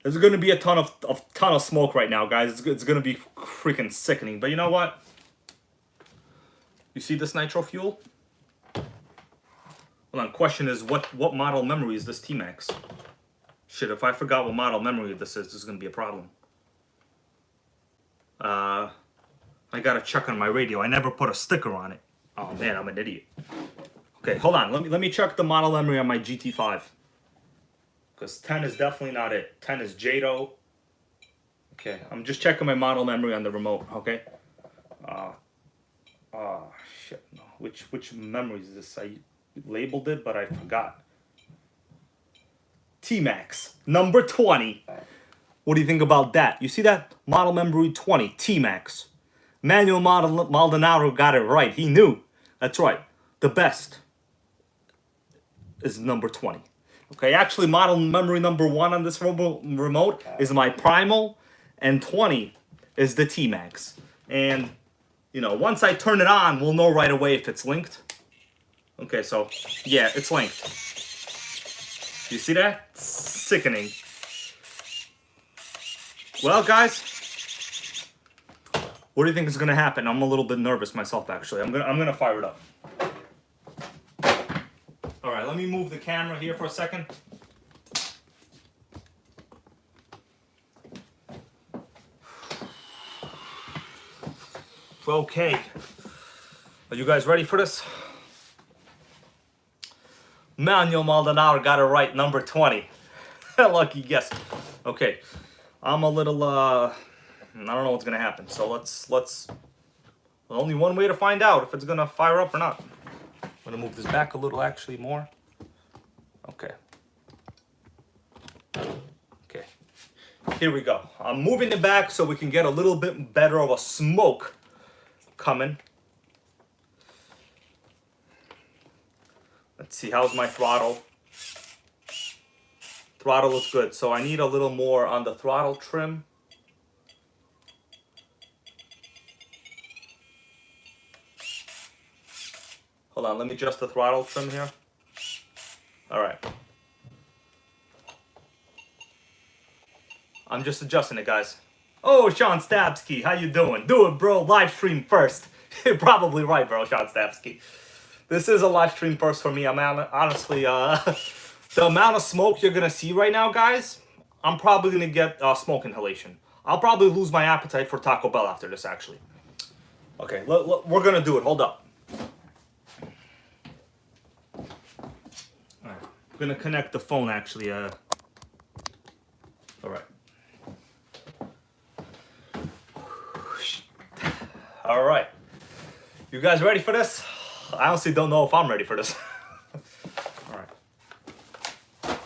There's gonna be a ton of smoke right now, guys. It's gonna be freaking sickening. But you know what? You see this nitro fuel? Hold on. Question is, what model memory is this T-maxx? Shit, if I forgot what model memory this is gonna be a problem. I gotta check on my radio. I never put a sticker on it. Oh man, I'm an idiot. Okay, hold on. Let me check the model memory on my GT5. Because 10 is definitely not it. 10 is JATO. Okay, I'm just checking my model memory on the remote. Okay. Shit. No. Which memory is this? I labeled it, but I forgot. T-maxx number 20. What do you think about that? You see that? Model memory 20, T-maxx. Manuel Maldonado got it right. He knew. That's right. The best is number 20. Okay, actually model memory number 1 on this remote is my primal, and 20 is the T-maxx. And, you know, once I turn it on, we'll know right away if it's linked. Okay, so, yeah, it's linked. You see that? Sickening. Well, guys, what do you think is going to happen? I'm a little bit nervous myself, actually. I'm gonna fire it up. All right, let me move the camera here for a second. Okay. Are you guys ready for this? Manuel Maldonado got it right, number 20. Lucky guess. Okay. I'm a little, I don't know what's going to happen. So let's, only one way to find out if it's going to fire up or not. I'm going to move this back a little, actually, more. Okay. Okay. Here we go. I'm moving it back so we can get a little bit better of a smoke coming. Let's see, how's my throttle? Throttle looks good, so I need a little more on the throttle trim. Hold on, let me adjust the throttle trim here. All right. I'm just adjusting it, guys. Oh, Sean Stabsky, how you doing? Do it, bro. Live stream first. You're probably right, bro, Sean Stabsky. This is a live stream first for me. I'm honestly, the amount of smoke you're gonna see right now, guys, I'm probably gonna get smoke inhalation. I'll probably lose my appetite for Taco Bell after this, actually. Okay, we're gonna do it. Hold up. All right, I'm gonna connect the phone, actually. All right. All right. You guys ready for this? I honestly don't know if I'm ready for this. All right.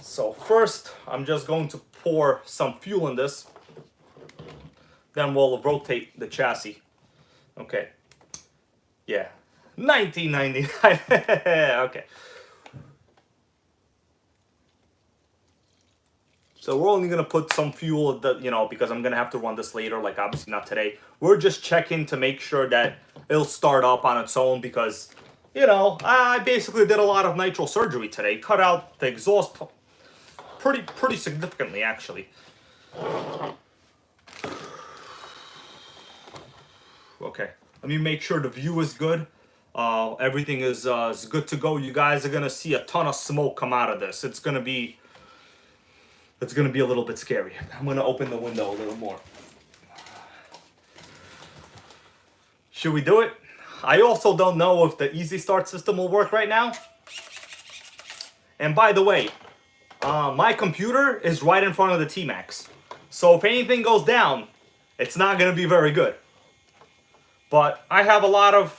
So first, I'm just going to pour some fuel in this. Then we'll rotate the chassis. Okay. Yeah. 1999. Okay. So we're only going to put some fuel, because I'm going to have to run this later, like obviously not today. We're just checking to make sure that it'll start up on its own because, I basically did a lot of nitro surgery today. Cut out the exhaust pretty significantly, actually. Okay, let me make sure the view is good. Everything is good to go. You guys are going to see a ton of smoke come out of this. It's going to be a little bit scary. I'm going to open the window a little more. Should we do it? I also don't know if the Easy Start system will work right now. And by the way, my computer is right in front of the T-maxx. So if anything goes down, it's not going to be very good. But I have a lot of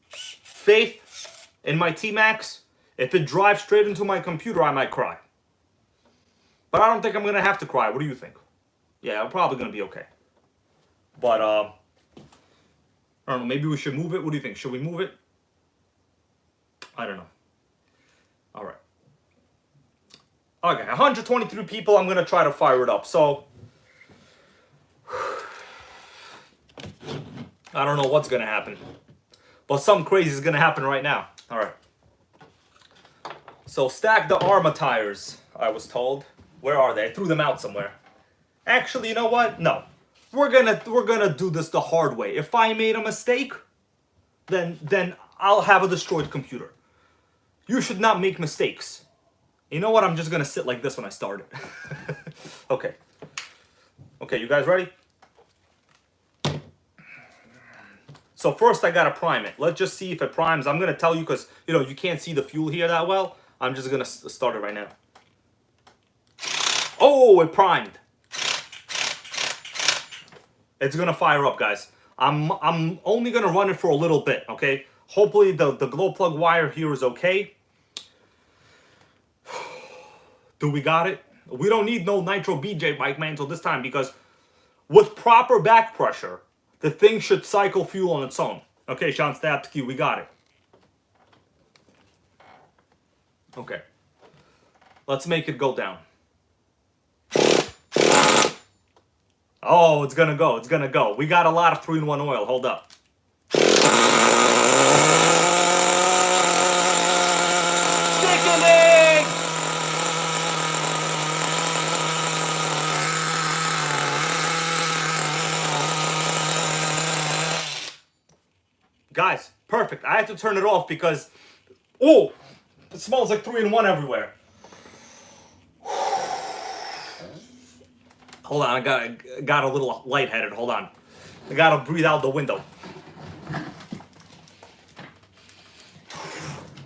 faith in my T-maxx. If it drives straight into my computer, I might cry. But I don't think I'm going to have to cry. What do you think? Yeah, I'm probably going to be okay. But, I don't know, maybe we should move it. What do you think? Should we move it? I don't know. All right. Okay, 123 people. I'm going to try to fire it up. So, I don't know what's going to happen. But something crazy is going to happen right now. All right. So, stack the Arma tires, I was told. Where are they? I threw them out somewhere. Actually, you know what? No. We're gonna do this the hard way. If I made a mistake, then I'll have a destroyed computer. You should not make mistakes. You know what? I'm just gonna sit like this when I start it. Okay. Okay, you guys ready? So first I gotta prime it. Let's just see if it primes. I'm gonna tell you because you can't see the fuel here that well. I'm just gonna start it right now. Oh, it primed. It's gonna fire up, guys. I'm only gonna run it for a little bit, okay? Hopefully the glow plug wire here is okay. Do we got it? We don't need no Nitro BJ bike mantle this time because with proper back pressure, the thing should cycle fuel on its own. Okay, Sean Stapsky, we got it. Okay. Let's make it go down. Oh, it's gonna go. It's gonna go. We got a lot of 3-in-1 oil. Hold up. Sickening! Guys, perfect. I had to turn it off because, oh, it smells like 3-in-1 everywhere. Hold on, I got a little lightheaded. Hold on. I gotta breathe out the window.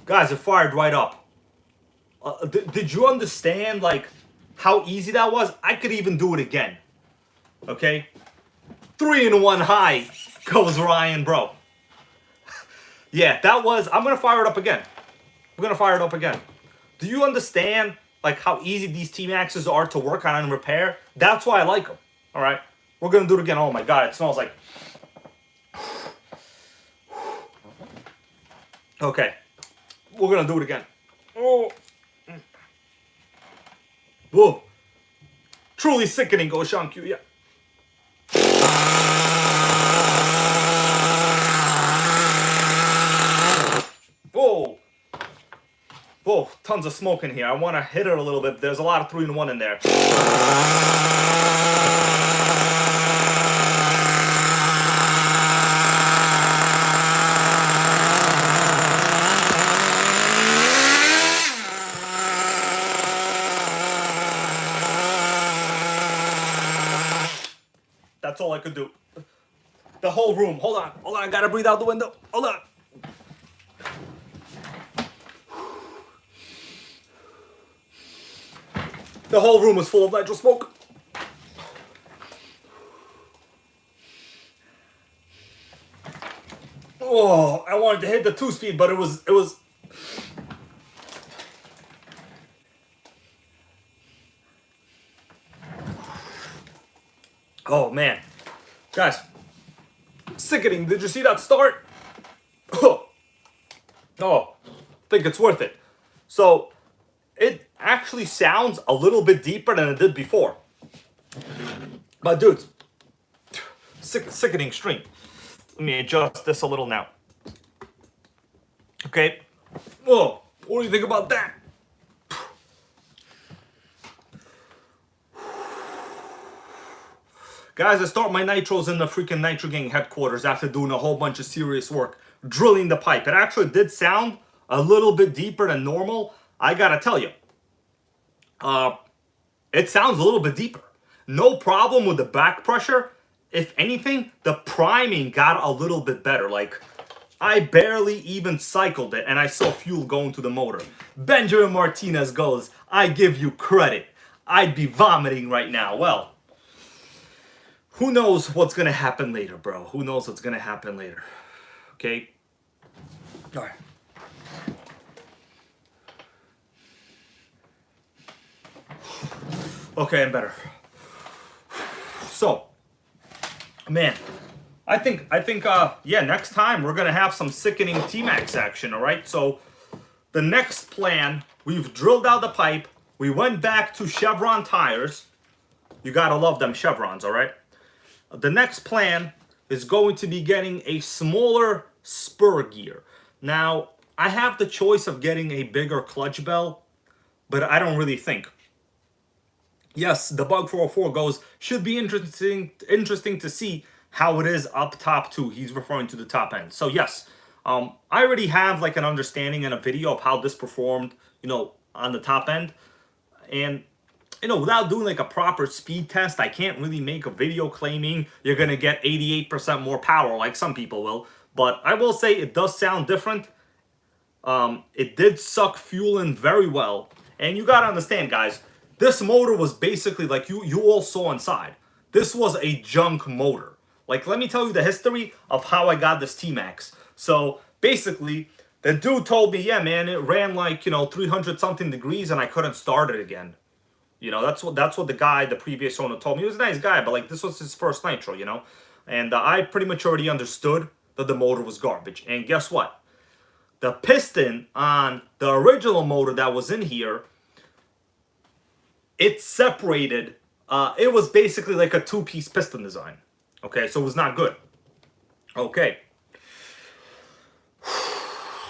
Guys, it fired right up. Did you understand, like, how easy that was? I could even do it again. Okay? 3-in-1 high goes Ryan, bro. Yeah, that was... I'm gonna fire it up again. I'm gonna fire it up again. Do you understand... like how easy these T-maxxes are to work on and repair? That's why I like them. All right, we're gonna do it again. Oh my God, it smells like. Okay, we're gonna do it again. Oh, whoa, truly sickening. Go Sean Q, yeah. Whoa. Whoa, tons of smoke in here. I want to hit it a little bit. There's a lot of 3-in-1 in there. That's all I could do. The whole room. Hold on. Hold on. I got to breathe out the window. Hold on. The whole room was full of nitro smoke. Oh, I wanted to hit the 2-speed, but it was. Oh man, guys, sickening. Did you see that start? Oh, think it's worth it. So, it actually sounds a little bit deeper than it did before. But dudes, sickening stream. Let me adjust this a little now. Okay. Oh, what do you think about that? Guys, I start my nitros in the freaking NitroGang headquarters after doing a whole bunch of serious work, drilling the pipe. It actually did sound a little bit deeper than normal. I gotta tell you, it sounds a little bit deeper. No problem with the back pressure. If anything, the priming got a little bit better. Like, I barely even cycled it, and I saw fuel going to the motor. Benjamin Martinez goes, I give you credit. I'd be vomiting right now. Well, who knows what's going to happen later, bro? Who knows what's going to happen later? Okay? All right. Okay, I'm better. So, man, yeah, next time we're gonna have some sickening T-maxx action. All right. So the next plan, we've drilled out the pipe. We went back to Chevron tires. You gotta love them Chevrons. All right. The next plan is going to be getting a smaller spur gear. Now, I have the choice of getting a bigger clutch bell, but I don't really think. Yes, the Bug 404 goes, should be interesting to see how it is up top too. He's referring to the top end. So yes, I already have like an understanding and a video of how this performed, on the top end. And without doing like a proper speed test, I can't really make a video claiming you're going to get 88% more power like some people will. But I will say it does sound different. It did suck fuel in very well. And you got to understand, guys, this motor was basically like you all saw inside. This was a junk motor. Like, let me tell you the history of how I got this T-maxx. So basically, the dude told me, yeah, man, it ran like, 300 something degrees and I couldn't start it again. That's what the previous owner told me. He was a nice guy, but like this was his first Nitro, And I pretty much already understood that the motor was garbage. And guess what? The piston on the original motor that was in here, it separated. It was basically like a two-piece piston design. Okay, so it was not good. Okay.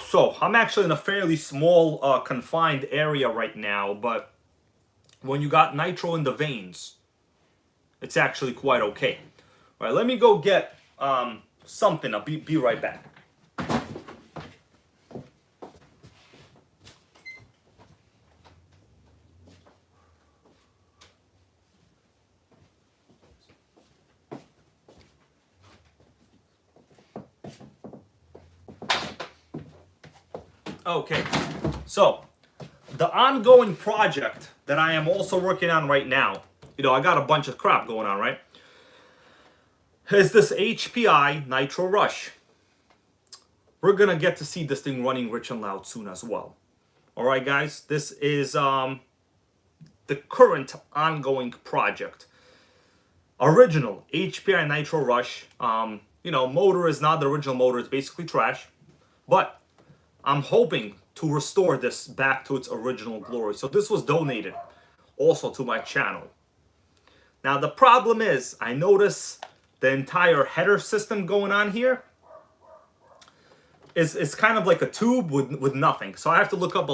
So I'm actually in a fairly small, confined area right now, but when you got nitro in the veins, it's actually quite okay. All right, let me go get something. I'll be right back. Okay, so the ongoing project that I am also working on right now, I got a bunch of crap going on, right? Is this HPI Nitro Rush. We're gonna get to see this thing running rich and loud soon as well. All right, guys, this is the current ongoing project. Original HPI Nitro Rush. Motor is not the original motor; it's basically trash, but I'm hoping to restore this back to its original glory. So this was donated also to my channel. Now the problem is, I notice the entire header system going on here is kind of like a tube with nothing. So I have to look up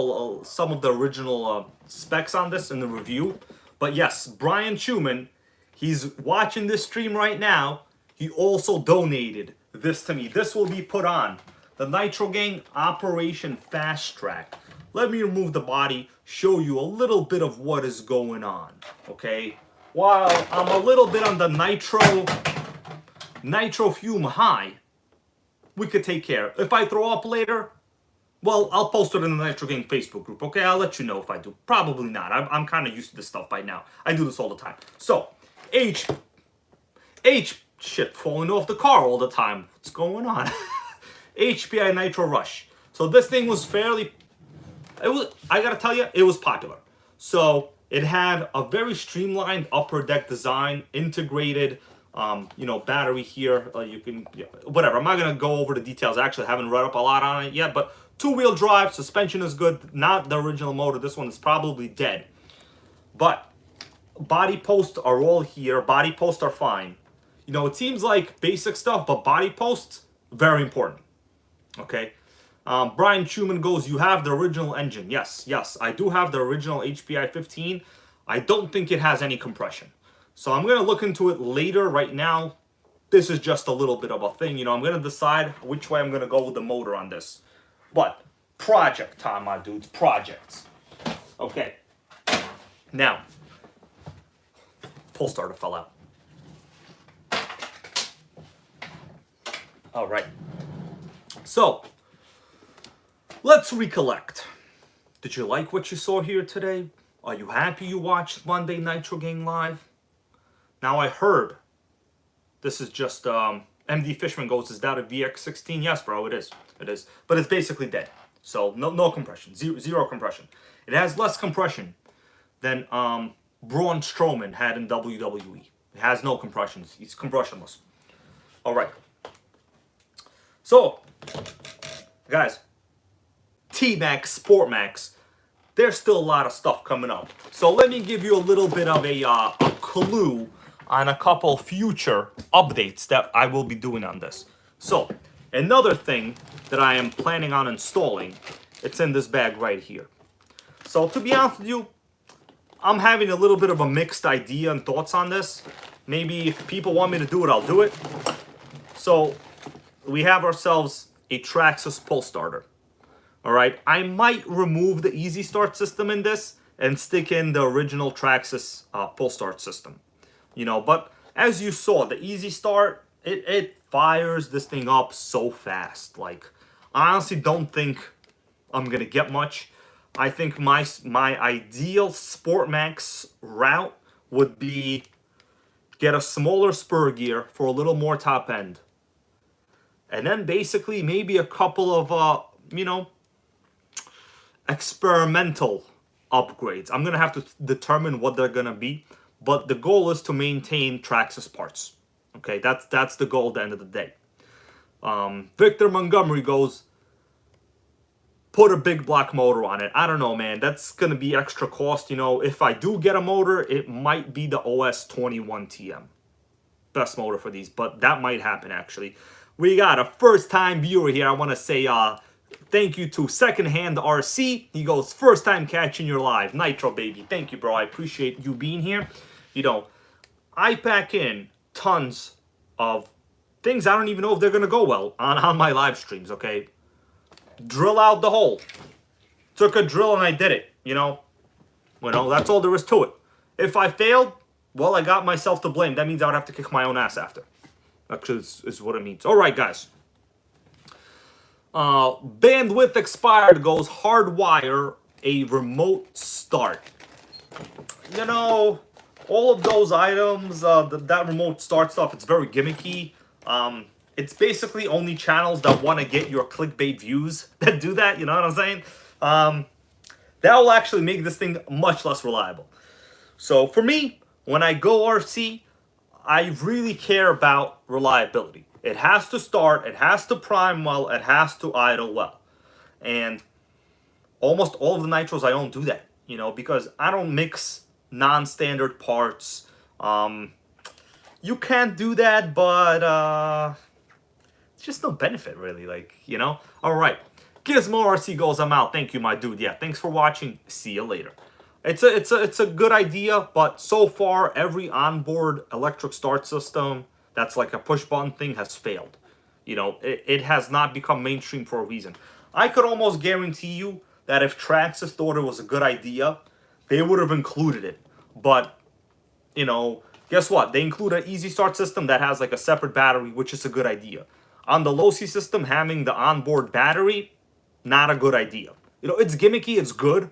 some of the original specs on this in the review. But yes, Brian Schumann, he's watching this stream right now. He also donated this to me. This will be put on the NitroGang Operation Fast Track. Let me remove the body, show you a little bit of what is going on, okay? While I'm a little bit on the nitro fume high, we could take care. If I throw up later, well, I'll post it in the NitroGang Facebook group, okay? I'll let you know if I do. Probably not. I'm kind of used to this stuff by now. I do this all the time. So, shit, falling off the car all the time. What's going on? HPI Nitro Rush. So this thing was I gotta tell you, it was popular. So it had a very streamlined upper deck design, integrated, battery here. Whatever. I'm not gonna go over the details. I actually haven't read up a lot on it yet, but two-wheel drive, suspension is good. Not the original motor. This one is probably dead. But body posts are all here. Body posts are fine. It seems like basic stuff, but body posts, very important. Okay, Brian Schumann goes, you have the original engine. Yes, I do have the original HPI 15. I don't think it has any compression. So I'm going to look into it later. Right now, this is just a little bit of a thing. I'm going to decide which way I'm going to go with the motor on this. But project time, my dudes, projects. Okay, now, pull starter fell out. All right. So, let's recollect. Did you like what you saw here today? Are you happy you watched Monday NitroGang Live? Now I heard, this is just, MD Fishman goes, is that a VX16? Yes, bro, it is. It is. But it's basically dead. So, no compression. Zero compression. It has less compression than Braun Strowman had in WWE. It has no compression. It's compressionless. All right. So, guys, T-maxx, SportMaxx, there's still a lot of stuff coming up. So let me give you a little bit of a clue on a couple future updates that I will be doing on this. So, another thing that I am planning on installing, it's in this bag right here. So to be honest with you, I'm having a little bit of a mixed idea and thoughts on this. Maybe if people want me to do it, I'll do it. So we have ourselves a Traxxas pull starter. All right, I might remove the Easy Start system in this and stick in the original Traxxas pull start system. You know, but as you saw, the Easy Start, it fires this thing up so fast. Like, I honestly don't think I'm gonna get much. I think my ideal SportMaxx route would be get a smaller spur gear for a little more top end. And then basically maybe a couple of, you know, experimental upgrades. I'm going to have to determine what they're going to be. But the goal is to maintain Traxxas parts. Okay, that's the goal at the end of the day. Victor Montgomery goes, put a big block motor on it. I don't know, man. That's going to be extra cost. You know, if I do get a motor, it might be the OS21 TM. Best motor for these, but that might happen, actually. We got a first-time viewer here. I want to say thank you to Secondhand RC. He goes, first time catching your live. Nitro, baby. Thank you, bro. I appreciate you being here. You know, I pack in tons of things I don't even know if they're going to go well on my live streams, okay? Drill out the hole. Took a drill and I did it, you know? Well, that's all there is to it. If I failed, well, I got myself to blame. That means I would have to kick my own ass after. Actually, is what it means. All right, guys. Bandwidth expired goes hardwire a remote start. You know, all of those items, that remote start stuff, it's very gimmicky. It's basically only channels that want to get your clickbait views that do that, you know what I'm saying? That will actually make this thing much less reliable. So for me, when I go RC, I really care about reliability. It has to start, it has to prime well, it has to idle well. And almost all of the Nitros I own do that, you know, because I don't mix non-standard parts. You can't do that, but it's just no benefit really, like, you know. All right, Gizmo RC goes, I'm out. Thank you, my dude. Yeah, thanks for watching. See you later. It's a good idea, but so far every onboard electric start system that's like a push button thing has failed. You know, it has not become mainstream for a reason. I could almost guarantee you that if Traxxas thought it was a good idea, they would have included it. But, you know, guess what? They include an easy start system that has like a separate battery, which is a good idea. On the low-C system, having the onboard battery, not a good idea. You know, it's gimmicky, it's good.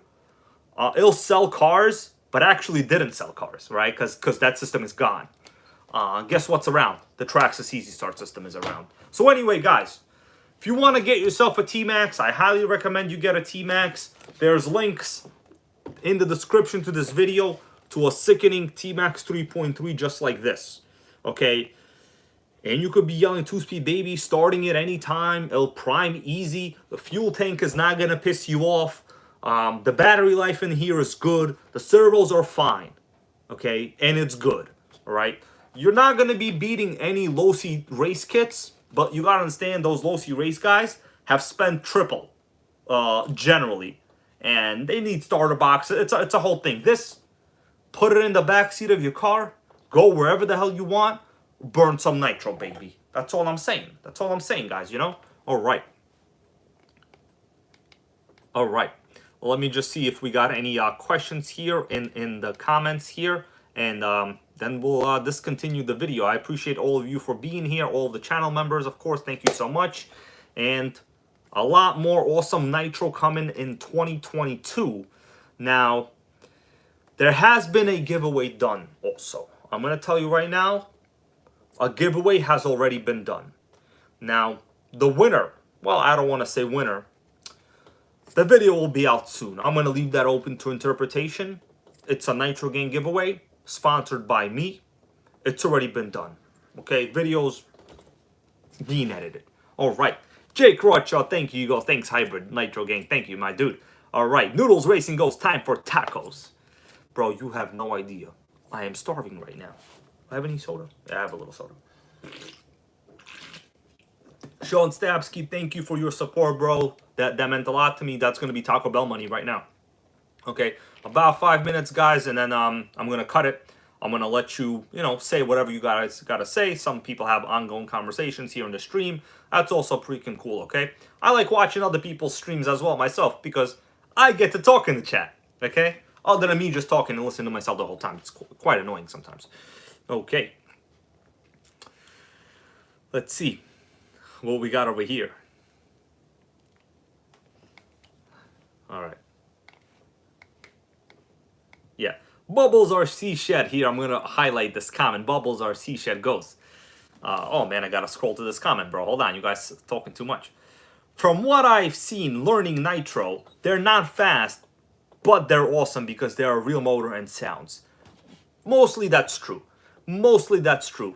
It'll sell cars, but actually didn't sell cars, right? Because that system is gone. Guess what's around? The Traxxas Easy Start system is around. So anyway, guys, if you want to get yourself a T-maxx, I highly recommend you get a T-maxx. There's links in the description to this video to a sickening T-maxx 3.3 just like this, okay? And you could be yelling 2-speed baby, starting it anytime. It'll prime easy. The fuel tank is not going to piss you off. The battery life in here is good. The servos are fine, okay? And it's good, all right? You're not going to be beating any low-C race kits, but you got to understand those low-C race guys have spent triple, generally. And they need starter boxes. It's a whole thing. This, put it in the back seat of your car. Go wherever the hell you want. Burn some nitro, baby. That's all I'm saying. That's all I'm saying, guys, you know? All right. All right. Well, let me just see if we got any questions here in the comments here. And then we'll discontinue the video. I appreciate all of you for being here. All of the channel members, of course. Thank you so much. And a lot more awesome Nitro coming in 2022. Now, there has been a giveaway done also. I'm going to tell you right now, a giveaway has already been done. Now, the winner, well, I don't want to say winner. The video will be out soon. I'm going to leave that open to interpretation. It's a NitroGang giveaway, sponsored by me. It's already been done. Okay, videos being edited. All right. Jake Rocha, thank you. You go, thanks, Hybrid. Nitro Gang, thank you, my dude. All right, Noodles Racing goes, time for tacos. Bro, you have no idea. I am starving right now. I have any soda? Yeah, I have a little soda. Sean Stabsky, thank you for your support, bro. That meant a lot to me. That's going to be Taco Bell money right now. Okay, about 5 minutes, guys, and then I'm going to cut it. I'm going to let you, say whatever you guys got to say. Some people have ongoing conversations here in the stream. That's also freaking cool, okay? I like watching other people's streams as well myself because I get to talk in the chat, okay? Other than me just talking and listening to myself the whole time. It's quite annoying sometimes. Okay. Let's see what we got over here. All right. Yeah. Bubbles RC Shed here. I'm going to highlight this comment. Bubbles RC Shed goes. Oh, man, I got to scroll to this comment, bro. Hold on. You guys are talking too much. From what I've seen learning Nitro, they're not fast, but they're awesome because they're a real motor and sounds. Mostly that's true. Mostly that's true.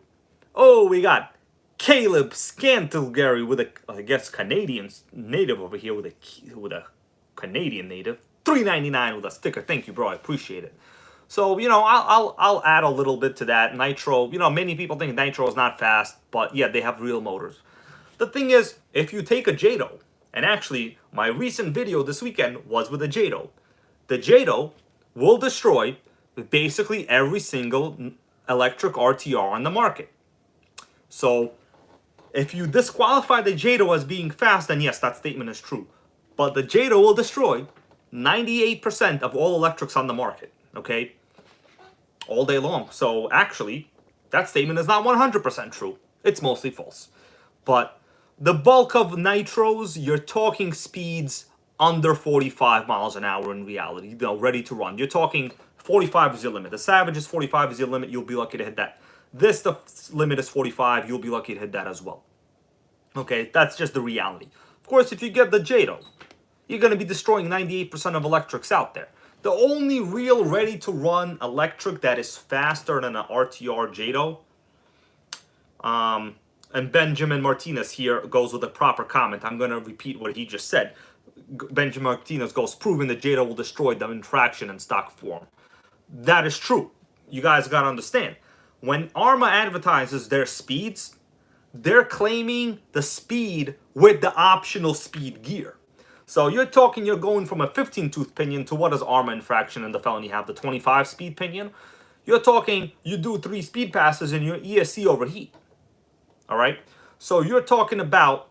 Oh, we got Caleb Scantleberry with a, I guess, Canadian native over here with a Canadian native. $3.99 with a sticker. Thank you, bro. I appreciate it. So, I'll add a little bit to that. Nitro, many people think Nitro is not fast, but yeah, they have real motors. The thing is, if you take a Jado, and actually, my recent video this weekend was with a Jado. The Jado will destroy basically every single electric RTR on the market. So, if you disqualify the Jado as being fast, then yes, that statement is true. But the Jado will destroy 98% of all electrics on the market, okay? All day long. So actually, that statement is not 100% true. It's mostly false. But the bulk of nitros, you're talking speeds under 45 miles an hour in reality, ready to run. You're talking 45 is your limit. The Savage is 45 is your limit. You'll be lucky to hit that. This, the limit is 45. You'll be lucky to hit that as well. Okay, that's just the reality. Of course, if you get the Jado, you're going to be destroying 98% of electrics out there. The only real ready-to-run electric that is faster than an RTR Jado, and Benjamin Martinez here goes with a proper comment. I'm going to repeat what he just said. Benjamin Martinez goes, proving that Jado will destroy them in fraction and stock form. That is true. You guys got to understand. When Arma advertises their speeds, they're claiming the speed with the optional speed gear. So you're going from a 15-tooth pinion to what does Arma in fraction and the felony have? The 25-speed pinion? You're talking, you do 3 speed passes and your ESC overheat. All right? So you're talking about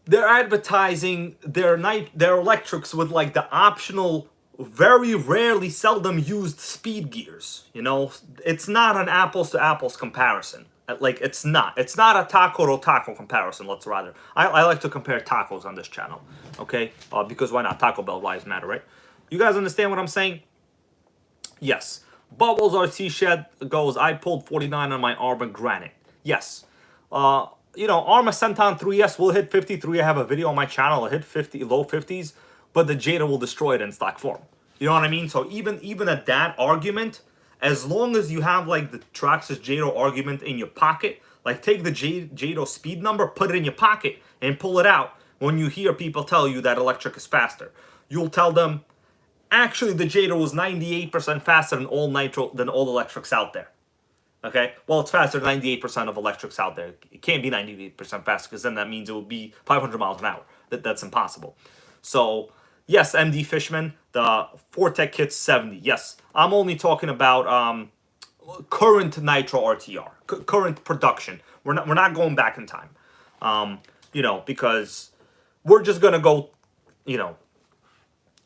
they're advertising their electrics with like the optional, very rarely, seldom used speed gears. It's not an apples to apples comparison. Like, it's not a taco to taco comparison. I like to compare tacos on this channel, okay? Because why not? Taco Bell lives matter, right? You guys understand what I'm saying? Yes. Bubbles RC Shed goes, I pulled 49 on my Arma Granite. Yes. Arma Senton 3S will hit 53. I have a video on my channel. It'll hit 50, low 50s, but the Jada will destroy it in stock form. You know what I mean? So even at that argument, as long as you have like the Traxxas Jado argument in your pocket, like take the Jado speed number, put it in your pocket, and pull it out when you hear people tell you that electric is faster. You'll tell them, actually the Jado is 98% faster than all electrics out there. Okay? Well, it's faster than 98% of electrics out there. It can't be 98% faster because then that means it would be 500 miles an hour. That's impossible. So, yes, MD Fishman, the Fortec kit's 70. Yes, I'm only talking about current Nitro RTR, current production. We're not going back in time, because we're just gonna go,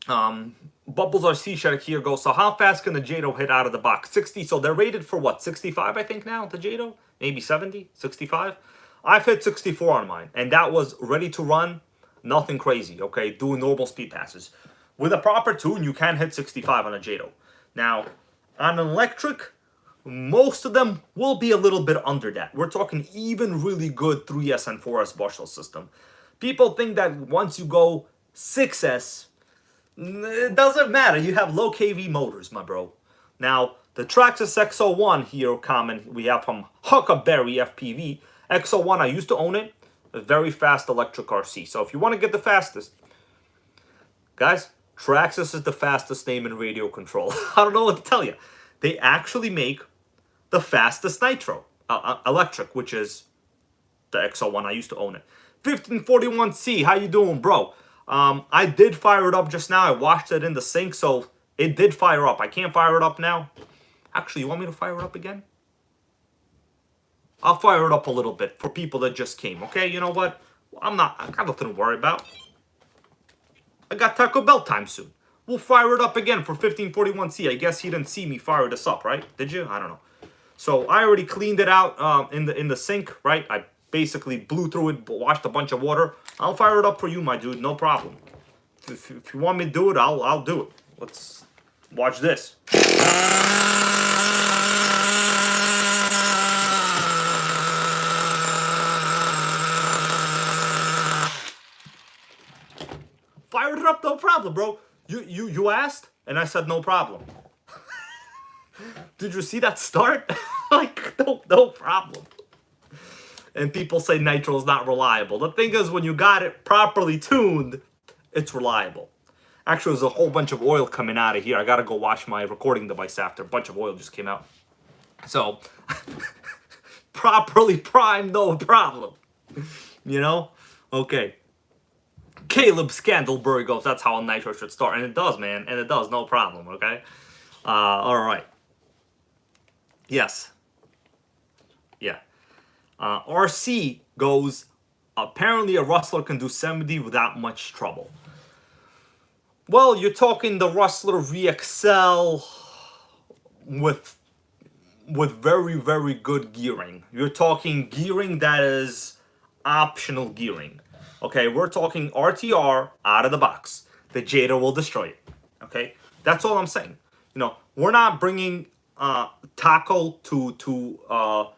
Bubbles RC Shed here goes, so how fast can the Jado hit out of the box? 60, so they're rated for what, 65 I think now, the Jado? Maybe 70, 65? I've hit 64 on mine, and that was ready to run, nothing crazy, okay, doing normal speed passes. With a proper tune, you can hit 65 on a Jado. Now, on an electric, most of them will be a little bit under that. We're talking even really good 3S and 4S bushel system. People think that once you go 6S, it doesn't matter. You have low KV motors, my bro. Now, the Traxxas X01 here comment we have from Huckleberry FPV. X01, I used to own it. A very fast electric RC. So if you want to get the fastest, guys, Traxxas is the fastest name in radio control. I don't know what to tell you. They actually make the fastest Nitro electric, which is the XO1. I used to own it. 1541C, how you doing, bro? I did fire it up just now. I washed it in the sink, so it did fire up. I can't fire it up now. Actually, you want me to fire it up again? I'll fire it up a little bit for people that just came, okay? You know what? I got nothing to worry about. I got Taco Bell time soon. We'll fire it up again for 1541C. I guess you didn't see me fire this up, right? Did you? I don't know. So I already cleaned it out in the sink, right? I basically blew through it, washed a bunch of water. I'll fire it up for you, my dude. No problem. If you want me to do it, I'll do it. Let's watch this. Fired it up, no problem, bro. You asked, and I said no problem. Did you see that start? Like, no problem. And people say Nitro is not reliable. The thing is, when you got it properly tuned, it's reliable. Actually, there's a whole bunch of oil coming out of here. I gotta go wash my recording device after. A bunch of oil just came out. So, properly primed, no problem. You know? Okay. Caleb Scandalberg goes, that's how a Nitro should start. And it does, man. And it does, no problem, okay? Alright. Yes. Yeah. RC goes, apparently a Rustler can do 70 without much trouble. Well, you're talking the Rustler VXL with very, very good gearing. You're talking gearing that is optional gearing. Okay, we're talking RTR out of the box. The Jada will destroy it. Okay, that's all I'm saying. You know, we're not bringing taco to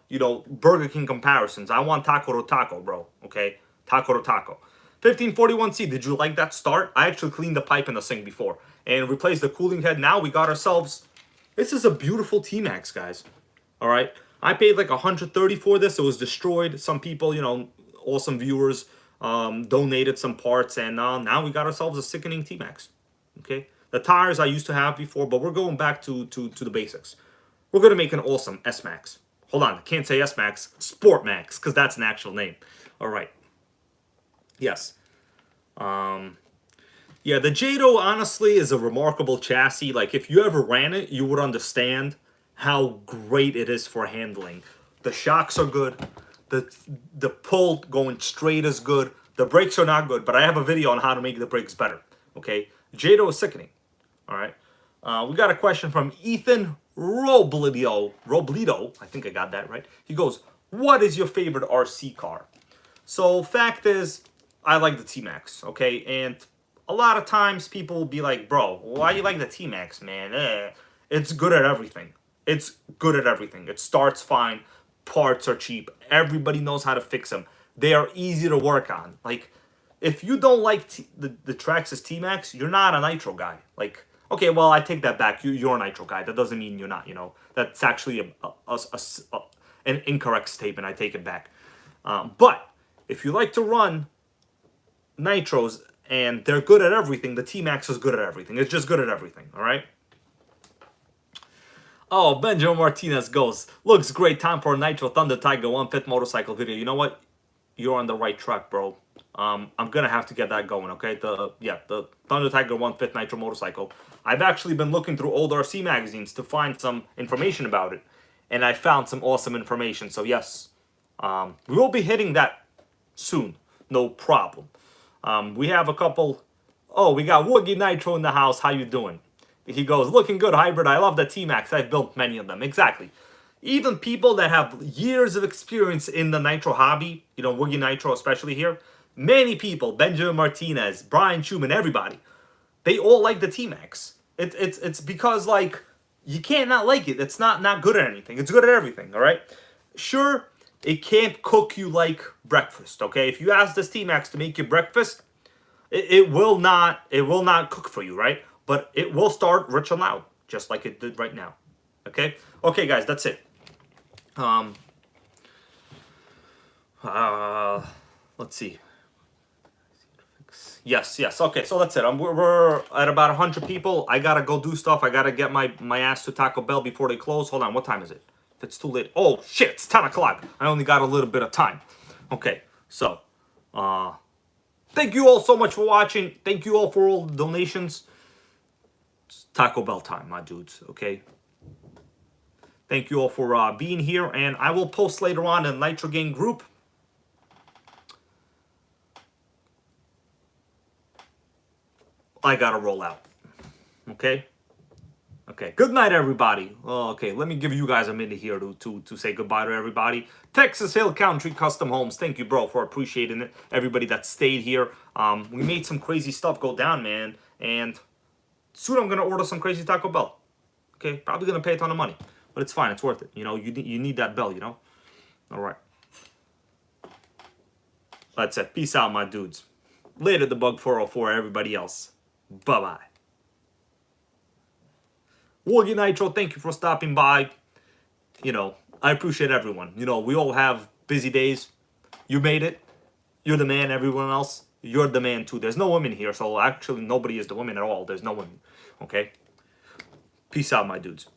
you know, Burger King comparisons. I want taco to taco, bro. Okay, taco to taco. 1541C, did you like that start? I actually cleaned the pipe in the sink before and replaced the cooling head. Now we got ourselves, this is a beautiful T-maxx, guys. All right, I paid like $130 for this. It was destroyed. Some people, you know, awesome viewers, donated some parts, and now we got ourselves a sickening T-maxx. Okay, the tires I used to have before, but we're going back to the basics. We're gonna make an awesome S-maxx. Hold on, I can't say S-maxx, SportMaxx, because that's an actual name. All right. Yes. Yeah, the Jado honestly is a remarkable chassis. Like, if you ever ran it, you would understand how great it is for handling. The shocks are good. The pull going straight is good. The brakes are not good, but I have a video on how to make the brakes better. Okay, Jado is sickening. All right, we got a question from Ethan Robledo. I think I got that right. He goes, "What is your favorite RC car?" So fact is, I like the T-maxx. Okay, and a lot of times people will be like, "Bro, why you like the T-maxx, man? It's good at everything. It's good at everything. It starts fine. Parts are cheap. Everybody knows how to fix them. They are easy to work on. Like, if you don't like the Traxxas T-maxx, you're not a Nitro guy. Like, okay, well, I take that back. You're a Nitro guy. That doesn't mean you're not, you know. That's actually an incorrect statement. I take it back. But if you like to run Nitros and they're good at everything, the T-maxx is good at everything. It's just good at everything, all right? Oh, Benjamin Martinez goes, looks great. Time for a Nitro Thunder Tiger 1/5 motorcycle video. You know what? You're on the right track, bro. I'm gonna have to get that going, okay? The Thunder Tiger 1/5 Nitro motorcycle. I've actually been looking through old RC magazines to find some information about it, and I found some awesome information. So yes, we will be hitting that soon, no problem. We have a couple. Oh, we got Woogie Nitro in the house. How you doing? He goes, looking good, hybrid. I love the T-maxx. I've built many of them. Exactly. Even people that have years of experience in the Nitro hobby, you know, Woogie Nitro especially here, many people, Benjamin Martinez, Brian Schumann, everybody, they all like the T-maxx. It's because, like, you can't not like it. It's not good at anything. It's good at everything, all right? Sure, it can't cook you like breakfast, okay? If you ask this T-maxx to make you breakfast, it will not cook for you, right? But it will start rich and loud, just like it did right now. Okay? Okay, guys, that's it. let's see. Yes. Okay, so that's it. We're at about 100 people. I gotta go do stuff. I gotta get my ass to Taco Bell before they close. Hold on, what time is it? If it's too late. Oh, shit, it's 10 o'clock. I only got a little bit of time. Okay, so, thank you all so much for watching. Thank you all for all the donations. It's Taco Bell time, my dudes, okay? Thank you all for being here, and I will post later on in NitroGang group. I gotta roll out. Okay? Okay. Good night, everybody. Okay, let me give you guys a minute here to say goodbye to everybody. Texas Hill Country Custom Homes. Thank you, bro, for appreciating it. Everybody that stayed here. We made some crazy stuff go down, man. And soon I'm gonna order some crazy Taco Bell. Okay? Probably gonna pay a ton of money. But it's fine. It's worth it. You know, you need that bell, you know? All right. That's it. Peace out, my dudes. Later, the Bug 404, everybody else. Bye-bye. Wargy Nitro, thank you for stopping by. You know, I appreciate everyone. You know, we all have busy days. You made it. You're the man. Everyone else, you're the man too. There's no women here, so actually nobody is the woman at all. There's no women. Okay? Peace out, my dudes.